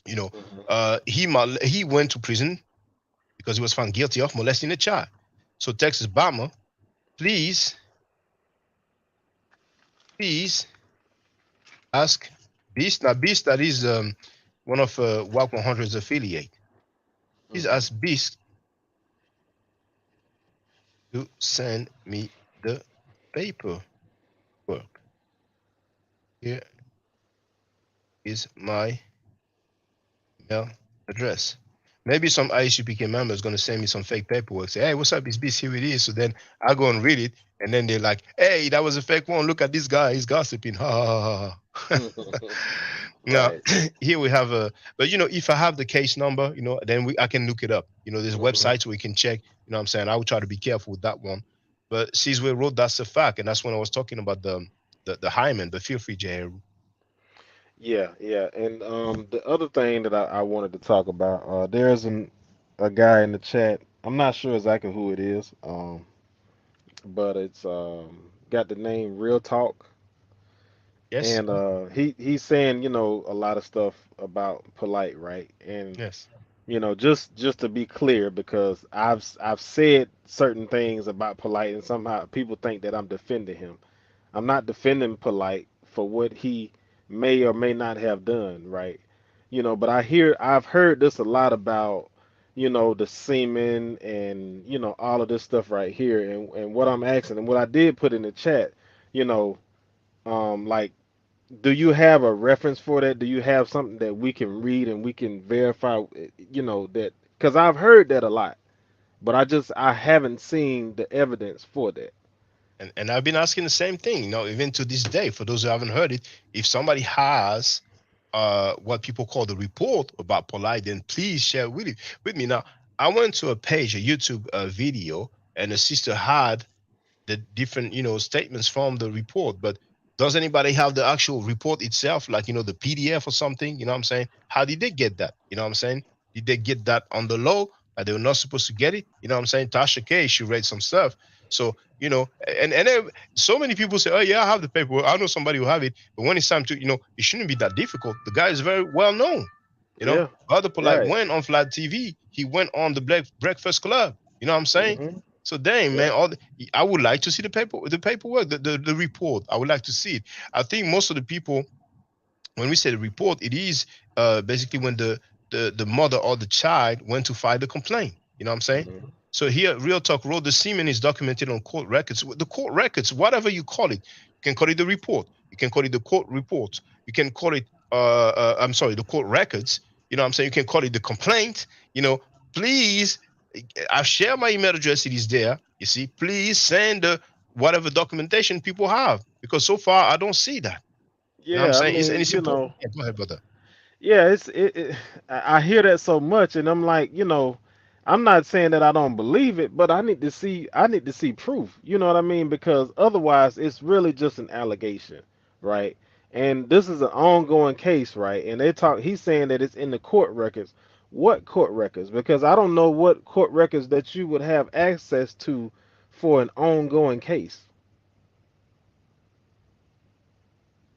You know, Hmm. he went to prison because he was found guilty of molesting a child. So Texas Bama, please, please ask Beast. Now Beast, that is one of WAC 100's affiliate. Please Hmm. ask Beast to send me the paperwork. Here is my email address. Maybe some ISUPK member is going to send me some fake paperwork. Say, hey, what's up? It's BC, here it is. So then I go and read it. And then they're like, hey, that was a fake one. Look at this guy. He's gossiping. Ha ha ha ha. Now, Right. here we have but if I have the case number, then I can look it up. There's Hmm. websites where we can check, what I'm saying? I would try to be careful with that one. But since we wrote, that's a fact. And that's when I was talking about the hymen, but feel free, Jay. Yeah. Yeah. And the other thing that I wanted to talk about, there's a guy in the chat. I'm not sure exactly who it is, but it's got the name Real Talk, Yes? and he's saying a lot of stuff about Polite, right? And Yes. just to be clear, because I've said certain things about Polite, and somehow people think that I'm defending him. I'm not defending Polite for what he may or may not have done, right? But I've heard this a lot about, the semen and all of this stuff right here, and what I'm asking and what I did put in the chat, you know, like, do you have a reference for that? Do you have something that we can read and we can verify, that? Because I've heard that a lot, but I haven't seen the evidence for that. And I've been asking the same thing, even to this day, for those who haven't heard it, if somebody has what people call the report about Polite, then please share with me. Now, I went to a page, a YouTube video, and a sister had the different statements from the report. But does anybody have the actual report itself, like the PDF or something? What I'm saying? How did they get that? What I'm saying? Did they get that on the low? They were not supposed to get it? What I'm saying? Tasha K, she read some stuff. So and then so many people say, oh yeah, I have the paperwork, I know somebody who have it. But when it's time to, it shouldn't be that difficult. The guy is very well known. Yeah, Brother Polite right. went on Flat TV. He went on the Black Breakfast Club. You know what I'm saying? Hmm. So dang, Yeah. man, I would like to see the paperwork, the report. I would like to see it. I think most of the people, when we say the report, it is basically when the mother or the child went to file the complaint. You know what I'm saying? Hmm. So here, Real Talk Road, the semen is documented on court records. The court records, whatever you call it, you can call it the report. You can call it the court report. You can call it, I'm sorry, the court records. You know what I'm saying? You can call it the complaint. Please, I've shared my email address. It is there. You see, please send whatever documentation people have, because so far I don't see that. You know what I'm Yeah, I saying? And mean, it's important. Yeah, go ahead, brother. yeah, I hear that so much, and I'm like, I'm not saying that I don't believe it, but I need to see proof. You know what I mean? Because otherwise, it's really just an allegation, right? and this is an ongoing case, right? And he's saying that it's in the court records. What court records? Because I don't know what court records that you would have access to for an ongoing case.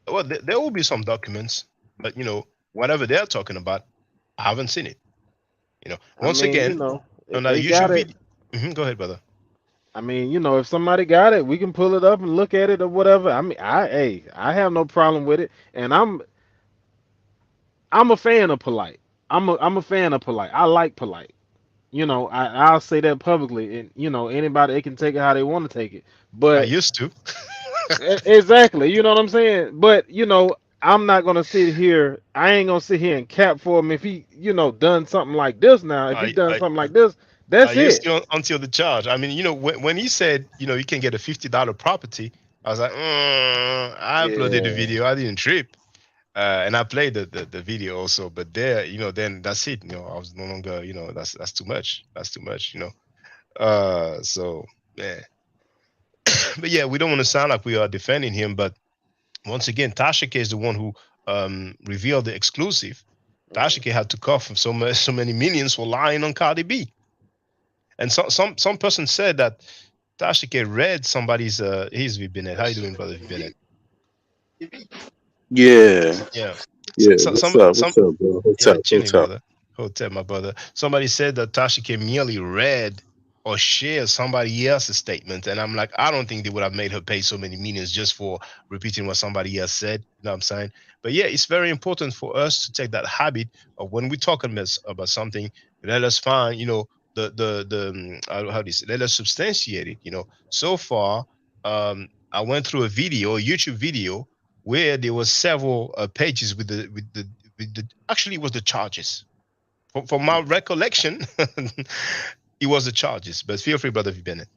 Well, there will be some documents, but whatever they're talking about, I haven't seen it. Once again, on that they YouTube got it. video. Go ahead, brother. I mean, if somebody got it, we can pull it up and look at it or whatever. I mean, I have no problem with it, and I'm a fan of Polite. I'm a fan of Polite. I like Polite. I'll say that publicly, and anybody, they can take it how they want to take it. But I used to. Exactly, you know what I'm saying. But I'm not gonna sit here. I ain't gonna sit here and cap for him if he, done something like this. Now, if he done something like this, that's it. Until the charge. I mean, when he said, you can get a $50 property, I was like, I uploaded the video. I didn't trip. And I played the video also, but there, then that's it. I was no longer, that's too much. That's too much, So yeah. But yeah, we don't want to sound like we are defending him, but once again, Tazaryach is the one who revealed the exclusive. Tazaryach had to cough so many millions for lying on Cardi B. And some person said that Tazaryach read somebody's he's V Bennett. How you doing, brother V Bennett? Yeah. Yeah. What's up, bro? What's up, brother? Hotel, my brother. Somebody said that Tazaryach merely read or share somebody else's statement, and I'm like, I don't think they would have made her pay so many millions just for repeating what somebody else said. You know what I'm saying? But yeah, it's very important for us to take that habit of when we talk about something, let us find, how do you say? Let us substantiate it. So far, I went through a YouTube video, where there was several pages with the actually it was the charges. From my recollection, it was the charges. But feel free, brother V Bennett.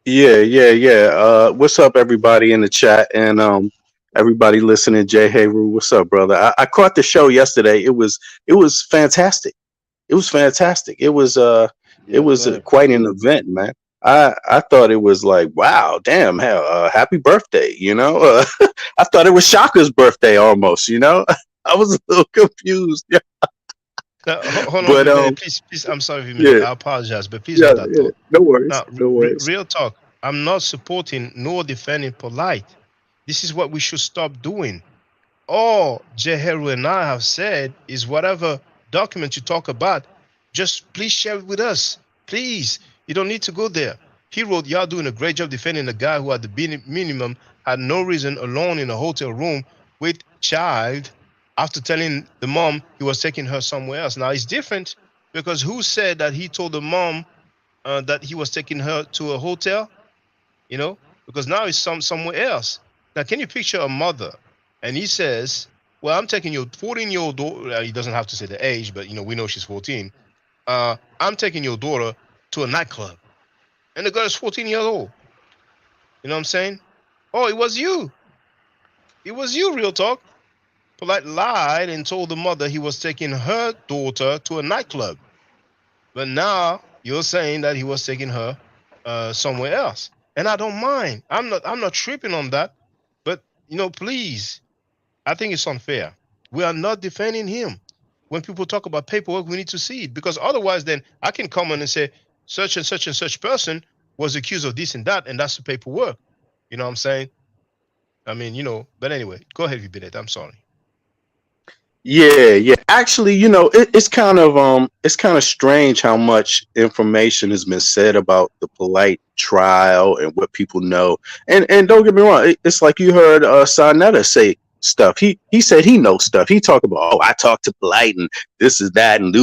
Yeah. What's up, everybody in the chat, and everybody listening? Jay Hayru, what's up, brother? I caught the show yesterday. It was fantastic. It was fantastic. It was quite an event, man. I thought it was like, wow, damn, happy birthday, I thought it was Shaka's birthday almost, I was a little confused. Now, hold on, please, I'm sorry, I apologize, but please hold that thought. No worries. Now, No worries. Real talk, I'm not supporting nor defending Polite. This is what we should stop doing. All Jeheru and I have said is whatever document you talk about, just please share it with us. Please. You don't need to go there. He wrote, y'all doing a great job defending a guy who at the minimum had no reason alone in a hotel room with child after telling the mom he was taking her somewhere else. Now, it's different because who said that he told the mom that he was taking her to a hotel? Because now it's somewhere else. Now, can you picture a mother? And he says, well, I'm taking your 14-year-old daughter. He doesn't have to say the age, but, we know she's 14. I'm taking your daughter to a nightclub. And the girl is 14 years old. You know what I'm saying? Oh, it was you. It was you, real talk. Polite lied and told the mother he was taking her daughter to a nightclub. But now you're saying that he was taking her somewhere else. And I don't mind. I'm not tripping on that. But, please, I think it's unfair. We are not defending him. When people talk about paperwork, we need to see it. Because otherwise, then I can come in and say, such and such and such person was accused of this and that's the paperwork. You know what I'm saying? I mean, but anyway, go ahead, Vibinette. I'm sorry. Yeah. Actually, it's kind of strange how much information has been said about the Polite trial and what people know. And don't get me wrong, it's like you heard Sarnetta say stuff. He said he knows stuff. He talked about, I talked to Polite and this is that and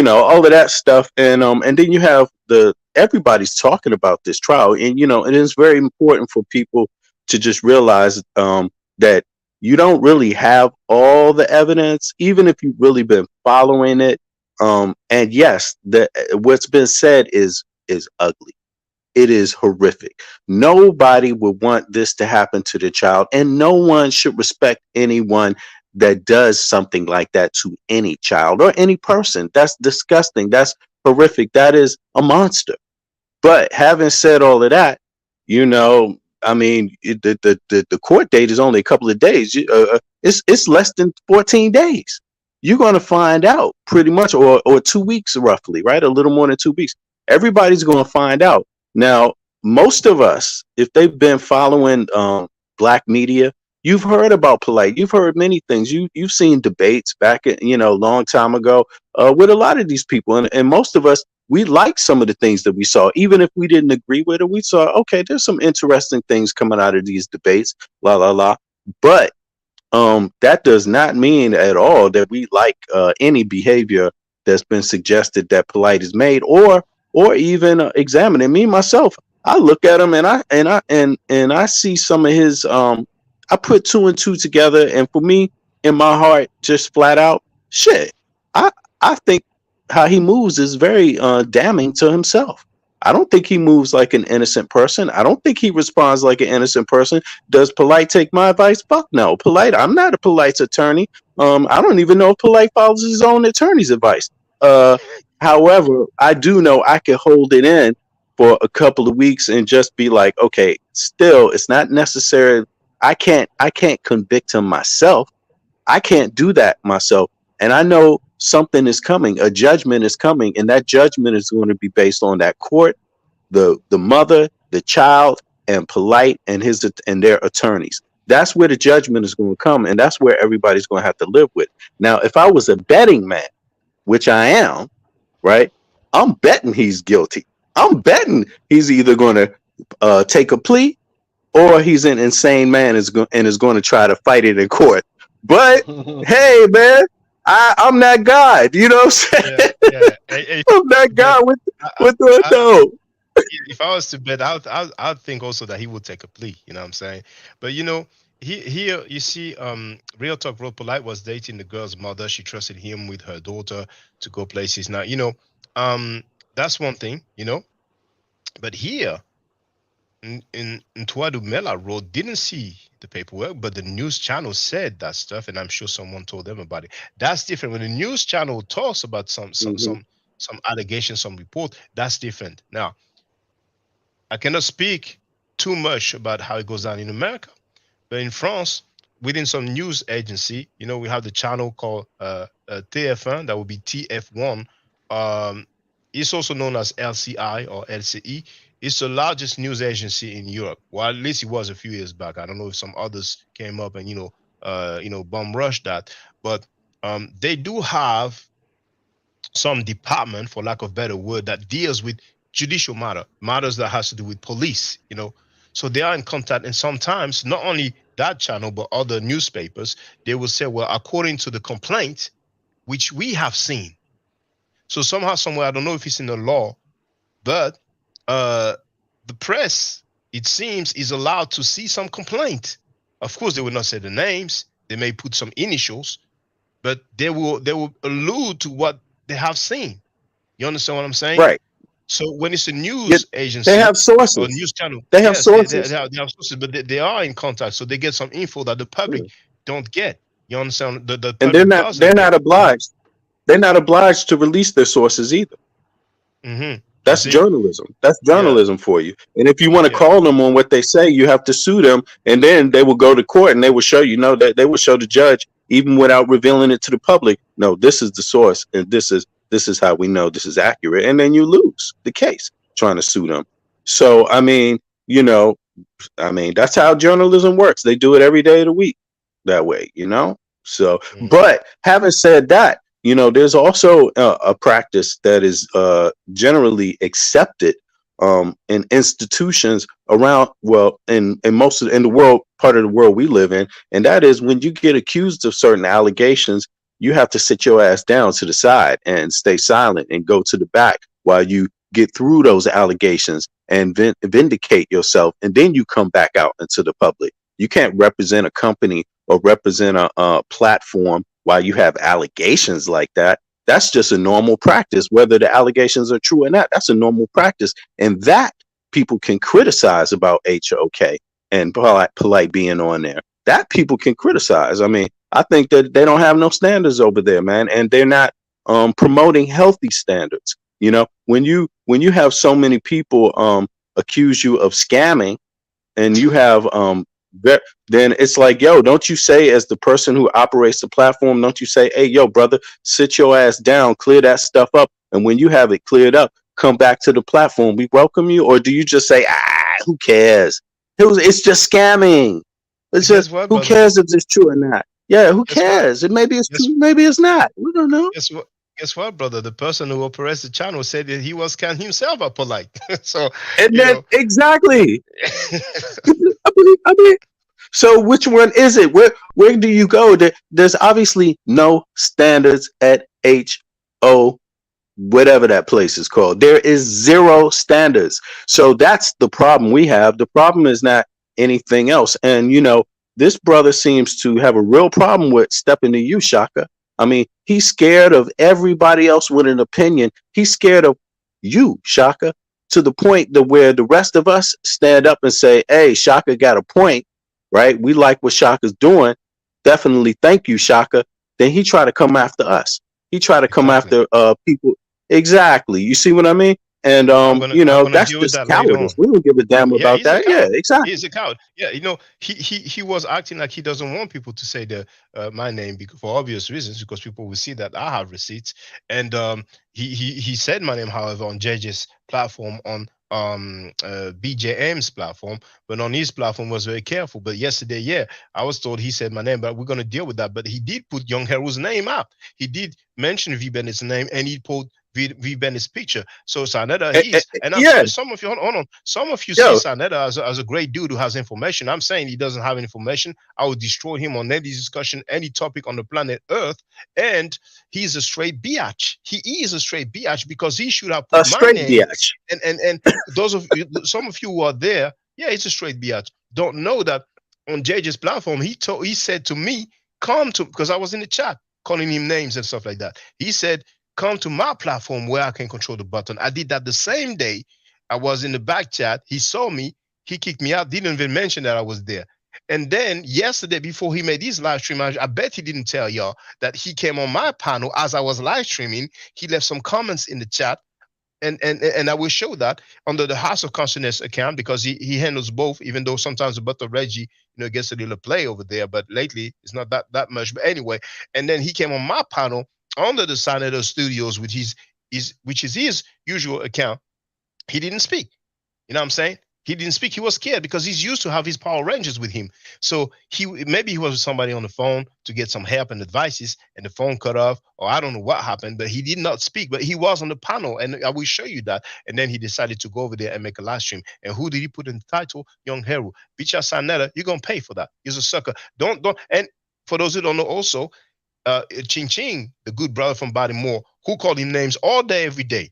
all of that stuff. And then you have everybody's talking about this trial, and it is very important for people to just realize that you don't really have all the evidence, even if you've really been following it. And yes, what's been said is ugly. It is horrific. Nobody would want this to happen to the child, and no one should respect anyone that does something like that to any child or any person. That's disgusting. That's horrific. That is a monster. But having said all of that, I mean, the court date is only a couple of days. It's less than 14 days. You're going to find out pretty much, or 2 weeks roughly, right? A little more than 2 weeks. Everybody's going to find out. Now, most of us, if they've been following black media, you've heard about Polite. You've heard many things. You've seen debates back at, a long time ago with a lot of these people, and most of us, we like some of the things that we saw, even if we didn't agree with it. We saw, okay, there's some interesting things coming out of these debates, la la la. But that does not mean at all that we like any behavior that's been suggested that Polite has made, or even examine it. Me myself, I look at him and I see some of his. I put 2 and 2 together, and for me, in my heart, just flat out, shit. I think how he moves is very damning to himself. I don't think he moves like an innocent person. I don't think he responds like an innocent person. Does Polite take my advice? Fuck no. Polite, I'm not a Polite's attorney. I don't even know if Polite follows his own attorney's advice. However, I do know I can hold it in for a couple of weeks and just be like, okay, still, it's not necessary. I can't convict him myself. I can't do that myself. And I know something is coming. A judgment is coming, and that judgment is going to be based on that court, the mother, the child, and Polite and their attorneys. That's where the judgment is going to come, and that's where everybody's going to have to live with. Now, if I was a betting man, which I am, right? I'm betting he's guilty. I'm betting he's either going to take a plea, or he's an insane man and is going to try to fight it in court. But hey, man, I'm that guy. You know what I'm saying? Yeah. I'm that guy with the dough. If I was to bet, I'd think also that he would take a plea. You know what I'm saying? But here you see, Real Talk Real Polite was dating the girl's mother. She trusted him with her daughter to go places. Now, that's one thing. But here, in Tuadu Mela Road, didn't see the paperwork, but the news channel said that stuff, and I'm sure someone told them about it. That's different. When the news channel talks about some allegations, some report, that's different. Now, I cannot speak too much about how it goes down in America, but in France, within some news agency, we have the channel called TF1, that would be TF1. It's also known as LCI or LCE. It's the largest news agency in Europe. Well, at least it was a few years back. I don't know if some others came up and bum rushed that, but they do have some department, for lack of a better word, that deals with judicial matters that has to do with police. So they are in contact, and sometimes not only that channel but other newspapers, they will say, well, according to the complaint, which we have seen. So somehow, somewhere, I don't know if it's in the law, but the press, it seems, is allowed to see some complaint. Of course, they will not say the names. They may put some initials, but they will allude to what they have seen. You understand what I'm saying? Right. So when it's a news agency, they have sources. Or news channel, They have sources. They have sources, but they are in contact, so they get some info that the public don't get. You understand? And they're not obliged. They're not obliged to release their sources either. Mm-hmm. That's journalism. That's journalism for you. And if you want to call them on what they say, you have to sue them, and then they will go to court and they will show that they will show the judge, even without revealing it to the public. No, this is the source, and this is how we know this is accurate. And then you lose the case trying to sue them. So I mean, that's how journalism works. They do it every day of the week that way, So, but having said that, there's also a practice that is generally accepted in institutions around, in most of the world, part of the world we live in, and that is when you get accused of certain allegations, you have to sit your ass down to the side and stay silent and go to the back while you get through those allegations and vindicate yourself, and then you come back out into the public. You can't represent a company or represent a platform while you have allegations like that. That's just a normal practice, whether the allegations are true or not. That's a normal practice, and that people can criticize about HOK and Polite being on there. That people can criticize. I mean, I think that they don't have no standards over there, man, and they're not promoting healthy standards. When you have so many people accuse you of scamming, and you have then it's like, yo, don't you say, as the person who operates the platform, don't you say, hey, yo, brother, sit your ass down, clear that stuff up, and when you have it cleared up, come back to the platform, we welcome you? Or do you just say, who cares? It's just scamming. It's Guess just, what, who brother? cares if it's true or not? Yeah, who Guess what? cares? Maybe it's true, maybe it's not. We don't know. Guess what, brother? The person who operates the channel said that he was scanned himself at Polite. So, And you then know, exactly. I mean, so which one is it? Where do you go? There's obviously no standards at HO, whatever that place is called. There is zero standards. So that's the problem we have. The problem is not anything else. And this brother seems to have a real problem with stepping to you, Shaka. I mean, he's scared of everybody else with an opinion. He's scared of you, Shaka, to the point that where the rest of us stand up and say, hey, Shaka got a point, right? We like what Shaka's doing. Definitely thank you, Shaka. Then he tried to come after us. He tried to come after people. Exactly. You see what I mean? And I'm gonna that's deal with just that later cowardice. on. We don't give a damn Yeah, about he's a that. Yeah, coward. exactly. He's a coward. Yeah, he was acting like he doesn't want people to say my name because, for obvious reasons, because people will see that I have receipts. And he said my name, however, on JJ's platform, on BJM's platform, but on his platform was very careful. But yesterday, yeah, I was told he said my name, but we're gonna deal with that. But he did put Young Hero's name out. He did mention V Bennett's name, and he put V Bennett's picture. So Sanetta, and I'm sorry, some of you, hold on, some of you see Sanetta as a great dude who has information. I'm saying he doesn't have information. I would destroy him on any discussion, any topic on the planet Earth. And he's a straight biatch. He is a straight biatch because he should have put my name. Biatch. And those of you, some of you who are there, yeah, it's a straight biatch. Don't know that on JJ's platform, he said to me, come to, because I was in the chat calling him names and stuff like that. He said, come to my platform where I can control the button. I did that the same day. I was in the back chat. He saw me. He kicked me out. Didn't even mention that I was there. And then yesterday, before he made his live stream, I bet he didn't tell y'all that he came on my panel as I was live streaming. He left some comments in the chat. And I will show that under the House of Consciousness account because he handles both, even though sometimes the Butter Reggie, gets a little play over there, but lately it's not that much. But anyway, and then he came on my panel under the Senator Studios, which is his usual account. He didn't speak. You know what I'm saying? He didn't speak. He was scared because he's used to have his Power Rangers with him. So maybe he was with somebody on the phone to get some help and advices, and the phone cut off, or I don't know what happened, but he did not speak. But he was on the panel, and I will show you that. And then he decided to go over there and make a live stream. And who did he put in the title? Young Hero. Bicha Sanetta, you're gonna pay for that. He's a sucker. Don't. And for those who don't know, also, Ching Ching, the good brother from Baltimore, who called him names all day, every day.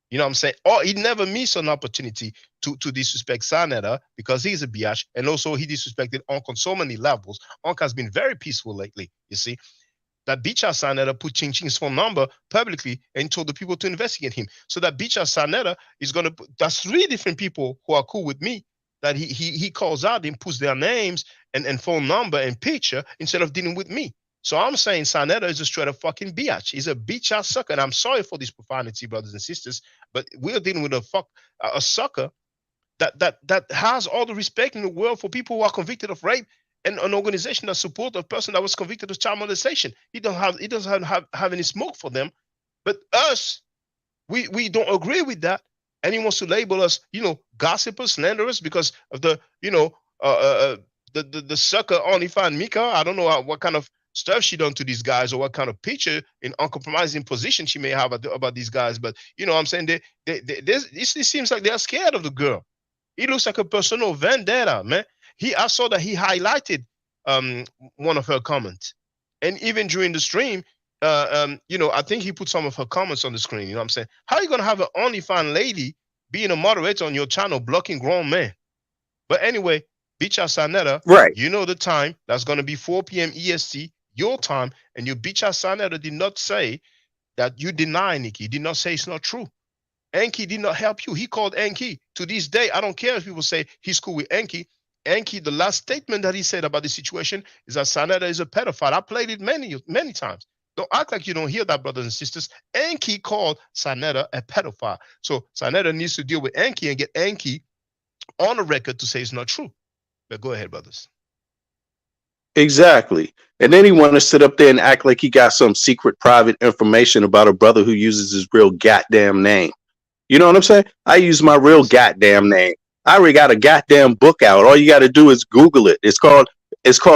You know what I'm saying? Or he never missed an opportunity to disrespect Sanetta because he's a biatch. And also he disrespected Unc on so many levels. Unc has been very peaceful lately, you see. That Bicha Sanetta put Ching Ching's phone number publicly and told the people to investigate him. So that Bicha Sanetta is going to, that's 3 different people who are cool with me that he calls out and puts their names and phone number and picture instead of dealing with me. So I'm saying Sanetta is a straight up fucking biatch. He's a bitch-ass sucker. And I'm sorry for this profanity, brothers and sisters, but we're dealing with a sucker that has all the respect in the world for people who are convicted of rape and an organization that supports a person that was convicted of child molestation. He doesn't have any smoke for them. But us, we don't agree with that. And he wants to label us, gossipers, slanderers because of the sucker Onifan Mika. I don't know what kind of stuff she done to these guys or what kind of picture in uncompromising position she may have about these guys. But what I'm saying, it seems like they're scared of the girl. It looks like a personal vendetta, man. I saw that he highlighted one of her comments. And even during the stream, I think he put some of her comments on the screen. You know what I'm saying? How are you going to have an OnlyFans lady being a moderator on your channel blocking grown men? But anyway, Bicha Sanetta, right? You know the time. That's going to be 4 p.m. EST, your time. And your Bicha Sanetta did not say that you deny Nikki. He did not say it's not true. Enki did not help you. He called Enki. To this day, I don't care if people say he's cool with Enki. Enki, the last statement that he said about the situation is that Sanetta is a pedophile. I played it many, many times. Don't act like you don't hear that, brothers and sisters. Enki called Sanetta a pedophile. So Sanetta needs to deal with Enki and get Enki on the record to say it's not true. But go ahead, brothers. Exactly. And then he want to sit up there and act like he got some secret private information about a brother who uses his real goddamn name. You know what I'm saying? I use my real goddamn name. I already got a goddamn book out. All you got to do is Google it. It's called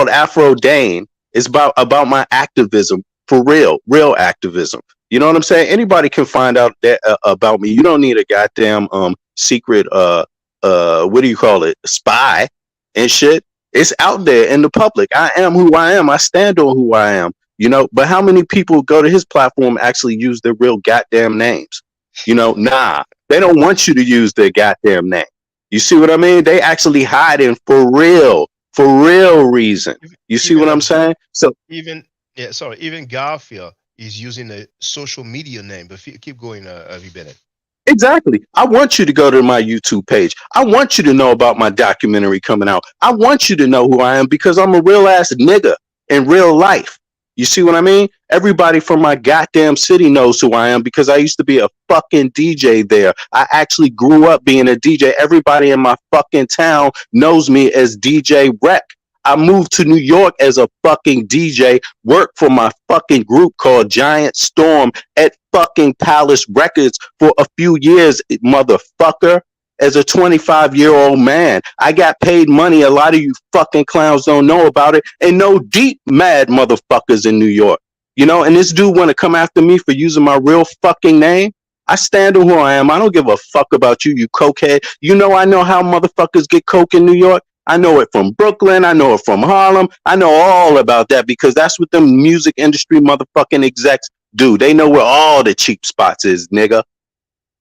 Afro Dane. It's about my activism for real activism. You know what I'm saying? Anybody can find out that about me. You don't need a goddamn secret what do you call it? Spy and shit. It's out there in the public. I am who I am. I stand on who I am. You know, but how many people go to his platform actually use their real goddamn names? You know, nah, they don't want you to use their goddamn name. You see what I mean? They actually hiding for real reason. You see Even what I'm saying? So even Garfield is using a social media name. But keep going, V. Bennett. exactly. I want you to go to my YouTube page. I want you to know about my documentary coming out. I want you to know who I am because I'm a real ass nigga in real life. You see what I mean? Everybody from my goddamn city knows who I am because I used to be a fucking DJ there. I actually grew up being a DJ. Everybody in my fucking town knows me as DJ Rec. I moved to New York as a fucking DJ, worked for my fucking group called Giant Storm at fucking Palace Records for a few years, motherfucker. As a 25-year-old man, I got paid money. A lot of you fucking clowns don't know about it, and no deep mad motherfuckers in New York. You know, and this dude want to come after me for using my real fucking name. I stand on who I am. I don't give a fuck about you, you cokehead. You know I know how motherfuckers get coke in New York. I know it from Brooklyn. I know it from Harlem. I know all about that because that's what them music industry motherfucking execs do. They know where all the cheap spots is, nigga.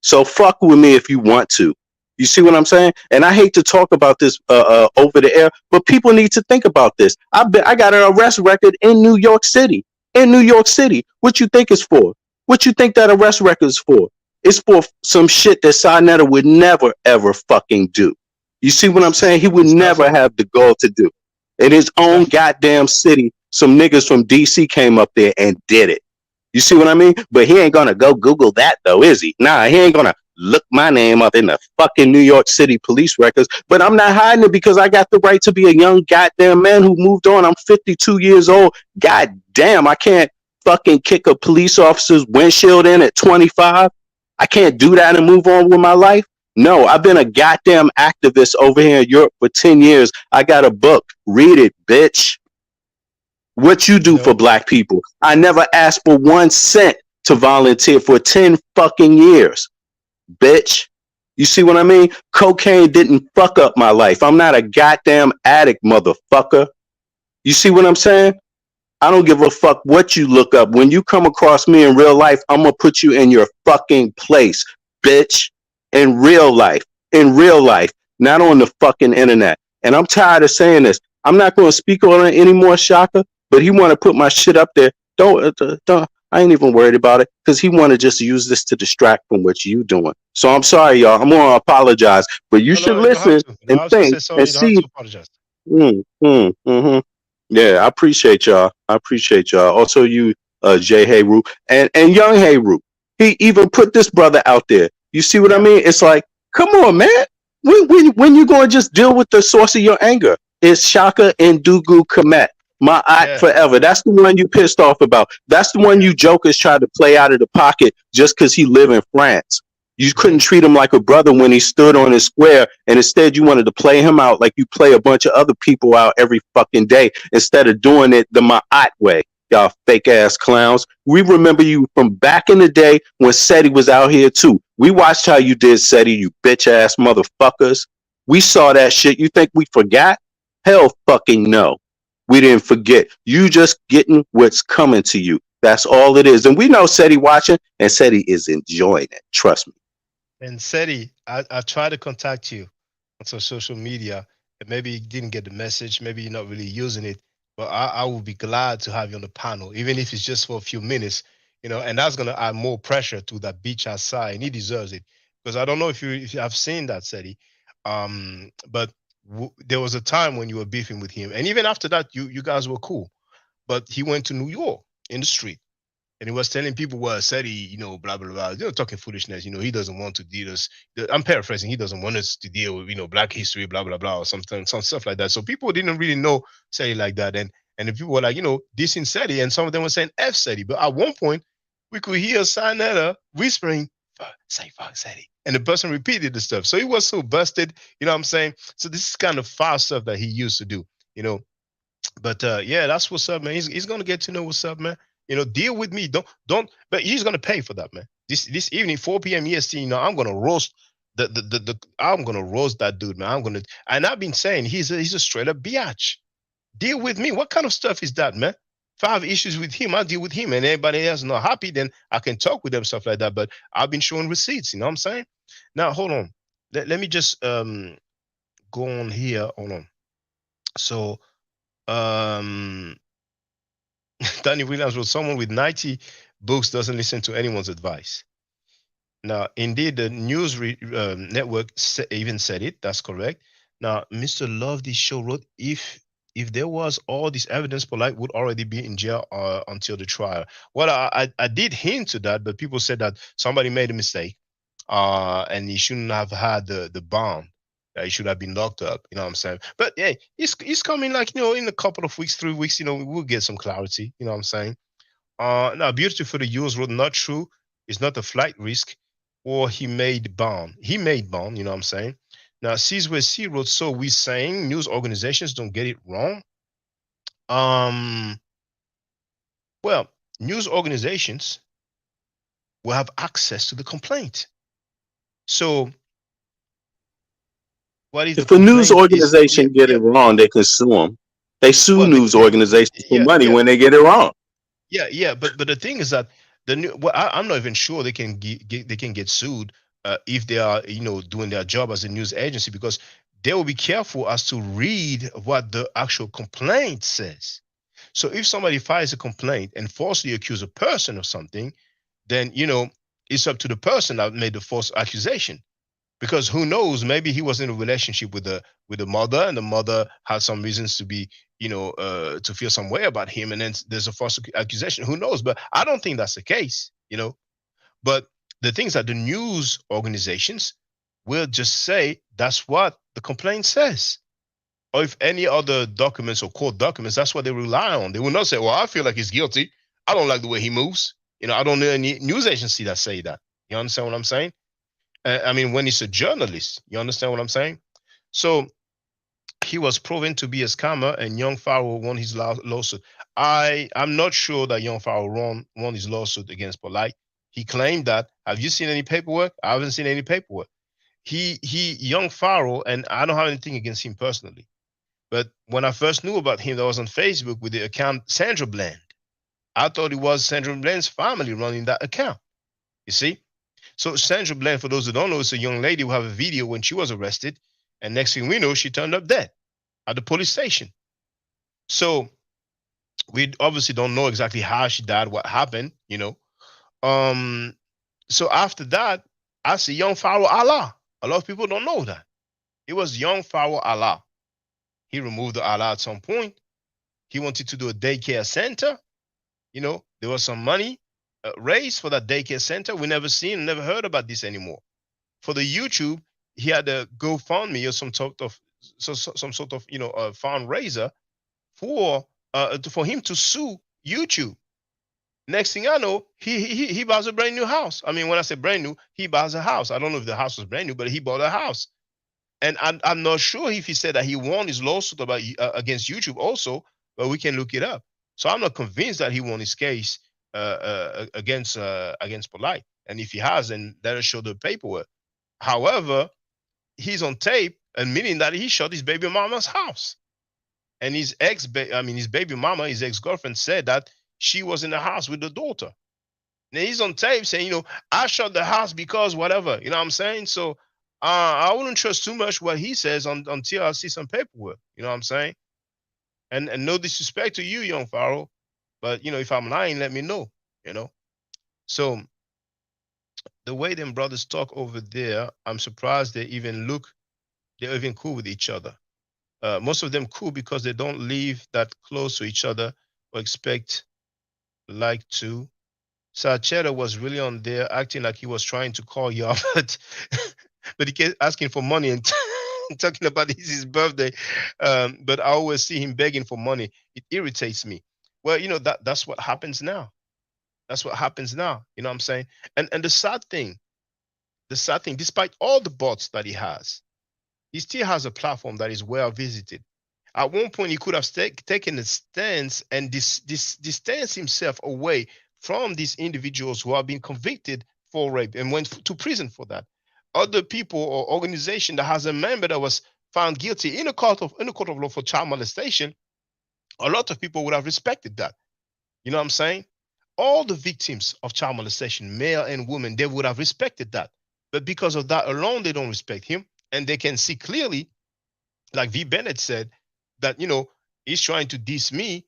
So fuck with me if you want to. You see what I'm saying? And I hate to talk about this over the air, but people need to think about this. I got an arrest record in New York City. In New York City. What you think it's for? What you think that arrest record is for? It's for some shit that Sinetta would never ever fucking do. You see what I'm saying? He would never have the goal to do. In his own goddamn city, some niggas from DC came up there and did it. You see what I mean? But he ain't gonna go Google that though, is he? Nah, he ain't gonna look my name up in the fucking New York City police records. But I'm not hiding it because I got the right to be a young goddamn man who moved on. I'm 52 years old. God damn, I can't fucking kick a police officer's windshield in at 25. I can't do that and move on with my life. No, I've been a goddamn activist over here in Europe for 10 years. I got a book. Read it, bitch. What you do for black people. I never asked for 1 cent to volunteer for 10 fucking years. Bitch. You see what I mean? Cocaine didn't fuck up my life. I'm not a goddamn addict, motherfucker. You see what I'm saying? I don't give a fuck what you look up. When you come across me in real life, I'm gonna put you in your fucking place, bitch. In real life. In real life. Not on the fucking internet. And I'm tired of saying this. I'm not gonna speak on it anymore, Shaka. But he want to put my shit up there. Don't. I ain't even worried about it because he want to just use this to distract from what you doing. So I'm sorry, y'all. I'm gonna apologize, but you should listen and think and see. Yeah, I appreciate y'all. I appreciate y'all. Also, you, Jay Hayru and Young Hayru. He even put this brother out there. You see what I mean? It's like, come on, man. When you gonna just deal with the source of your anger? It's Shaka and Dugu Komet. My aunt forever. That's the one you pissed off about. That's the one you jokers tried to play out of the pocket just because he live in France. You couldn't treat him like a brother when he stood on his square, and instead you wanted to play him out like you play a bunch of other people out every fucking day instead of doing it the Ma'at way. Y'all fake ass clowns. We remember you from back in the day when SETI was out here too. We watched how you did SETI, you bitch ass motherfuckers. We saw that shit. You think we forgot? Hell fucking no. We didn't forget. You just getting what's coming to you. That's all it is. And we know SETI watching, and SETI is enjoying it. Trust me. And SETI, I tried to contact you on social media, and maybe you didn't get the message. Maybe you're not really using it. But I will be glad to have you on the panel, even if it's just for a few minutes, and that's going to add more pressure to that bitch outside, and he deserves it. Because I don't know if you have seen that, SETI, but there was a time when you were beefing with him, and even after that, you guys were cool. But he went to New York in the street, And he was telling people, well, said he, you know, blah, blah, blah, you know, talking foolishness, you know, he doesn't want to deal us. I'm paraphrasing. He doesn't want us to deal with, you know, black history, blah, blah, blah, or something, some stuff like that. So people didn't really know Seti like that. And the people were like, you know, dissing Seti, and some of them were saying F Seti. But at one point, we could hear Sinetta whispering, say fuck Seti. And the person repeated the stuff. So he was so busted, you know what I'm saying? So this is kind of foul stuff that he used to do, you know. But yeah, that's what's up, man. He's gonna get to know what's up, man. You know, deal with me. Don't. But he's gonna pay for that, man. This evening, 4 p.m. EST. You know, I'm gonna roast I'm gonna roast that dude, man. And I've been saying he's a straight up biatch. Deal with me. What kind of stuff is that, man? 5 issues with him, I'll deal with him. And anybody else not happy, then I can talk with them, stuff like that. But I've been showing receipts, you know what I'm saying? Now hold on. Let me just go on here. Hold on. So Danny Williams was someone with 90 books doesn't listen to anyone's advice. Now, indeed, the news network even said it. That's correct. Now, Mr. Love this show wrote, if there was all this evidence, Polite would already be in jail until the trial. Well, I did hint to that, but people said that somebody made a mistake, and he shouldn't have had the bond. He should have been locked up. You know what I'm saying? But hey, he's coming, like, you know, in a couple of weeks, 3 weeks. You know, we'll get some clarity. You know what I'm saying? Now, beautiful for the US road, not true. It's not a flight risk, or he made bond. He made bond. You know what I'm saying? Now, sees where C wrote. So we saying news organizations don't get it wrong. Well, news organizations will have access to the complaint. So what if a news organization get it wrong, they can sue them. They sue news organizations for money when they get it wrong. Yeah, but the thing is that I'm not even sure they can get sued if they are, you know, doing their job as a news agency, because they will be careful as to read what the actual complaint says. So if somebody files a complaint and falsely accuses a person of something, then, you know, it's up to the person that made the false accusation. Because who knows, maybe he was in a relationship with the mother, and the mother had some reasons to be, you know, to feel some way about him, and then there's a false accusation. Who knows? But I don't think that's the case, you know. But the things that the news organizations will just say, that's what the complaint says. Or if any other documents or court documents, that's what they rely on. They will not say, well, I feel like he's guilty. I don't like the way he moves. You know, I don't know any news agency that say that. You understand what I'm saying? I mean, when he's a journalist, you understand what I'm saying? So he was proven to be a scammer, and Young Pharaoh won his lawsuit. I'm not sure that Young Pharaoh won his lawsuit against Polite. He claimed that. Have you seen any paperwork? I haven't seen any paperwork. Young Pharaoh, and I don't have anything against him personally, but when I first knew about him, that was on Facebook with the account Sandra Bland. I thought it was Sandra Bland's family running that account. You see? So Sandra Bland, for those who don't know, is a young lady who have a video when she was arrested, and next thing we know, she turned up dead at the police station. So we obviously don't know exactly how she died, what happened, you know. So after that, I see Young Pharaoh Allah. A lot of people don't know that. It was Young Pharaoh Allah. He removed the Allah at some point. He wanted to do a daycare center. You know, there was some money raised for that daycare center. We never heard about this anymore. For the YouTube, he had a GoFundMe or some sort of you know, fundraiser for him to sue YouTube. Next thing I know, he buys a brand new house. I mean, when I say brand new, he buys a house. I don't know if the house was brand new, but he bought a house. And I'm not sure if he said that he won his lawsuit about against YouTube also, but we can look it up. So I'm not convinced that he won his case against Polite. And if he has, then that'll show the paperwork. However, he's on tape admitting that he shot his baby mama's house. And his baby mama, his ex-girlfriend, said that she was in the house with the daughter. Now he's on tape saying, you know, I shot the house because whatever, you know what I'm saying? So I wouldn't trust too much what he says until I see some paperwork, you know what I'm saying? And no disrespect to you, Young Pharaoh, but, you know, if I'm lying, let me know, you know? So the way them brothers talk over there, I'm surprised they're even cool with each other. Most of them cool because they don't live that close to each other or expect like to. Sacheta was really on there acting like he was trying to call you out, but he kept asking for money and talking about his birthday. But I always see him begging for money. It irritates me. Well, that's what happens now. That's what happens now. You know what I'm saying? And the sad thing, despite all the bots that he still has a platform that is well visited. At one point, he could have taken a stance and distance himself away from these individuals who have been convicted for rape and went to prison for that. Other people or organization that has a member that was found guilty in a court of law for child molestation, a lot of people would have respected that. You know what I'm saying? All the victims of child molestation, male and women, they would have respected that. But because of that alone, they don't respect him. And they can see clearly, like V. Bennett said, that, he's trying to diss me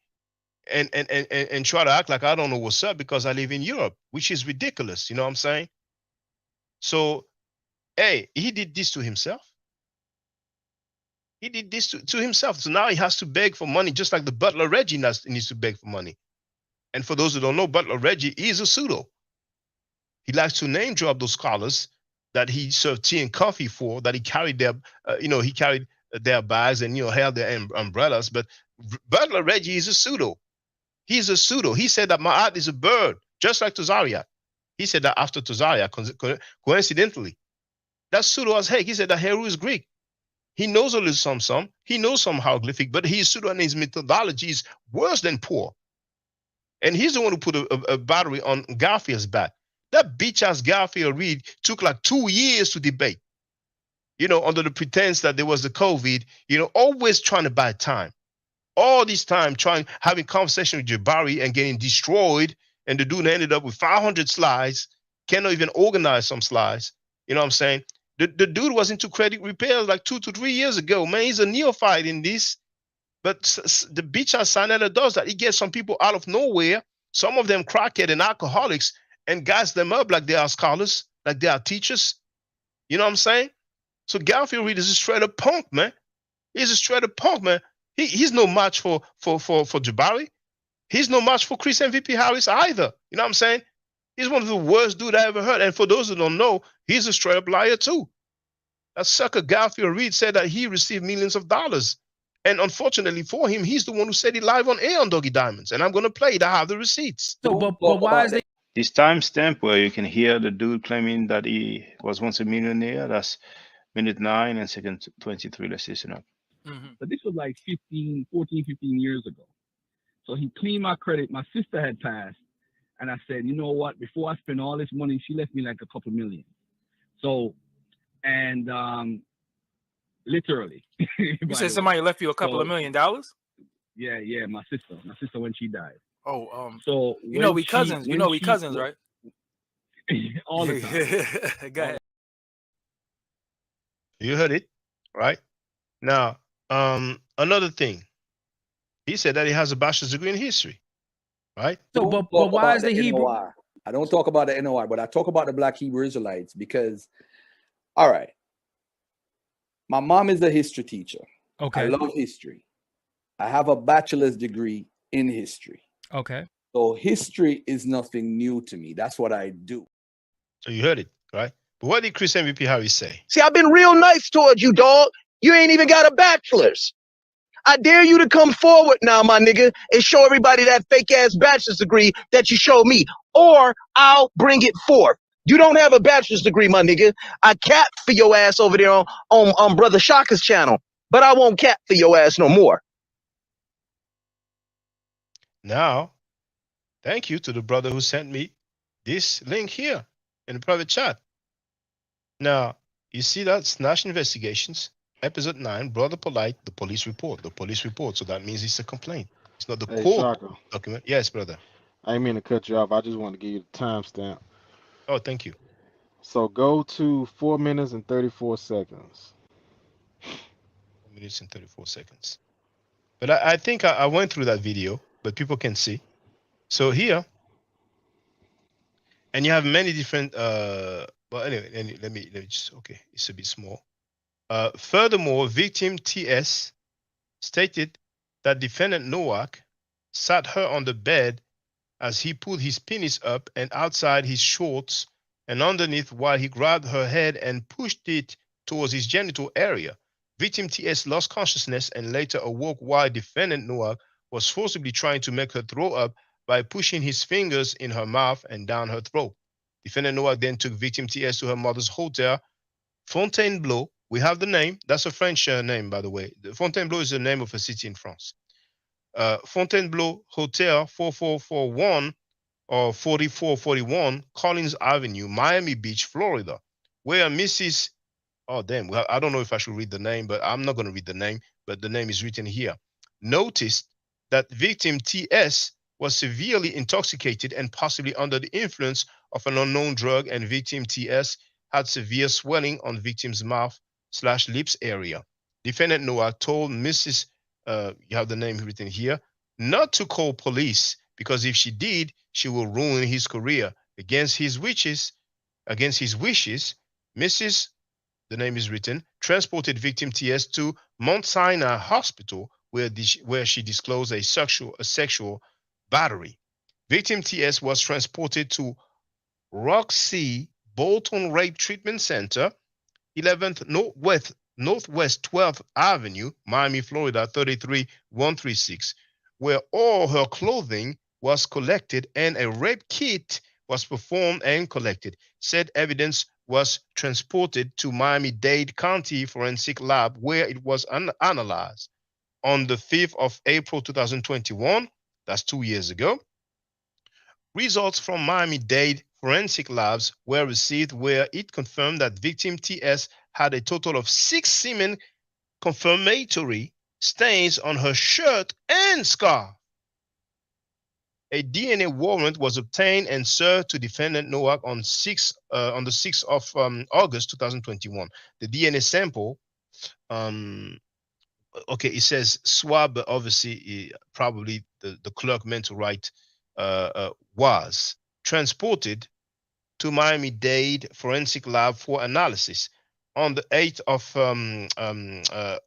and try to act like I don't know what's up because I live in Europe, which is ridiculous. You know what I'm saying? So, hey, he did this to himself. He did this to himself. So now he has to beg for money, just like the butler Reggie needs to beg for money. And for those who don't know, Butler Reggie is a pseudo. He likes to name drop those scholars that he served tea and coffee for, that he carried their bags and held their umbrellas. But Butler Reggie is a pseudo. He's a pseudo. He said that Ma'at is a bird, just like Tazaryach. He said that after Tazaryach, coincidentally. That's pseudo as heck. He said that Heru is Greek. He knows a little some. He knows some hieroglyphic, but his pseudo and his methodology is worse than poor. And he's the one who put a battery on Garfield's back. That bitch-ass Garfield Reed took like 2 years to debate, under the pretense that there was the COVID, always trying to buy time. All this time having conversation with Jabari and getting destroyed, and the dude ended up with 500 slides, cannot even organize some slides. You know what I'm saying? The dude was into credit repairs like 2 to 3 years ago. Man, he's a neophyte in this. But the bitch-ass Sinetta does that. He gets some people out of nowhere, some of them crackhead and alcoholics, and gas them up like they are scholars, like they are teachers. You know what I'm saying? So Garfield Reed is a straight up punk, man. He's a straight up punk, man. He's no match for Jabari. He's no match for Chris MVP Harris either. You know what I'm saying? He's one of the worst dudes I ever heard. And for those who don't know, he's a straight up liar too. That sucker Garfield Reed said that he received millions of dollars. And unfortunately for him, he's the one who said it live on air on Doggy Diamonds. And I'm going to play it. I have the receipts. So, but why is it? This timestamp where you can hear the dude claiming that he was once a millionaire, that's minute 9 and second 23. Let's listen up. But this was like 15 years ago. So he cleaned my credit. My sister had passed. And I said, you know what? Before I spend all this money, she left me like a couple million. So, and literally. You said somebody left you a couple of $1 million? Yeah, my sister when she died. Oh, so we cousins. We cousins, right? All the time. Go ahead. You heard it, right? Now, another thing. He said that he has a bachelor's degree in history, right? So, but why is the Hebrew? NOI. I don't talk about the NOI, but I talk about the Black Hebrew Israelites because, all right, my mom is a history teacher. Okay. I love history. I have a bachelor's degree in history. Okay. So history is nothing new to me. That's what I do. So you heard it, right? But what did Chris MVP Harris say? See, I've been real nice towards you, dog. You ain't even got a bachelor's. I dare you to come forward now, my nigga, and show everybody that fake-ass bachelor's degree that you showed me, or I'll bring it forth. You don't have a bachelor's degree, my nigga. I cap for your ass over there on Brother Shaka's channel, but I won't cap for your ass no more. Now, thank you to the brother who sent me this link here in the private chat. Now, you see that Snatch Investigations, episode 9, Brother Polite, the police report. So that means it's a complaint. It's not the court document. Yes, brother. I didn't mean to cut you off. I just wanted to give you the timestamp. Oh, thank you. So go to 4 minutes and 34 seconds. 4 minutes and 34 seconds. But I think I went through that video, but people can see. So here, and you have many different, well, anyway, let me just, okay, it's a bit small. Furthermore, victim TS stated that defendant Nowak sat her on the bed as he pulled his penis up and outside his shorts and underneath while he grabbed her head and pushed it towards his genital area. Victim TS lost consciousness and later awoke while defendant Noah was forcibly trying to make her throw up by pushing his fingers in her mouth and down her throat. Defendant Noah then took victim TS to her mother's hotel, Fontainebleau. We have the name. That's a French name, by the way. Fontainebleau is the name of a city in France. Fontainebleau Hotel 4441 or 4441 Collins Avenue, Miami Beach, Florida, where Mrs. Oh, damn. Well, I don't know if I should read the name, but I'm not going to read the name, but the name is written here. Noticed that victim TS was severely intoxicated and possibly under the influence of an unknown drug, and victim TS had severe swelling on victim's mouth/lips area. Defendant Noah told Mrs. You have the name written here, not to call police because if she did, she will ruin his career. Against his wishes, Mrs. The name is written, transported victim TS to Mount Sinai Hospital where she disclosed a sexual battery. Victim TS was transported to Roxy Bolton Rape Treatment Center, 11th Northwest 12th Avenue, Miami, Florida, 33136, where all her clothing was collected and a rape kit was performed and collected. Said evidence was transported to Miami-Dade County Forensic Lab, where it was analyzed. On the 5th of April 2021, that's 2 years ago, results from Miami-Dade Forensic Labs were received, where it confirmed that victim TS had a total of 6 semen confirmatory stains on her shirt and scarf. A DNA warrant was obtained and served to defendant Nowak on the 6th of August 2021. The DNA sample, okay, it says swab, but obviously probably the clerk meant to write was transported to Miami-Dade Forensic Lab for analysis. On the 8th of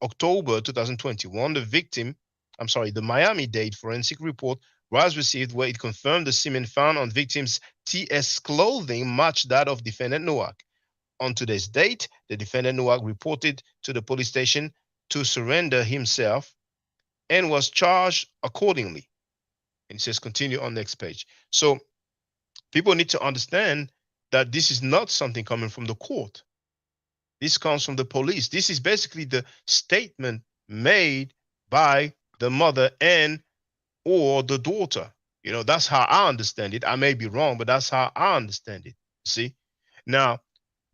October 2021, the Miami-Dade Forensic Report was received, where it confirmed the semen found on victim's TS clothing matched that of defendant Nowak. On today's date, the defendant Nowak reported to the police station to surrender himself and was charged accordingly. And it says continue on next page. So people need to understand that this is not something coming from the court. This comes from the police. This is basically the statement made by the mother and or the daughter. You know, that's how I understand it. I may be wrong, but that's how I understand it. See? Now,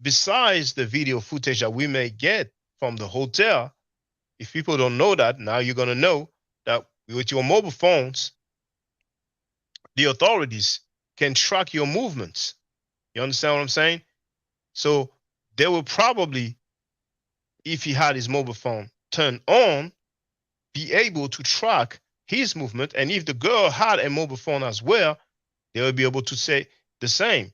besides the video footage that we may get from the hotel, if people don't know that, now you're going to know that with your mobile phones, the authorities can track your movements. You understand what I'm saying? So they will probably, if he had his mobile phone turned on, be able to track his movement. And if the girl had a mobile phone as well, they will be able to say the same.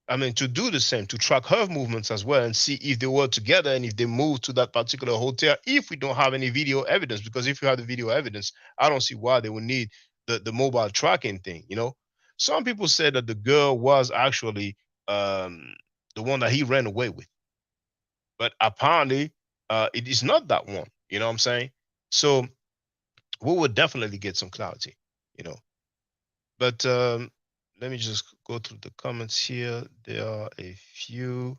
I mean, to do the same, to track her movements as well and see if they were together and if they moved to that particular hotel, if we don't have any video evidence. Because if you have the video evidence, I don't see why they would need the mobile tracking thing, you know? Some people said that the girl was actually the one that he ran away with. But apparently, it is not that one, you know what I'm saying? So we would definitely get some clarity, you know? But let me just go through the comments here. There are a few.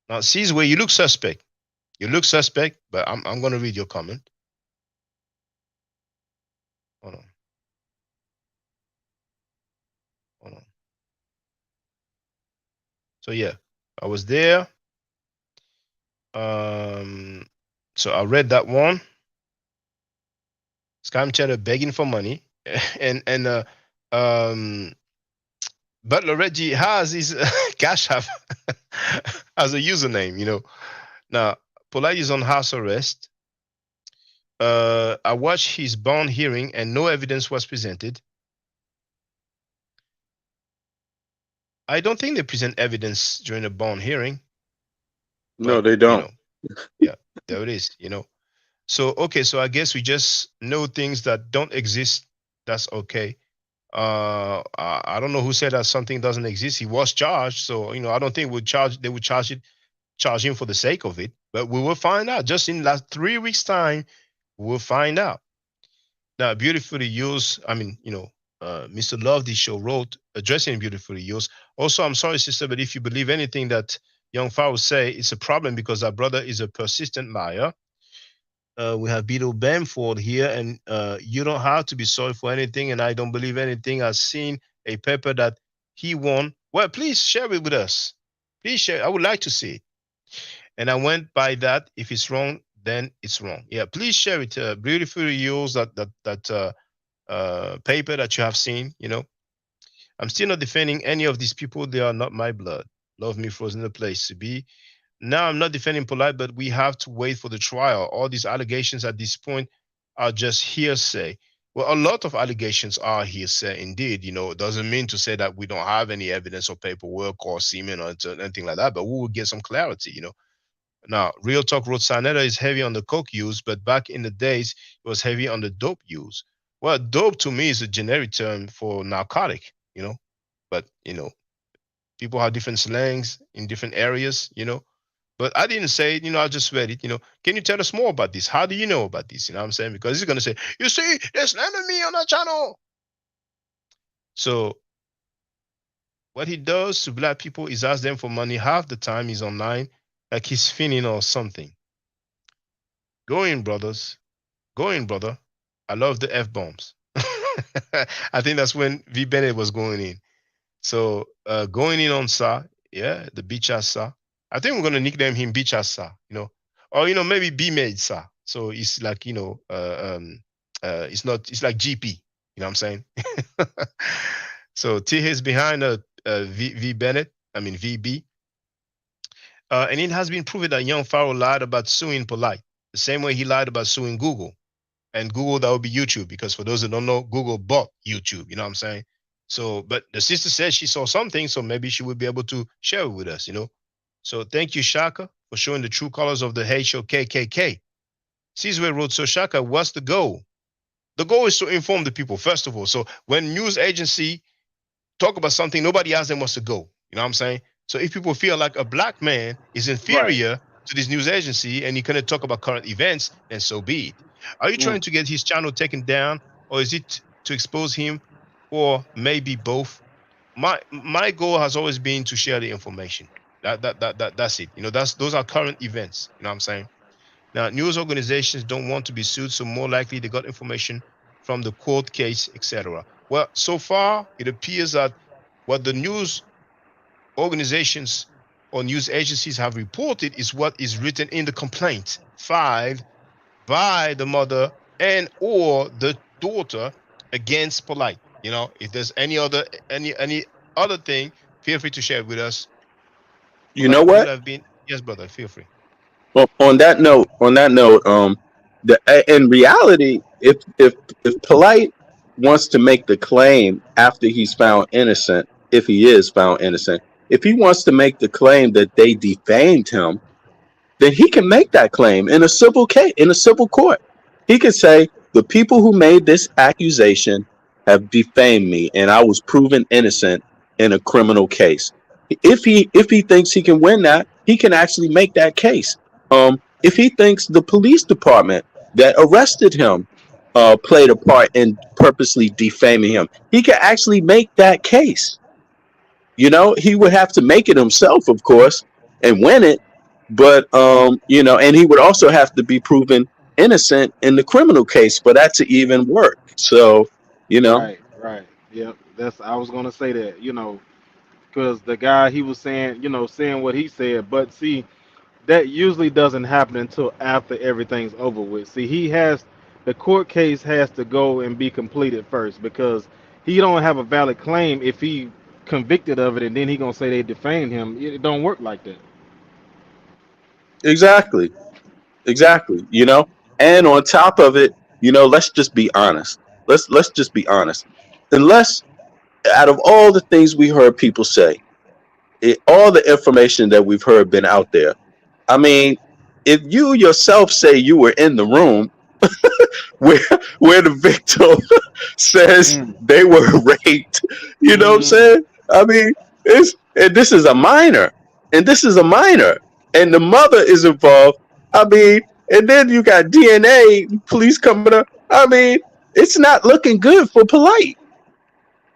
Now, see where you look suspect. You look suspect, but I'm going to read your comment. Hold on. Hold on. So yeah, I was there. So I read that one. Scam chatter begging for money, and Butler Reggie has his Cash App as a username. You know, now Polite is on house arrest. I watched his bond hearing, and no evidence was presented. I don't think they present evidence during a bond hearing. No, they don't. You know, yeah, there it is. You know, So okay, so I guess we just know things that don't exist. That's okay. I don't know who said that something doesn't exist. He was charged, so I don't think they would charge him for the sake of it. But we will find out. Just in last 3 weeks' time, we'll find out. Now, beautifully used. I mean, Mr. Love the show wrote addressing beautifully used. Also, I'm sorry, sister, but if you believe anything that young Pharaoh say, it's a problem because our brother is a persistent liar. We have Beetle Bamford here, and you don't have to be sorry for anything, and I don't believe anything. I've seen a paper that he won. Well, please share it with us. Please share. I would like to see it. And I went by that. If it's wrong, then it's wrong. Yeah, please share it. Beautifully use that paper that you have seen. I'm still not defending any of these people. They are not my blood. Love me frozen the place to be. Now, I'm not defending Polite, but we have to wait for the trial. All these allegations at this point are just hearsay. Well, a lot of allegations are hearsay indeed. It doesn't mean to say that we don't have any evidence or paperwork or semen or anything like that, but we will get some clarity. Now, Real Talk wrote Sanetta is heavy on the coke use, but back in the days, it was heavy on the dope use. Well, dope to me is a generic term for narcotic, but, people have different slangs in different areas, But I didn't say it, I just read it, Can you tell us more about this? How do you know about this? You know what I'm saying? Because he's going to say, you see, there's an enemy on that channel. So what he does to black people is ask them for money half the time he's online, like he's fiending or something. Go in, brothers. Go in, brother. I love the F-bombs. I think that's when V. Bennett was going in. So going in on Sa, yeah, the Bicha Sa. I think we're gonna nickname him Bicha Sa, or maybe B made Sa. So it's like it's like GP. You know what I'm saying? So T is behind V Bennett. I mean VB. And it has been proven that young Pharaoh lied about suing Polite, the same way he lied about suing Google. And Google, that would be YouTube, because for those who don't know, Google bought YouTube. You know what I'm saying? So, but the sister said she saw something, so maybe she would be able to share it with us, So thank you, Shaka, for showing the true colors of the Haitian KKK. Caesar wrote, so Shaka, what's the goal? The goal is to inform the people, first of all. So when news agency talk about something, nobody asks them what's the goal. You know what I'm saying? So if people feel like a black man is inferior to this news agency and he couldn't talk about current events, then so be it. Are you trying to get his channel taken down, or is it to expose him, or maybe both? My goal has always been to share the information. That's it. Those are current events. You know what I'm saying? Now, news organizations don't want to be sued, so more likely they got information from the court case, etc. Well, so far it appears that what the news organizations or news agencies have reported is what is written in the complaint filed by the mother and or the daughter against Polite. If there's any other thing, feel free to share it with us. You know what? Yes, brother, feel free. Well, on that note, in reality, if Polite wants to make the claim after he's found innocent, if he is found innocent, if he wants to make the claim that they defamed him, then he can make that claim in a civil case, in a civil court. He could say the people who made this accusation have defamed me, and I was proven innocent in a criminal case. If he thinks he can win that, he can actually make that case. If he thinks the police department that arrested him played a part in purposely defaming him, he can actually make that case. He would have to make it himself, of course, and win it. But and he would also have to be proven innocent in the criminal case for that to even work. So, Right. Yep. I was gonna say that, because the guy, he was saying, saying what he said, but see, that usually doesn't happen until after everything's over with. See, the court case has to go and be completed first, because he don't have a valid claim if he convicted of it and then he gonna say they defamed him. It don't work like that. Exactly. And on top of it, let's just be honest. Let's just be honest. Unless, out of all the things we heard people say, all the information that we've heard been out there, I mean, if you yourself say you were in the room where the victim says they were raped, you know what I'm saying? I mean, this is a minor, and the mother is involved. I mean, and then you got DNA police coming up. I mean, it's not looking good for Polite.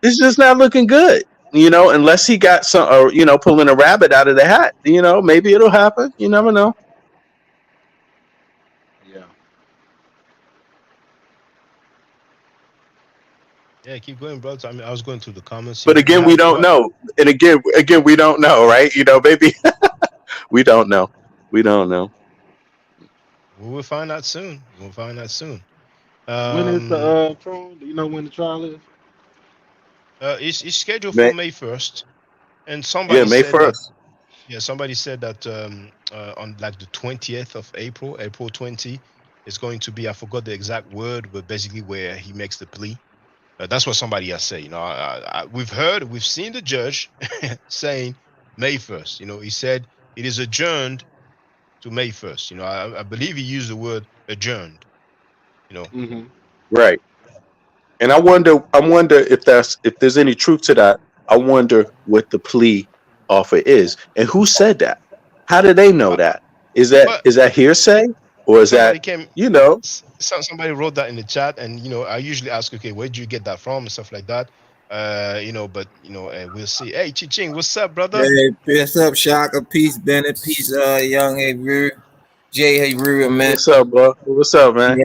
It's just not looking good, unless he got some, or pulling a rabbit out of the hat. Maybe it'll happen. You never know. Yeah. Yeah, keep going, bro. I mean, I was going through the comments. But again, we don't know. And again, we don't know, right? Maybe we don't know. We don't know. We will find out soon. We'll find out soon. When is the trial? Do you know when the trial is? It's scheduled for May, May 1st, and yeah, somebody May said that. 1st. Yeah, somebody said that on like the 20th of April, April 20, it's going to be. I forgot the exact word, but basically where he makes the plea. That's what somebody has said. We've seen the judge saying May 1st. He said it is adjourned to May 1st. I believe he used the word adjourned. Right. And I wonder if there's any truth to that. I wonder what the plea offer is, and who said that. How do they know that? Is that hearsay, or is Somebody that came. you Somebody wrote that in the chat, and I usually ask, okay, where did you get that from and stuff like that. But we'll see. Hey, Chiching, what's up, brother? Hey, peace up, Shaka. Peace, Bennett. Peace, young Hebrew. Jay Hebrew, man. What's up, bro? What's up, man?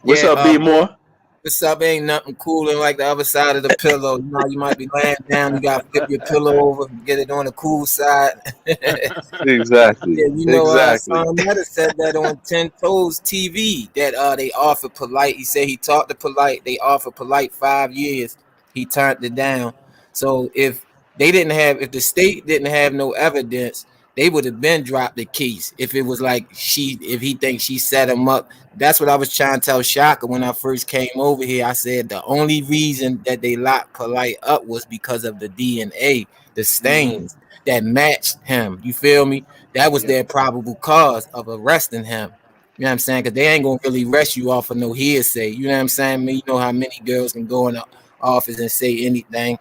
What's up, B More? What's up? Ain't nothing cooler like the other side of the pillow. You might be laying down, you gotta flip your pillow over, get it on the cool side. Exactly. Exactly. Son Meta said that on 10 Toes TV that they offered Polite. He said he talked to Polite. They offered Polite 5 years. He turned it down. So if the state didn't have no evidence, they would have been dropped the case. If it was like if he thinks she set him up. That's what I was trying to tell Shaka when I first came over here. I said the only reason that they locked Polite up was because of the DNA, the stains that matched him. You feel me? That was their probable cause of arresting him. You know what I'm saying? Because they ain't gonna really arrest you off of no hearsay. You know what I'm saying? I mean, you know how many girls can go in the office and say anything.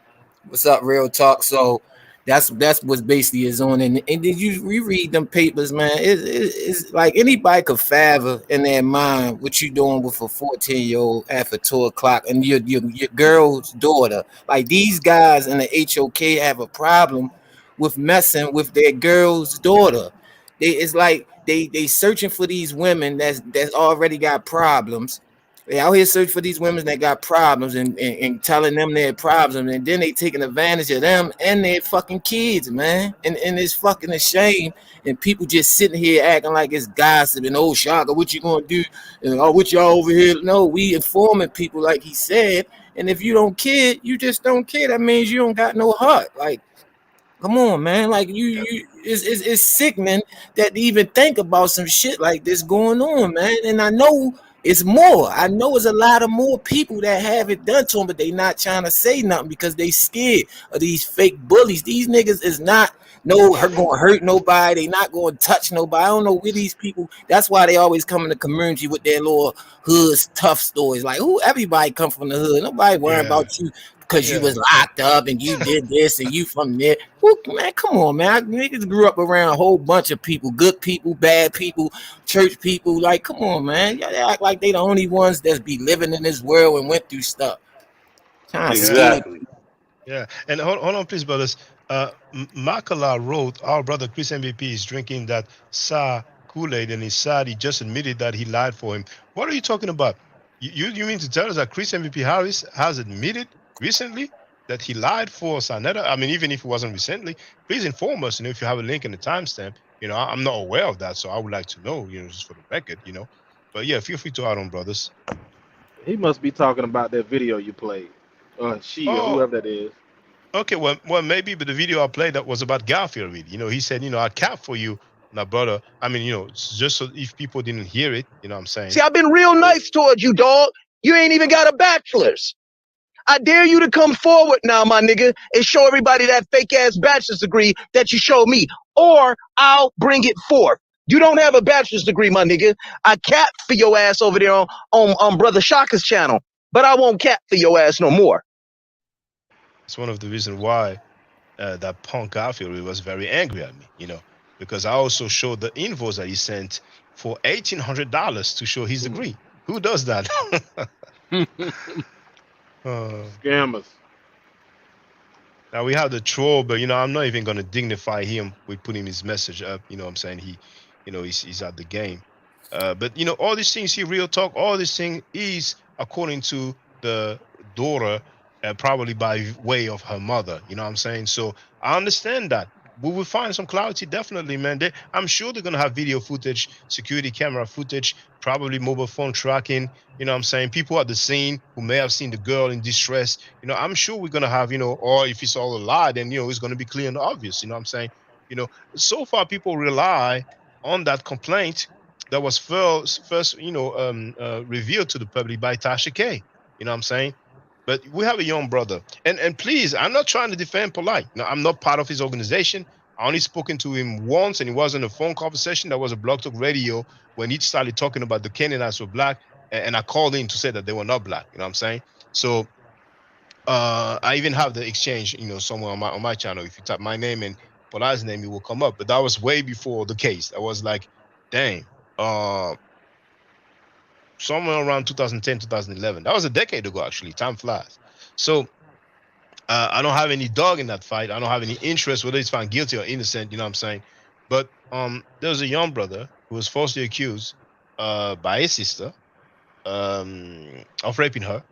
What's up, real talk? So that's what basically is on. And did you reread them papers, man? It's like anybody could fathom in their mind what you doing with a 14-year-old after 2:00 and your girl's daughter. Like these guys in the HOK have a problem with messing with their girl's daughter. It's like they searching for these women that's already got problems. They out here searching for these women that got problems and telling them their problems, and then they taking advantage of them and their fucking kids, man. And it's fucking a shame. And people just sitting here acting like it's gossip and oh Shaka, what you gonna do? And oh, what y'all over here? No, we informing people like he said. And if you don't care, you just don't care. That means you don't got no heart. Like, come on, man. Like it's sickening that they even think about some shit like this going on, man. And I know it's more. I know it's a lot of more people that have it done to them, but they not trying to say nothing because they scared of these fake bullies. These niggas is not going to hurt nobody. They not going to touch nobody. I don't know where these people. That's why they always come in the community with their little hoods tough stories. Like everybody come from the hood. Nobody worrying about you because you was locked up and you did this and you from there. Man, come on, man. Niggas grew up around a whole bunch of people, good people, bad people, church people. Like, come on, man. They act like they the only ones that's be living in this world and went through stuff. Exactly. Yeah, and hold on, please, brothers. Makala wrote, our brother Chris MVP is drinking that Sa Kool-Aid, and he's sad. He just admitted that he lied for him. What are you talking about? You mean to tell us that Chris MVP Harris has admitted recently that he lied for Sanetta? I mean, even if it wasn't recently, please inform us. If you have a link in the timestamp, I'm not aware of that, so I would like to know, just for the record, But yeah, feel free to add on, brothers. He must be talking about that video you played, or whoever that is. Okay, well, maybe, but the video I played that was about Garfield. He said, I cap for you, my brother. I mean, just so if people didn't hear it, you know what I'm saying? See, I've been real nice towards you, dog. You ain't even got a bachelor's. I dare you to come forward now, my nigga, and show everybody that fake ass bachelor's degree that you showed me, or I'll bring it forth. You don't have a bachelor's degree, my nigga. I cap for your ass over there on Brother Shaka's channel, but I won't cap for your ass no more. It's one of the reasons why that punk Garfield was very angry at me, you know, because I also showed the invoice that he sent for $1,800 to show his degree. Who does that? Scammers. Now we have the troll, but you know, I'm not even gonna dignify him with putting his message up. You know what I'm saying? He, you know, he's at the game. But you know, all these things here, real talk, all these things is according to the daughter, probably by way of her mother. You know what I'm saying? So I understand that. We will find some clarity, definitely, man. I'm sure they're gonna have video footage, security camera footage, probably mobile phone tracking. You know what I'm saying? People at the scene who may have seen the girl in distress. You know, I'm sure we're gonna have, you know, or if it's all a lie, then you know it's gonna be clear and obvious. You know what I'm saying? You know, so far people rely on that complaint that was first you know, revealed to the public by Tasha K. You know what I'm saying? But we have a young brother, and please, I'm not trying to defend Polite. No, I'm not part of his organization. I only spoken to him once, and it wasn't a phone conversation. That was a Blog Talk Radio when he started talking about the Canaanites were black, and I called in to say that they were not black. You know what I'm saying? So I even have the exchange, you know, somewhere on my channel. If you type my name and Polite's name, it will come up. But that was way before the case. I was like, dang, somewhere around 2010, 2011. That was a decade ago, actually. Time flies. So I don't have any dog in that fight. I don't have any interest whether he's found guilty or innocent. You know what I'm saying? But there was a young brother who was falsely accused by his sister of raping her.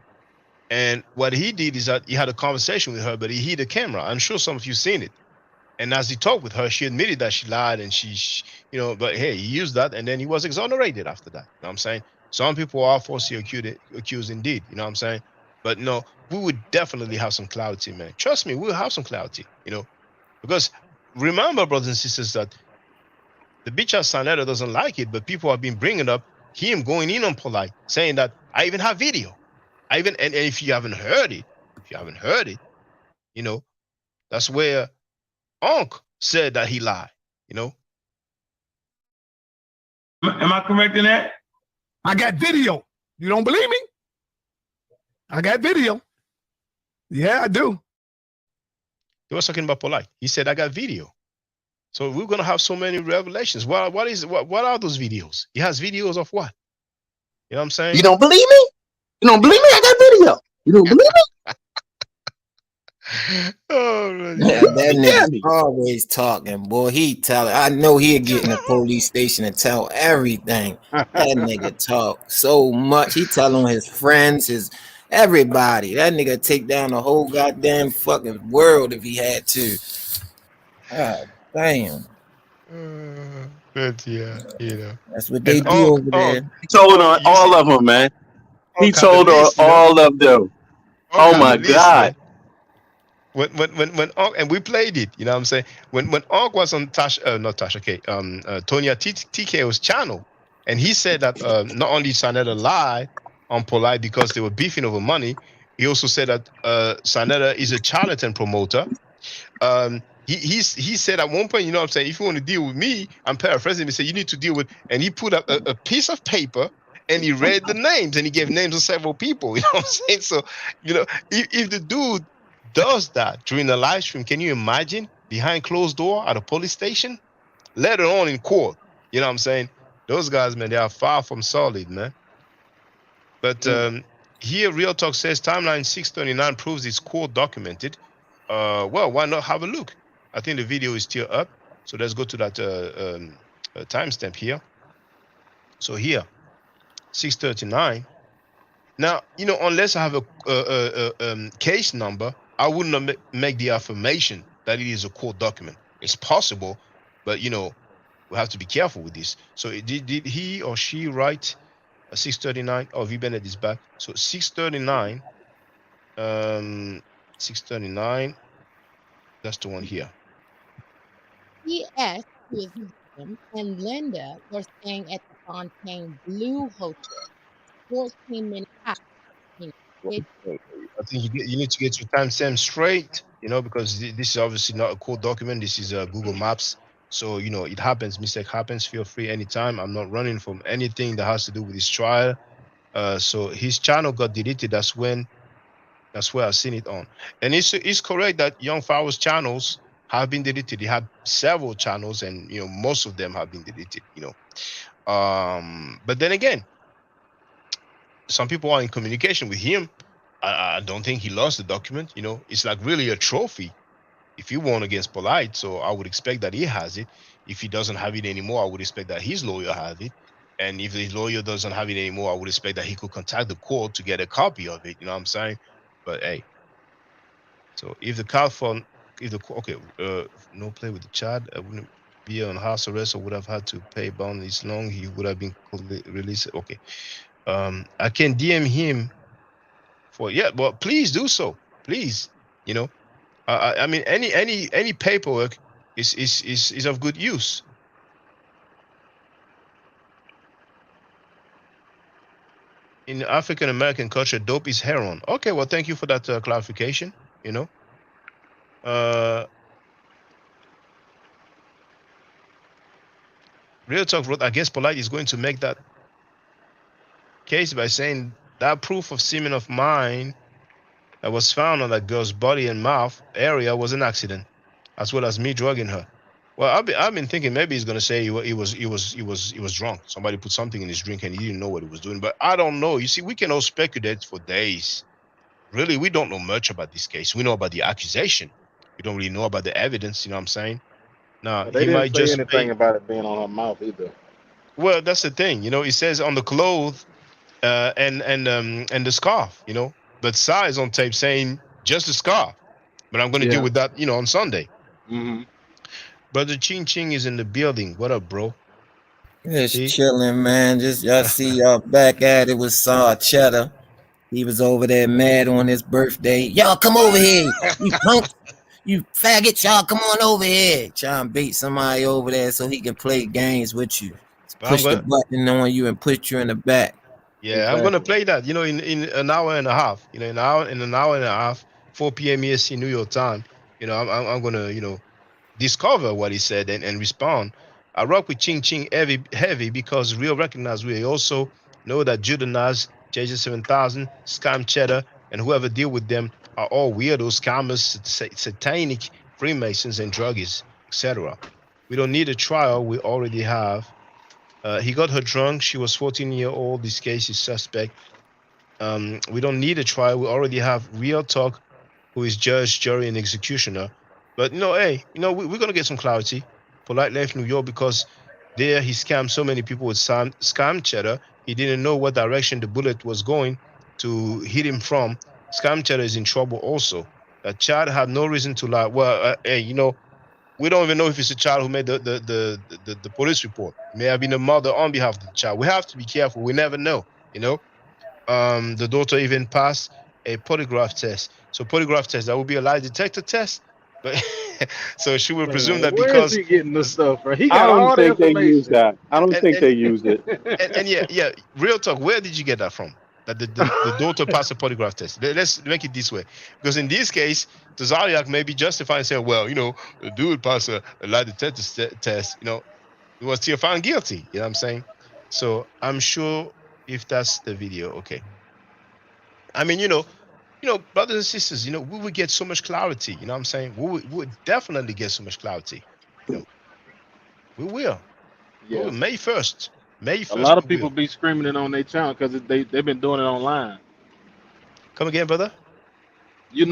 And what he did is that he had a conversation with her, but he hid the camera. I'm sure some of you seen it. And as he talked with her, she admitted that she lied, and she you know, but hey, he used that, and then he was exonerated after that. You know what I'm saying? Some people are falsely accused indeed. You know what I'm saying? But no, we would definitely have some clarity, man. Trust me, we'll have some clarity. You know, because remember, brothers and sisters, that the bitch ass Sanetta doesn't like it, but people have been bringing up him going in on Polite, saying that I even have video. I even and if you haven't heard it, you know, that's where Unc said that he lied, you know. Am I correct in that? I got video. You don't believe me? I got video. Yeah, I do. He was talking about Polite. He said, I got video. So we're gonna have so many revelations. What are those videos? He has videos of what? You know what I'm saying? You don't believe me? You don't believe me? I got video. You don't believe me? Oh, yeah, that nigga always talking, boy. He tell. I know he'll get in the police station and tell everything. That nigga talk so much. He tell on his friends, his everybody. That nigga take down the whole goddamn fucking world if he had to. God damn. But yeah, you know. That's what they do over there. He told on all of them, man. He told on all of them. Oh my God. When Onk, and we played it, you know what I'm saying? When Onk was on not Tasha K, Tonya TKO's channel, and he said that not only Sanetta lied on Polite because they were beefing over money, he also said that Sanetta is a charlatan promoter. He said at one point, you know what I'm saying, if you want to deal with me, I'm paraphrasing, he said you need to deal with, and he put up a piece of paper and he read the names and he gave names of several people, you know what I'm saying? So, you know, if the dude does that during the live stream, can you imagine behind closed door at a police station, let alone in court? You know what I'm saying? Those guys, man, they are far from solid, man. But here, Real Talk says timeline 639 proves it's court documented. Well, why not have a look? I think the video is still up. So let's go to that timestamp here. So here, 639. Now, you know, unless I have a case number, I would not make the affirmation that it is a court document. It's possible, but, you know, we have to be careful with this. So did he or she write a 639? Oh, V Bennett is back. So 639, 639, that's the one here. He asked who his victim and Linda were staying at the Fontaine Blue Hotel, 14 minutes out. I think you need to get your timestamp straight, you know, because this is obviously not a court document. This is Google Maps. So it happens. Mistake happens. Feel free anytime. I'm not running from anything that has to do with his trial. So his channel got deleted. That's where I've seen it on. And it's correct that Young Pharaoh's channels have been deleted. He had several channels, and most of them have been deleted. But then again, some people are in communication with him. I don't think he lost the document. It's like really a trophy if he won against Polite. So I would expect that he has it. If he doesn't have it anymore, I would expect that his lawyer has it. And if his lawyer doesn't have it anymore, I would expect that he could contact the court to get a copy of it. You know what I'm saying? But hey, so if the court found, if the okay, no play with the child, I wouldn't be on house arrest or would have had to pay bond this long. He would have been released. Okay, I can DM him for but please do so, please. I mean, any paperwork is of good use. In African American culture, dope is heroin. Okay, well, thank you for that clarification. Real Talk wrote, I guess Polite is going to make that case by saying that proof of semen of mine that was found on that girl's body and mouth area was an accident, as well as me drugging her. Well, I've been thinking maybe he's gonna say he was drunk. Somebody put something in his drink and he didn't know what he was doing. But I don't know. You see, we can all speculate for days. Really, we don't know much about this case. We know about the accusation. We don't really know about the evidence. You know what I'm saying? Now They he didn't might say just anything pay. about it being on her mouth either. Well, that's the thing. It says on the clothes and the scarf. But Sai is on tape saying just the scarf. But I'm gonna deal Yeah. with that. On Sunday. Mm-hmm. Brother Ching Ching is in the building. What up, bro? Just See? chilling, man. Just y'all see y'all back at it with Saw Cheddar. He was over there mad on his birthday. Y'all come over here, you punks, you faggots. Y'all come on over here. Trying to bait somebody over there so he can play games with you. But I'm Push the gonna. button on you and put you in the back. Yeah, I'm gonna Exactly. play that. In an hour and a half. In an hour and a half, 4 p.m. EST New York time. I'm gonna discover what he said and respond. I rock with Ching Ching heavy because real recognize we also know that Judenaz, JJ7000, Scam Cheddar, and whoever deal with them are all weirdos, scammers, satanic Freemasons, and druggies, etc. We don't need a trial. We already have. He got her drunk. She was 14-year-old. This case is suspect. We don't need a trial. We already have real talk who is judge, jury, and executioner. But hey, we're gonna get some clarity. Polite left New York because there he scammed so many people with scam cheddar. He didn't know what direction the bullet was going to hit him from. Scam cheddar is in trouble also. Chad had no reason to lie. Well, hey, we don't even know if it's a child who made the police report. It may have been a mother on behalf of the child. We have to be careful. We never know. The daughter even passed a polygraph test. So polygraph test, that would be a lie detector test. But so she will presume Man, that where is because he getting this stuff from? He I got don't all the think they use information. that. I don't and think and they use it. and yeah, real talk. Where did you get that from? That the daughter passed a polygraph test. Let's make it this way, because in this case, Tazaryach may be justified and say, well, the dude passed a lie detector test. He was still found guilty. You know what I'm saying? So I'm sure if that's the video, okay. I mean, brothers and sisters, we would get so much clarity. You know what I'm saying? We would definitely get so much clarity. We will. Yeah. May 1st. May A 1st, lot of we people will. be screaming it on their channel because they've been doing it online. Come again, brother? The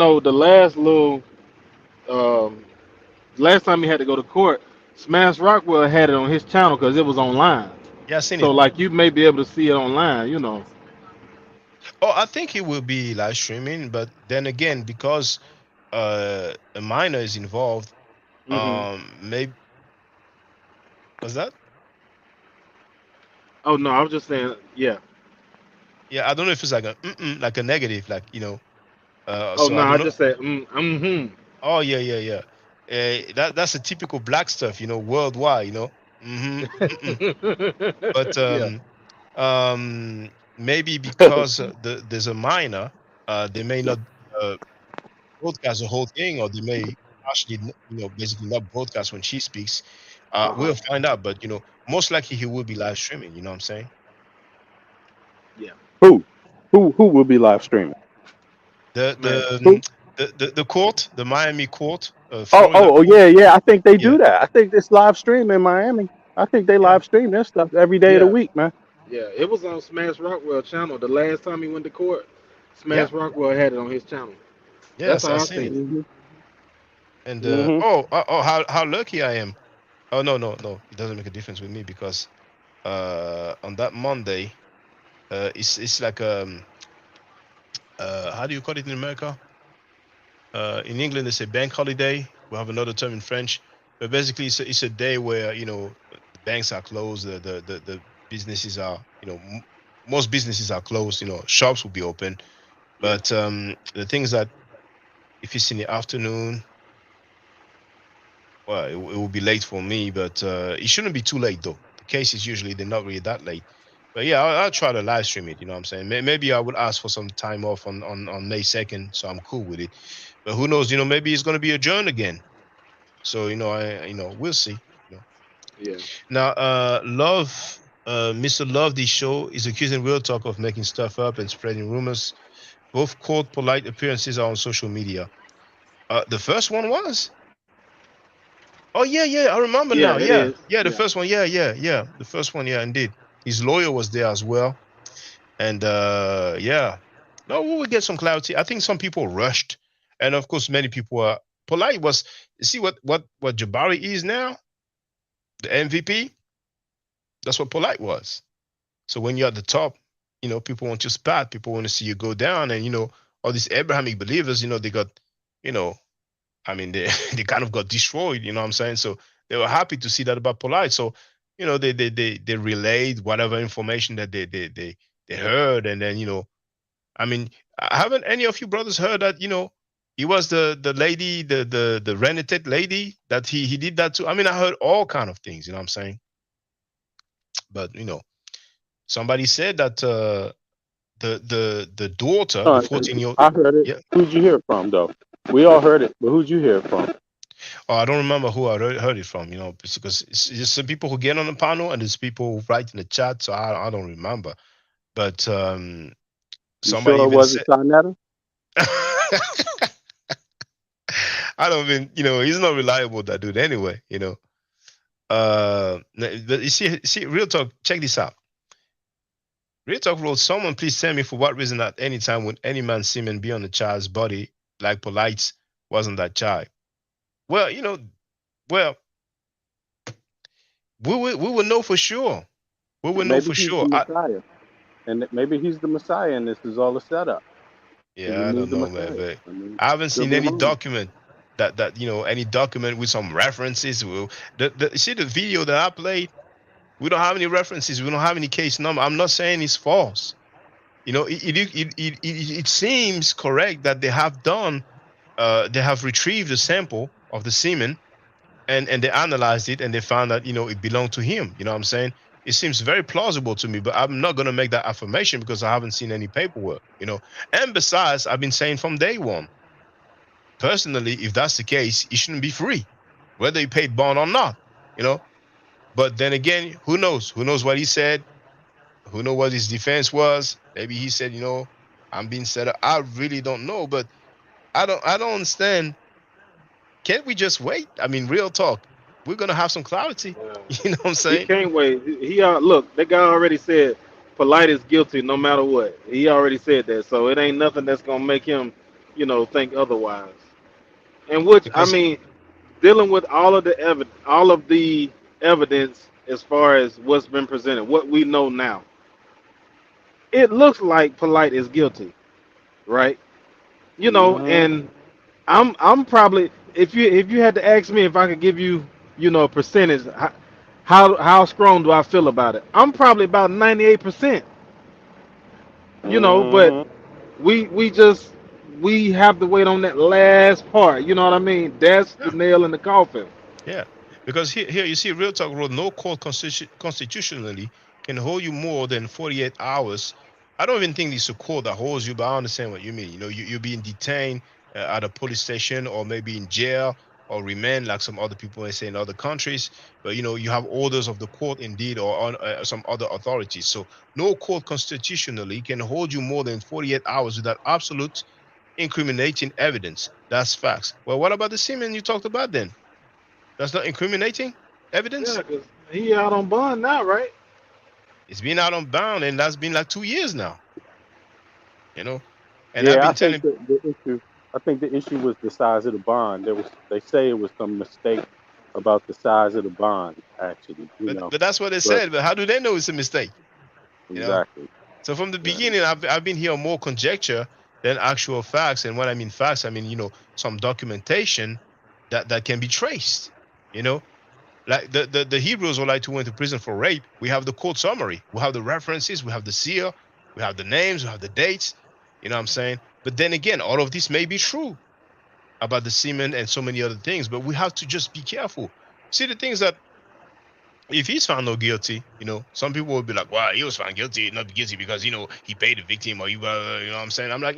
last time he had to go to court, Smash Rockwell had it on his channel because it was online. Yeah, I seen So it. like you may be able to see it online. Oh, I think it will be live streaming, but then again, because a minor is involved, Hmm. maybe was that? Oh no, I was just saying, yeah. Yeah, I don't know if it's like like a negative, like Oh so no, I I don't know. just said mm-hmm. Oh yeah, yeah, yeah. That's a typical black stuff, worldwide, mm-hmm. But Yeah. maybe because there's a minor, they may not uh, broadcast the whole thing, or they may actually, basically not broadcast when she speaks. We'll find out, but most likely he will be live streaming. You know what I'm saying? Yeah. Who will be live streaming? The Man. the Who? um, the court, the Miami court, Oh, Florida court. yeah. I think they Yeah, do that. I think this live stream in Miami. I think they yeah, live stream their stuff every day of the Yeah. week, man. Yeah. It was on Smash Rockwell channel. The last time he went to court, yeah, Smash Rockwell had it on his channel. That's yes, how I've I seen it. seen it. Hmm. And Hmm. how lucky I am. Oh, no, it doesn't make a difference with me because on that Monday, it's like how do you call it in America? In England, it's a bank holiday. We have another term in French, but basically, it's a day where the banks are closed, the businesses are most businesses are closed. Shops will be open, Yeah. but the things that if it's in the afternoon, well, it will be late for me, but it shouldn't be too late though. The cases usually they're not really that late. But yeah, I'll try to live stream it. You know what I'm saying? Maybe I would ask for some time off on May 2nd, so I'm cool with it. But who knows? Maybe it's going to be adjourned again. So we'll see. You know. Yeah. Now, Love, Mr. Love, the show is accusing Real Talk of making stuff up and spreading rumors. Both court polite appearances are on social media. The first one was. Oh yeah, I remember Yeah. now. It Yeah, is. yeah, the Yeah. first one. Yeah. The first one. Yeah, indeed. His lawyer was there as well, and yeah. No, we will get some clarity. I think some people rushed, and of course, many people are polite. Was you see what Jabari is now, the MVP. That's what polite was. So when you're at the top, people want your spot. People want to see you go down, and all these Abrahamic believers, they got, you know, I mean, they they kind of got destroyed. You know what I'm saying? So they were happy to see that about polite. So they relayed whatever information that they heard, and then I mean, haven't any of you brothers heard that he was the lady, the renegade lady that he did that to? I mean, I heard all kind of things. You know what I'm saying? But somebody said that the daughter, the 14-year-old. I heard it. Yeah. Who'd you hear it from though? We all heard it, but who'd you hear it from? Oh, I don't remember who I heard it from, because it's just some people who get on the panel and there's people who write in the chat, so I don't remember. But You somebody sure it even wasn't said, Sonetta? I don't even, he's not reliable, that dude, anyway. But you see, Real Talk, check this out. Real Talk wrote, someone please tell me for what reason at any time would any man semen be on a child's body like Polite's wasn't that child? Well, well, we will know for sure. We will know Maybe for he's the sure. Messiah, and maybe he's the Messiah, and this is all a setup to Yeah, I remove don't the know, man, Messiah. but I mean, I haven't could seen be any wrong. document that any document with some references. You see the video that I played. We don't have any references. We don't have any case number. I'm not saying it's false. It seems correct that they have done. They have retrieved the sample of the semen and they analyzed it and they found that it belonged to him. You know what I'm saying? It seems very plausible to me, but I'm not going to make that affirmation because I haven't seen any paperwork. And besides, I've been saying from day one, personally, if that's the case, it shouldn't be free, whether he paid bond or not. But then again, who knows what he said? Who knows what his defense was? Maybe he said, I'm being set up. I really don't know, but I don't understand. Can't we just wait? I mean, real talk. We're gonna have some clarity. You know what I'm He saying? can't wait. He look. That guy already said polite is guilty no matter what. He already said that, so it ain't nothing that's gonna make him, think otherwise. And which I Because mean, dealing with all of the evidence as far as what's been presented, what we know now, it looks like polite is guilty, right? Hmm. And I'm probably if you had to ask me if I could give you a percentage, how strong do I feel about it? I'm probably about 98%. But Hmm. we have to wait on that last part. You know what I mean? That's the yeah, nail in the coffin. yeah. Because here you see, real talk road. No court constitutionally can hold you more than 48 hours. I don't even think it's a court that holds you, but I understand what you mean. You're being detained at a police station or maybe in jail or remand like some other people say in other countries. But you have orders of the court indeed, or on some other authorities. So no court constitutionally can hold you more than 48 hours without absolute incriminating evidence. That's facts. Well, what about the semen you talked about then? That's not incriminating evidence? Yeah, because he out on bond now, right? It's been out on bond, and that's been like 2 years now. And I've Yeah, I been think telling. the issue. I think the issue was the size of the bond. They say it was some mistake about the size of the bond, actually. But that's what they But said. But how do they know it's a mistake? exactly. So from the Exactly. beginning, I've been hearing more conjecture than actual facts. And when I mean facts, I mean some documentation that can be traced. You know, like the Hebrews were like to went to prison for rape. We have the court summary. We have the references. We have the seal. We have the names. We have the dates. You know what I'm saying? But then again, all of this may be true about the semen and so many other things. But we have to just be careful. See the things that if he's found no guilty, some people will be like, well, he was found guilty, not guilty because, he paid the victim or you know what I'm saying? I'm like,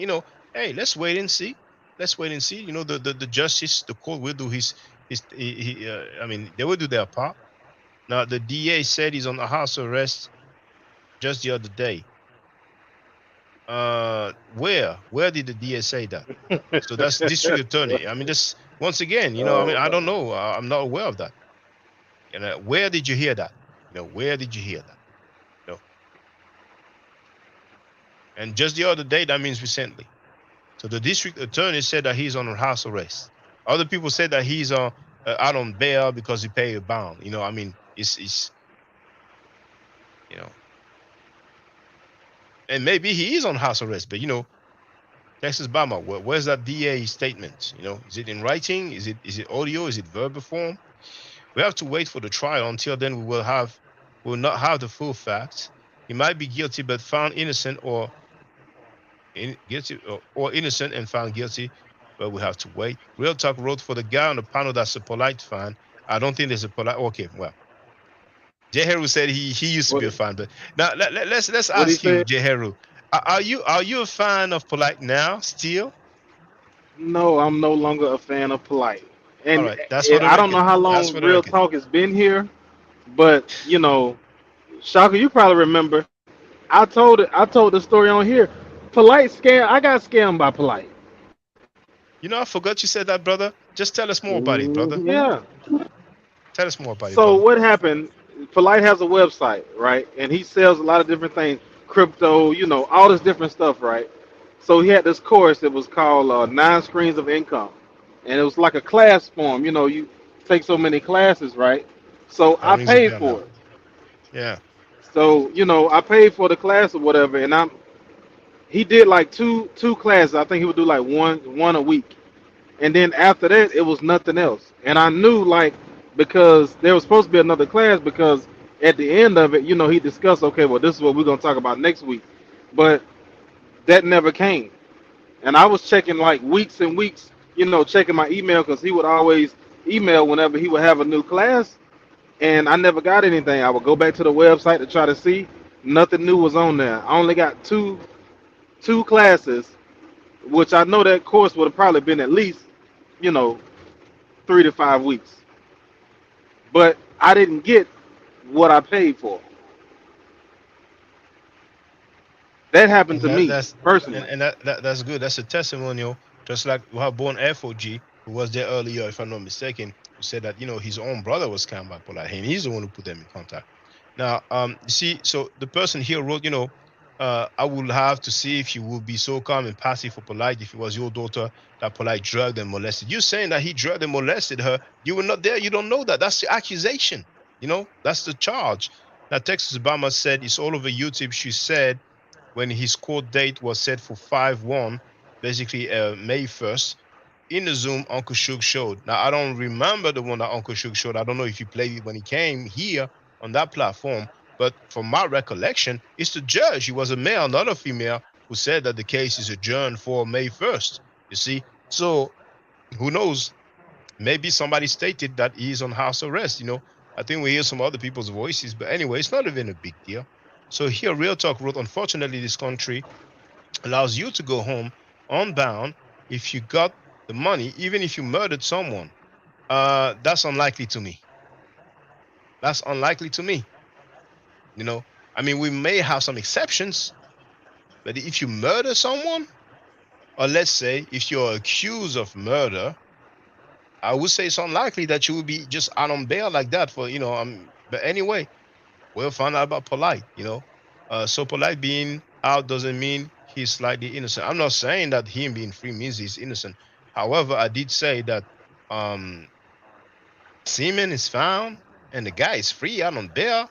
hey, let's wait and see. Let's wait and see. The justice, the court will do I mean, they will do their part. Now, the DA said he's on a house arrest just the other day. Where did the DA say that? So that's district attorney. I mean, just once again, I mean, I don't know. I'm not aware of that. Where did you hear that? Where did you hear that? And just the other day, that means recently. So the district attorney said that he's on house arrest. Other people said that he's out on bail because he paid a bond. I mean, it's and maybe he is on house arrest, but Texas Bama, where's that DA statement? Is it in writing? Is it audio? Is it verbal form? We have to wait for the trial. Until then, we will not have the full facts. He might be guilty but found innocent, or guilty or innocent and found guilty, but we have to wait. Real Talk wrote for the guy on the panel that's a polite fan. I don't think there's a polite. Okay, well, Jay Heru said he used to be a fan, but now let's ask you, Jay Heru, are you a fan of polite now still? No, I'm no longer a fan of polite. All And right, that's for the I don't record. know how That's long for the Real record. Talk has been here, but Shaka, you probably remember. I told the story on here. Polite scam. I got scammed by Polite. I forgot you said that, brother. Just tell us more about it, brother. Yeah. Tell us more about it, So brother. what happened? Polite has a website, right? And he sells a lot of different things, crypto, all this different stuff, right? So he had this course that was called 9 Screens of Income, and it was like a class form. You take so many classes, right? So That I rings a paid bell for now. it. Yeah. So I paid for the class or whatever, and he did like two classes. I think he would do like one a week, and then after that it was nothing else. And I knew like because there was supposed to be another class because at the end of it, he discussed, okay, well this is what we're gonna talk about next week, but that never came. And I was checking like weeks and weeks, checking my email because he would always email whenever he would have a new class, and I never got anything. I would go back to the website to try to see. Nothing new was on there. I only got two classes, which I know that course would have probably been at least, you know, 3 to 5 weeks. But I didn't get what I paid for. That happened And to that, me that's personally. and that's good. That's a testimonial. Just like we have Born FOG, who was there earlier, if I'm not mistaken, who said that his own brother was scammed by Polar, and he's the one who put them in contact. Now, you see, so the person here wrote, I would have to see if you would be so calm and passive for Polite if it was your daughter that Polite drugged and molested. You saying that he drugged and molested her? You were not there. You don't know that. That's the accusation. That's the charge. Now, Texas Obama said it's all over YouTube. She said when his court date was set for 5/1, basically May 1st, in the Zoom Uncle Shug showed. Now, I don't remember the one that Uncle Shug showed. I don't know if he played it when he came here on that platform, but from my recollection, it's the judge. He was a male, not a female, who said that the case is adjourned for May 1st. You see? So, who knows? Maybe somebody stated that he's on house arrest. I think we hear some other people's voices, but anyway, it's not even a big deal. So here, Real Talk wrote, unfortunately, this country allows you to go home unbound if you got the money, even if you murdered someone. That's unlikely to me. That's unlikely to me. You know, I mean, we may have some exceptions, but if you murder someone, or let's say if you're accused of murder, I would say it's unlikely that you will be just out on bail like that for, but anyway, we'll find out about Polite. So Polite being out doesn't mean he's slightly innocent. I'm not saying that him being free means he's innocent. However, I did say that um semen is found and the guy is free out on bail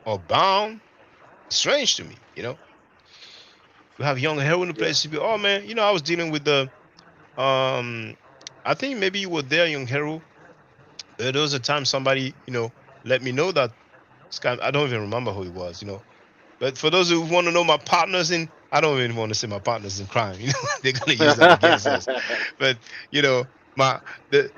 or bound. Strange to me. We have young heroin place to be. Oh man, I was dealing with the I think maybe you were there, young hero. There was a time somebody, let me know that this guy, I don't even remember who he was. But for those who want to know my partners in, I don't even want to say my partners in crime. They're gonna use that against us. But my the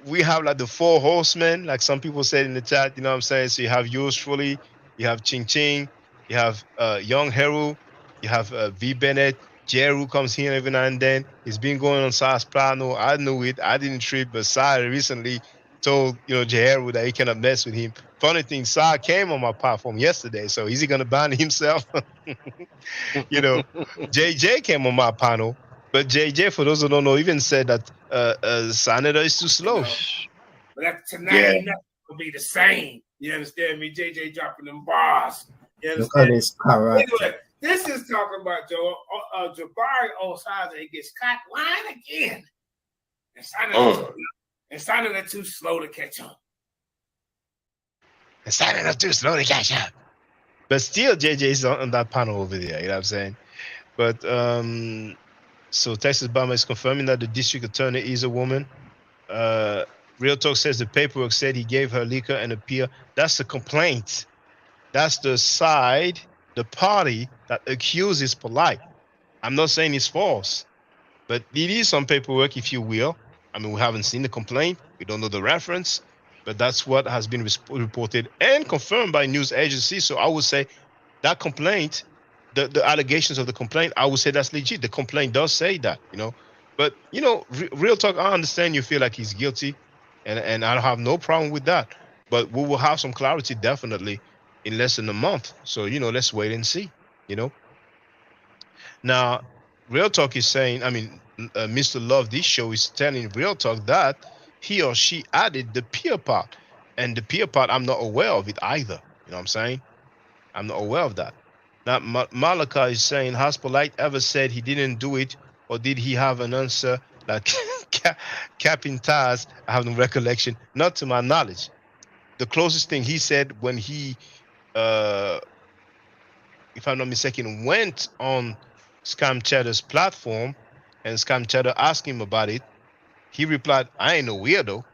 we have like the four horsemen, like some people said in the chat. You know what I'm saying? So you have yours truly, you have Ching Ching, you have Young Heru, you have V Bennett. Jeru comes here every now and then. He's been going on Sas Plano. I knew it. I didn't trip, but Sai recently told Jeru that he cannot mess with him. Funny thing, Sai came on my platform yesterday, so is he gonna ban himself? JJ came on my panel, but JJ, for those who don't know, even said that Sanada is too slow. But after tonight, ain't nothing gonna be the same. You understand me? JJ dropping them bars. You understand? Anyway, this is talking about Joe Jabari Osada. He gets caught lying again. And Sanada too slow to catch up. And Sanada too slow to catch up. But still, JJ is on that panel over there. You know what I'm saying? But so Texas Bama is confirming that the district attorney is a woman. Real Talk says the paperwork said he gave her liquor and a beer. That's the complaint. That's the side, the party that accuses Polite. I'm not saying it's false, but it is some paperwork, if you will. I mean, we haven't seen the complaint. We don't know the reference, but that's what has been reported and confirmed by news agencies. So I would say that complaint, the allegations of the complaint, I would say that's legit. The complaint does say that, But, Real Talk, I understand you feel like he's guilty, and I have no problem with that. But we will have some clarity definitely in less than a month. So, let's wait and see, Now, Real Talk is saying, Mr. Love, this show is telling Real Talk that he or she added the peer part. And the peer part, I'm not aware of it either. You know what I'm saying? I'm not aware of that. Now, Malaka is saying, has Polite ever said he didn't do it, or did he have an answer like Captain Taz? I have no recollection. Not to my knowledge. The closest thing he said when he, if I'm not mistaken, went on Scam Chatter's platform and Scam Chatter asked him about it, he replied, I ain't no weirdo.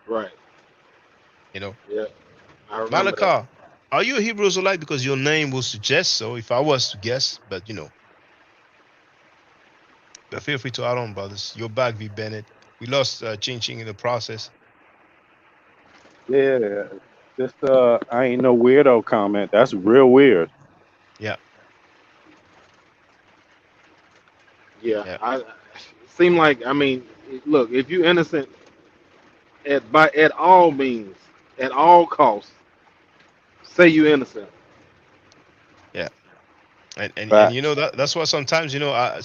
Right. Yeah. I remember Malaka, that. are you a Hebrew Israelite? Because your name will suggest so if I was to guess, but But feel free to add on, brothers. You're back, V. Bennett. We lost Ching Ching in the process. Yeah, this I ain't no weirdo comment. That's real weird. Yeah. Yeah. I seem like look, if you innocent at all means, at all costs, say you innocent. Yeah. And that's why sometimes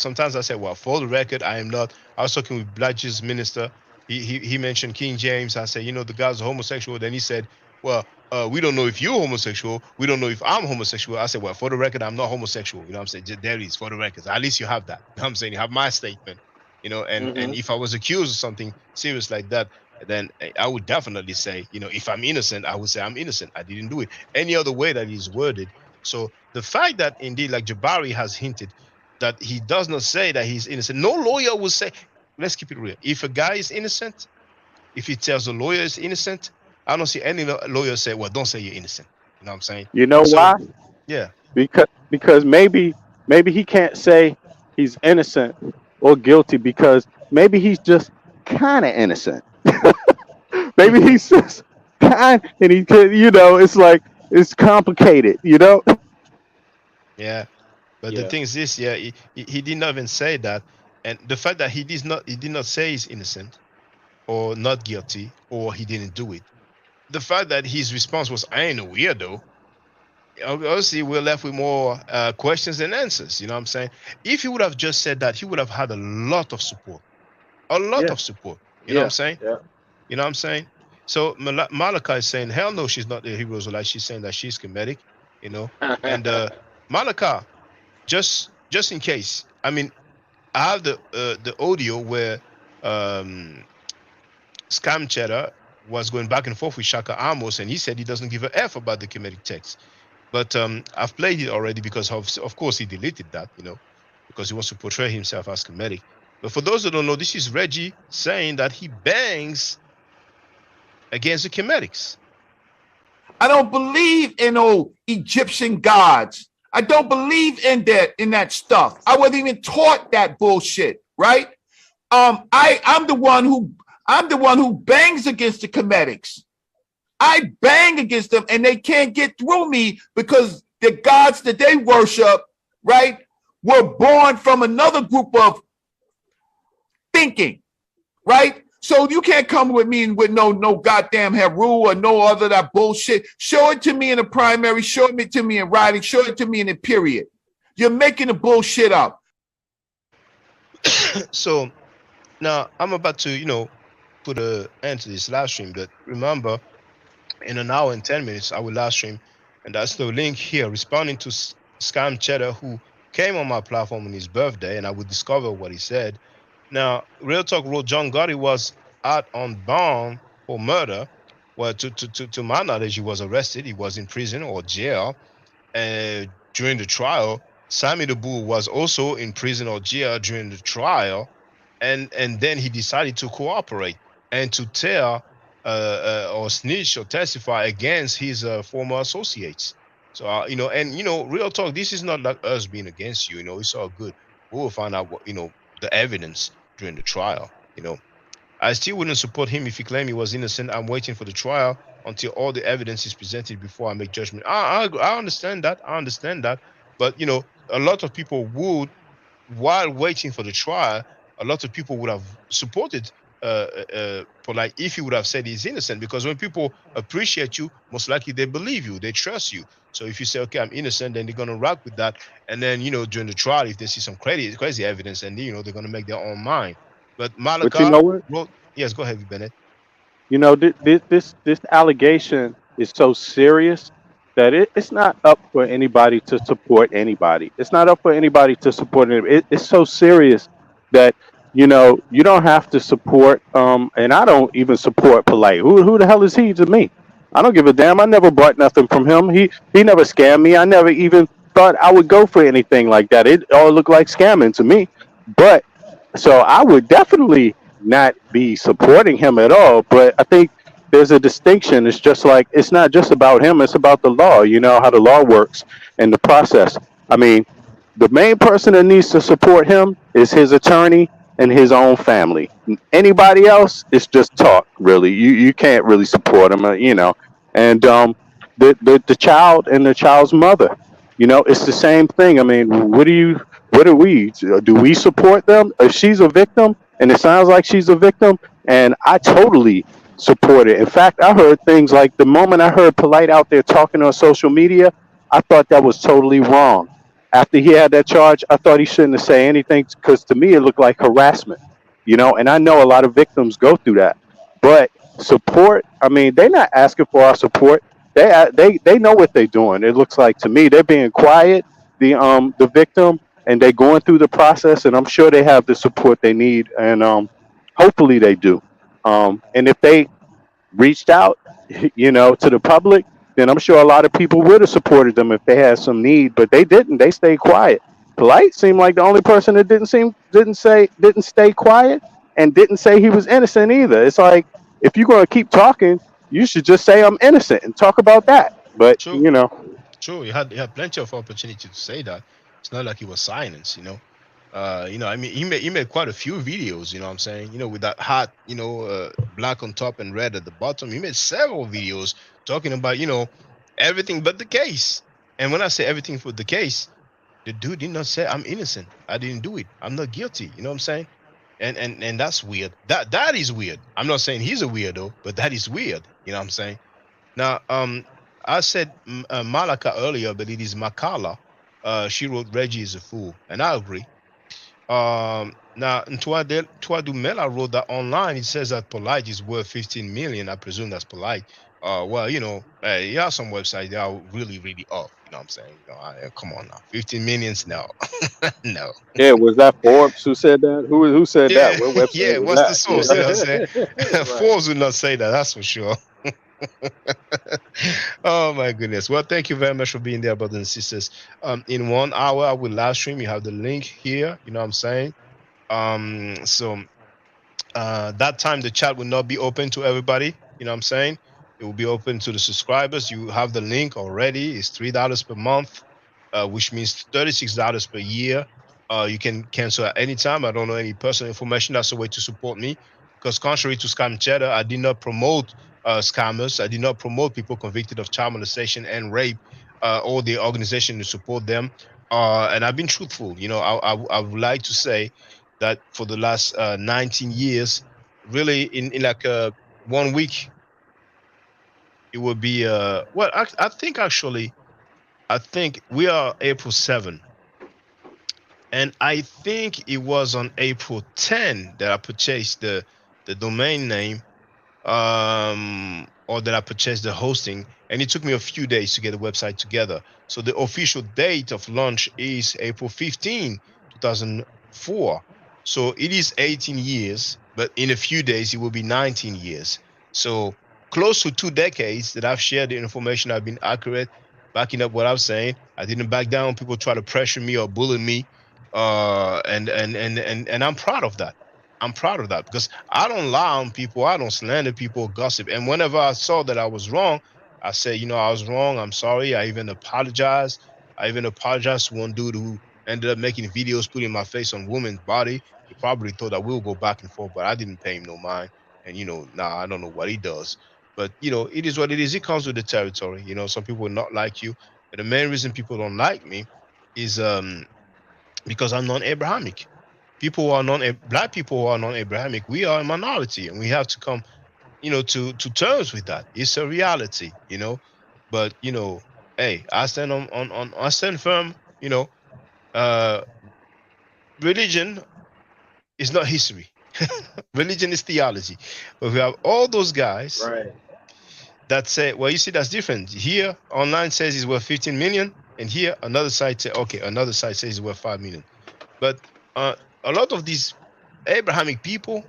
sometimes I say, well, for the record, I am not. I was talking with Black Jesus Minister. He mentioned King James. I said, the guy's homosexual. Then he said, well, we don't know if you're homosexual. We don't know if I'm homosexual. I said, well, for the record, I'm not homosexual. You know what I'm saying? There it is, for the record. At least you have that. You know what I'm saying? You have my statement. And if I was accused of something serious like that, then I would definitely say, if I'm innocent, I would say I'm innocent. I didn't do it. Any other way that is worded. So the fact that indeed, like Jabari has hinted, that he does not say that he's innocent. No lawyer will say, let's keep it real. If a guy is innocent, if he tells the lawyer is innocent, I don't see any lawyer say, well, don't say you're innocent. You know what I'm saying? You know why? Yeah. Because maybe he can't say he's innocent or guilty because maybe he's just kind of innocent. Maybe he's just kind, and he could, it's like it's complicated, Yeah. But the thing is this, he did not even say that. And the fact that he did not say he's innocent, or not guilty or he didn't do it. The fact that his response was, I ain't a weirdo, obviously we're left with more questions than answers. You know what I'm saying? If he would have just said that, he would have had a lot of support. A lot Yeah, of support. You know what I'm yeah, saying? yeah. You know what I'm saying? So Malachi is saying, hell no, she's not the Hebrew Israelite. She's saying that she's Kemetic, you know. And Malachi, just in case, I mean, I have the audio where um, Scam Cheddar was going back and forth with Shaka Amos, and he said he doesn't give a F about the Kemetic text. But I've played it already because of course he deleted that, you know, because he wants to portray himself as Kemetic. But for those that don't know, this is Reggie saying that he bangs against the Kemetics. I don't believe in old Egyptian gods. I don't believe in that stuff. I wasn't even taught that bullshit, right? I'm the one who bangs against the Kemetics. I bang against them and they can't get through me because the gods that they worship, right, were born from another group of thinking, right? So you can't come with me with no goddamn Heru or no other that bullshit. Show it to me in the primary, show it to me in writing, show it to me in the period. You're making the bullshit up. So now I'm about to, you know, put an end to this live stream, but remember, in an hour and 10 minutes, I will live stream, and that's the link here, responding to Scam Cheddar, who came on my platform on his birthday, and I would discover what he said. Now, Real Talk wrote John Gotti was out on bond for murder. Well, to my knowledge, he was arrested. He was in prison or jail. During the trial, Sammy the Bull was also in prison or jail during the trial, and then he decided to cooperate and to tell or snitch or testify against his former associates. So you know, and you know, Real Talk, this is not like us being against you. You know, it's all good. We will find out what, you know, the evidence during the trial. You know, I still wouldn't support him if he claimed he was innocent. I'm waiting for the trial until all the evidence is presented before I make judgment. I understand that. I understand that. But you know, a lot of people would, while waiting for the trial, a lot of people would have supported Polite if he would have said he's innocent. Because when people appreciate you, most likely they believe you, they trust you. So if you say, okay, I'm innocent, then they're gonna rock with that. And then, you know, during the trial, if they see some crazy evidence, and you know, they're gonna make their own mind. But But you Malika know what? wrote, yes, go ahead, Bennett. You know, this allegation is so serious that it's not up for anybody to support anybody. It's not up for anybody to support it. It's so serious that, you know, you don't have to support. And I don't even support Polite. Who the hell is he to me? I don't give a damn. I never bought nothing from him. He never scammed me. I never even thought I would go for anything like that. It all looked like scamming to me. But so I would definitely not be supporting him at all. But I think there's a distinction. It's just like it's not just about him, it's about the law, you know, how the law works and the process. I mean, the main person that needs to support him is his attorney and his own family. Anybody else, it's just talk, really. You can't really support him, you know. And the child and the child's mother, you know, it's the same thing. I mean, what do we do? We support them if she's a victim, and it sounds like she's a victim, and I totally support it. In fact, I heard things like the moment I heard Polite out there talking on social media, I thought that was totally wrong. After he had that charge, I thought he shouldn't have said anything because to me it looked like harassment, you know. And I know a lot of victims go through that, but support. I mean, they're not asking for our support. They know what they're doing. It looks like to me they're being quiet. The victim, and they're going through the process, and I'm sure they have the support they need, and hopefully they do. And if they reached out, you know, to the public, then I'm sure a lot of people would have supported them if they had some need, but they didn't. They stayed quiet. Polite seemed like the only person that didn't stay quiet and didn't say he was innocent either. It's like if you're going to keep talking, you should just say I'm innocent and talk about that. But True, you know, true. You had plenty of opportunity to say that. It's not like he was silenced, you know. You know, I mean, he made quite a few videos, you know what I'm saying? You know, with that hat, you know, black on top and red at the bottom. He made several videos talking about, you know, everything but the case. And when I say everything but the case, the dude did not say I'm innocent. I didn't do it. I'm not guilty. You know what I'm saying? And that's weird. That is weird. I'm not saying he's a weirdo, but that is weird. You know what I'm saying? Now, I said Malaka earlier, but it is Makala. She wrote Reggie is a fool, and I agree. Now, Tuadu Mela wrote that online. It says that Polite is worth 15 million. I presume that's Polite. Well, yeah, some websites they are really, really off. You know what I'm saying? Come on now, 15 millions? No, no. Yeah, was that Forbes who said that? Who said that? Yeah, What website yeah. was What's the that? source? You know what I'm saying? Yeah. Right. Forbes would not say that. That's for sure. Oh my goodness. Well, thank you very much for being there, brothers and sisters. In 1 hour, I will live stream. You have the link here. You know what I'm saying? So that time the chat will not be open to everybody. You know what I'm saying? It will be open to the subscribers. You have the link already. It's $3 per month, which means $36 per year. You can cancel at any time. I don't know any personal information. That's a way to support me. Because contrary to Scam Cheddar, I did not promote scammers. I did not promote people convicted of child molestation and rape or the organization to support them. And I've been truthful. I would like to say that for the last 19 years, really in like 1 week, it will be well, I think actually, I think we are April 7, and I think it was on April 10 that I purchased the domain name, or that I purchased the hosting, and it took me a few days to get the website together. So the official date of launch is April 15, 2004. So it is 18 years, but in a few days it will be 19 years. So close to 2 decades that I've shared the information. I've been accurate, backing up what I'm saying. I didn't back down. People try to pressure me or bully me, and I'm proud of that. I'm proud of that because I don't lie on people. I don't slander people, gossip. And whenever I saw that I was wrong, I said, I was wrong. I'm sorry. I even apologized. I even apologized to one dude who ended up making videos putting my face on woman's body. He probably thought that we'll go back and forth, but I didn't pay him no mind. And I don't know what he does. But it is what it is. It comes with the territory. Some people will not like you. But the main reason people don't like me is because I'm non-Abrahamic. People who are black people who are non-Abrahamic, we are a minority, and we have to come, to terms with that. It's a reality. But hey, I stand I stand firm. Uh, Religion is not history. Religion is theology. But we have all those guys Right. that say, well, you see, that's different. Here, online says it's worth 15 million, and here another site another site says it's worth 5 million. But a lot of these Abrahamic people,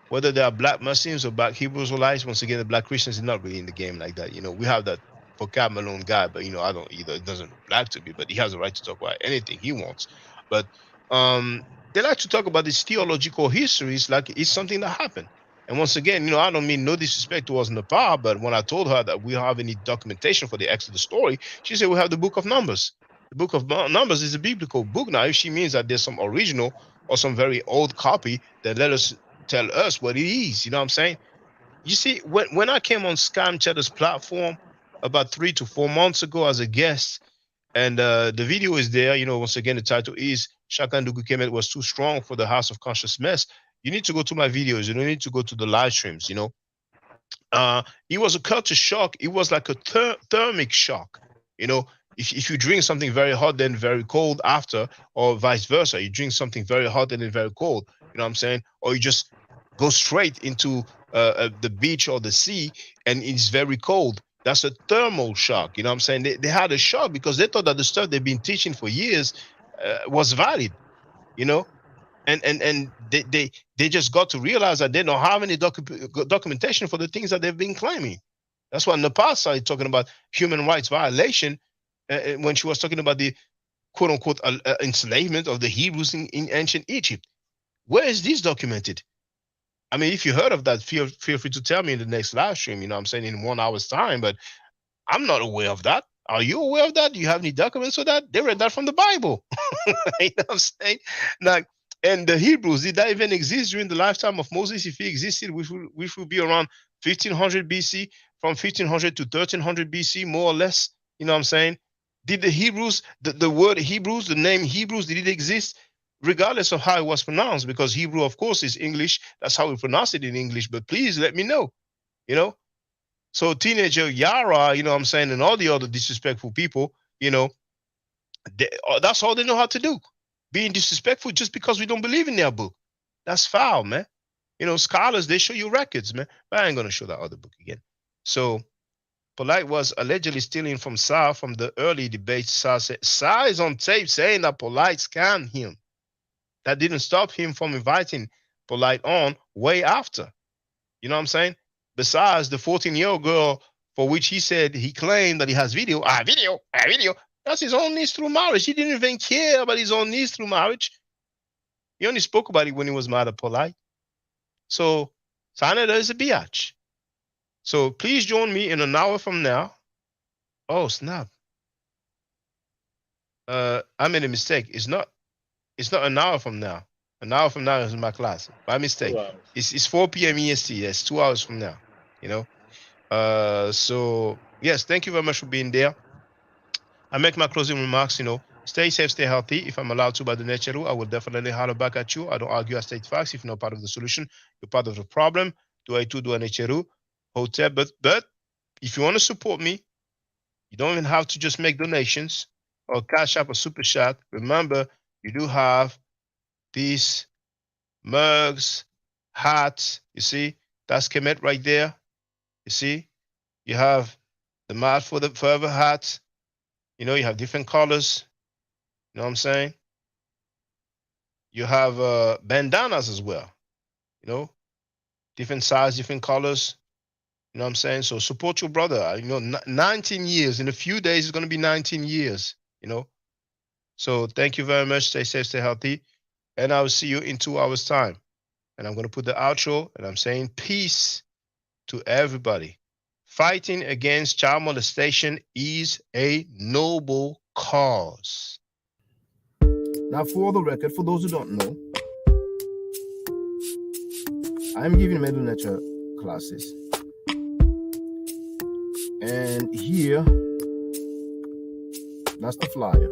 whether they are black Muslims or black Hebrew Israelites, once again, the black Christians are not really in the game like that. We have that vocab Malone guy, but I don't either. It doesn't like to be, but he has a right to talk about anything he wants. But they like to talk about these theological histories like it's something that happened. And once again, I don't mean no disrespect towards Nepal, but when I told her that we have any documentation for the Exodus story, she said we have the book of Numbers. The book of Numbers is a biblical book. Now, if she means that there's some original or some very old copy, then let us tell us what it is. You know what I'm saying? You see, when I came on Scam Cheddar's platform about 3 to 4 months ago as a guest, and the video is there, once again, the title is Shakandugu Kemet was too strong for the House of Conscious Mess. You need to go to my videos. You don't need to go to the live streams, It was a culture shock. It was like a thermic shock, If you drink something very hot, then very cold after, or vice versa, you drink something very hot and then very cold, you know what I'm saying? Or you just go straight into the beach or the sea and it's very cold. That's a thermal shock, you know what I'm saying? They had a shock because they thought that the stuff they've been teaching for years was valid, and they just got to realize that they don't have any documentation for the things that they've been claiming. That's why Nepal started talking about human rights violation when she was talking about the quote unquote enslavement of the Hebrews in ancient Egypt. Where is this documented? I mean, if you heard of that, feel free to tell me in the next live stream, I'm saying in 1 hour's time, but I'm not aware of that. Are you aware of that? Do you have any documents for that? They read that from the Bible. You know what I'm saying? Like, and the Hebrews, did that even exist during the lifetime of Moses? If he existed, which would be around 1500 BC, from 1500 to 1300 BC, more or less. You know what I'm saying? Did the Hebrews, the word Hebrews, the name Hebrews, did it exist regardless of how it was pronounced, because Hebrew, of course, is English. That's how we pronounce it in English. But please let me know, you know. So teenager Yara, you know what I'm saying, and all the other disrespectful people, you know, that's all they know how to do. Being disrespectful just because we don't believe in their book. That's foul, man. You know, scholars, they show you records, man. But I ain't going to show that other book again. So Polite was allegedly stealing from Sa from the early debates. Sa is on tape saying that Polite scammed him. That didn't stop him from inviting Polite on way after. You know what I'm saying? Besides the 14-year-old girl for which he said he claimed that he has video. Video. That's his own needs through marriage. He didn't even care about his own needs through marriage. He only spoke about it when he was mad at Polite. So Sanada is a biatch. So please join me in an hour from now. Oh, snap. I made a mistake. It's not an hour from now. An hour from now is my class. By mistake. 2 hours. It's 4 p.m. EST. That's 2 hours from now. You know? So yes, thank you very much for being there. I make my closing remarks, you know. Stay safe, stay healthy. If I'm allowed to by the nature rule, I will definitely holler back at you. I don't argue, I state facts. If you're not part of the solution, you're part of the problem. Do I do a nature rule? Hotel, but if you want to support me, you don't even have to just make donations or cash up or super chat. Remember, you do have these mugs, hats. You see, that's Kemet right there. You see, you have the mat for the forever hats. You know, you have different colors. You know what I'm saying? You have bandanas as well. You know, different size, different colors. You know what I'm saying? So support your brother. You know, 19 years. In a few days, it's going to be 19 years. You know? So thank you very much. Stay safe, stay healthy. And I will see you in 2 hours' time. And I'm going to put the outro, and I'm saying peace to everybody. Fighting against child molestation is a noble cause. Now, for the record, for those who don't know, I'm giving middle nature classes. And here, that's the flyer.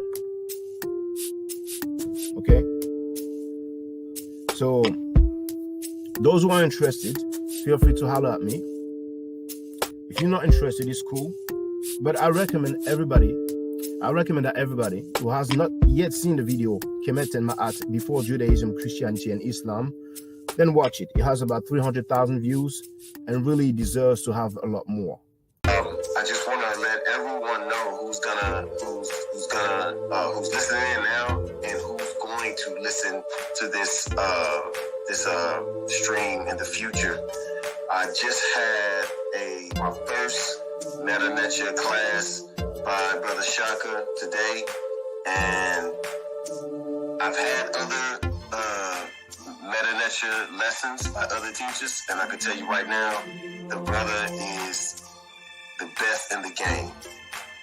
Okay? So, those who are interested, feel free to holler at me. If you're not interested, it's cool. But I recommend that everybody who has not yet seen the video, Kemet and Ma'at, Before Judaism, Christianity, and Islam, then watch it. It has about 300,000 views and really deserves to have a lot more. I just want to let everyone know who's listening in now and who's going to listen to this stream in the future. I just had my first Meta Nature class by Brother Shaka today, and I've had other Meta Nature lessons by other teachers, and I can tell you right now, the brother is the best in the game.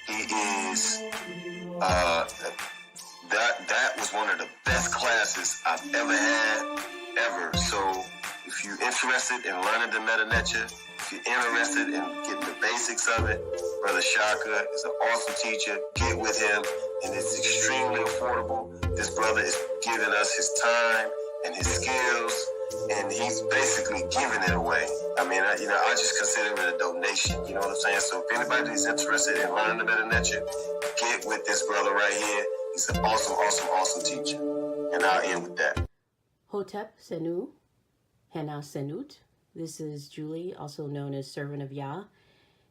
He is that was one of the best classes I've ever had, ever. So if you're interested in learning the Meta Nature, if you're interested in getting the basics of it, Brother Shaka is an awesome teacher. Get with him, and it's extremely affordable. This brother is giving us his time and his skills, and he's basically giving it away. I mean, I just consider it a donation. You know what I'm saying? So if anybody's interested in learning the Meta Nature, get with this brother right here. He's an awesome teacher. And I'll end with that. Hotep Senu, Hena Senut. This is Julie, also known as Servant of Yah,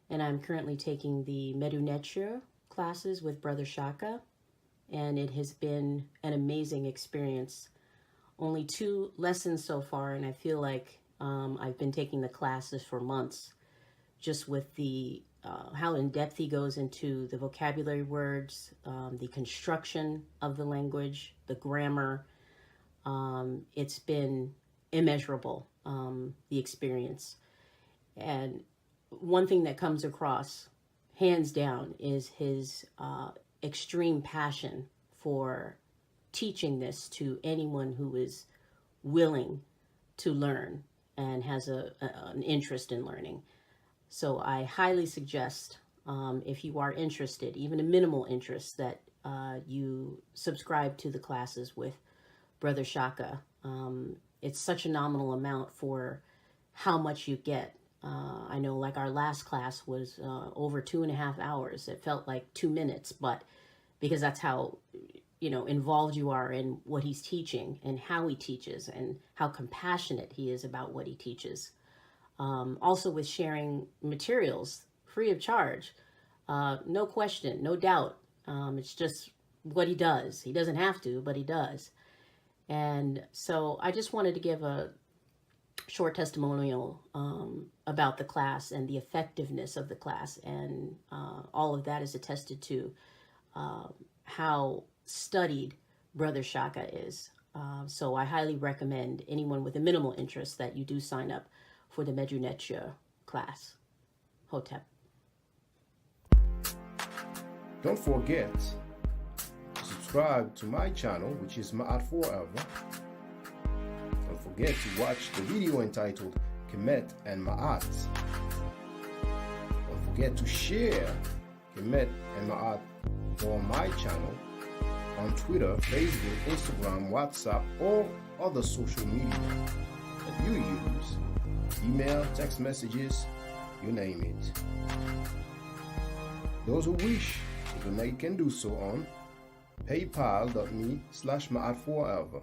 and I'm currently taking the Medu Neture classes with Brother Shaka, and it has been an amazing experience. Only 2 lessons so far, and I feel like I've been taking the classes for months, just with the how in depth he goes into the vocabulary words, the construction of the language, the grammar. It's been immeasurable, the experience. And one thing that comes across, hands down, is his extreme passion for teaching this to anyone who is willing to learn and has an interest in learning. So I highly suggest, if you are interested, even a minimal interest, that you subscribe to the classes with Brother Shaka. It's such a nominal amount for how much you get. I know like our last class was over 2.5 hours. It felt like 2 minutes, but because that's how, you know, involved you are in what he's teaching and how he teaches and how compassionate he is about what he teaches. Also with sharing materials free of charge. No question, no doubt. It's just what he does. He doesn't have to, but he does. And so I just wanted to give a short testimonial about the class and the effectiveness of the class. And all of that is attested to how studied Brother Shaka is. So I highly recommend anyone with a minimal interest that you do sign up for the Medunetya class. Hotep. Don't forget to subscribe to my channel, which is Ma'at Forever. Don't forget to watch the video entitled Kemet and Ma'at. Don't forget to share Kemet and Ma'at on my channel on Twitter, Facebook, Instagram, WhatsApp, or other social media that you use. Email, text messages, you name it. Those who wish to donate can do so on paypal.me/ma'at4ever.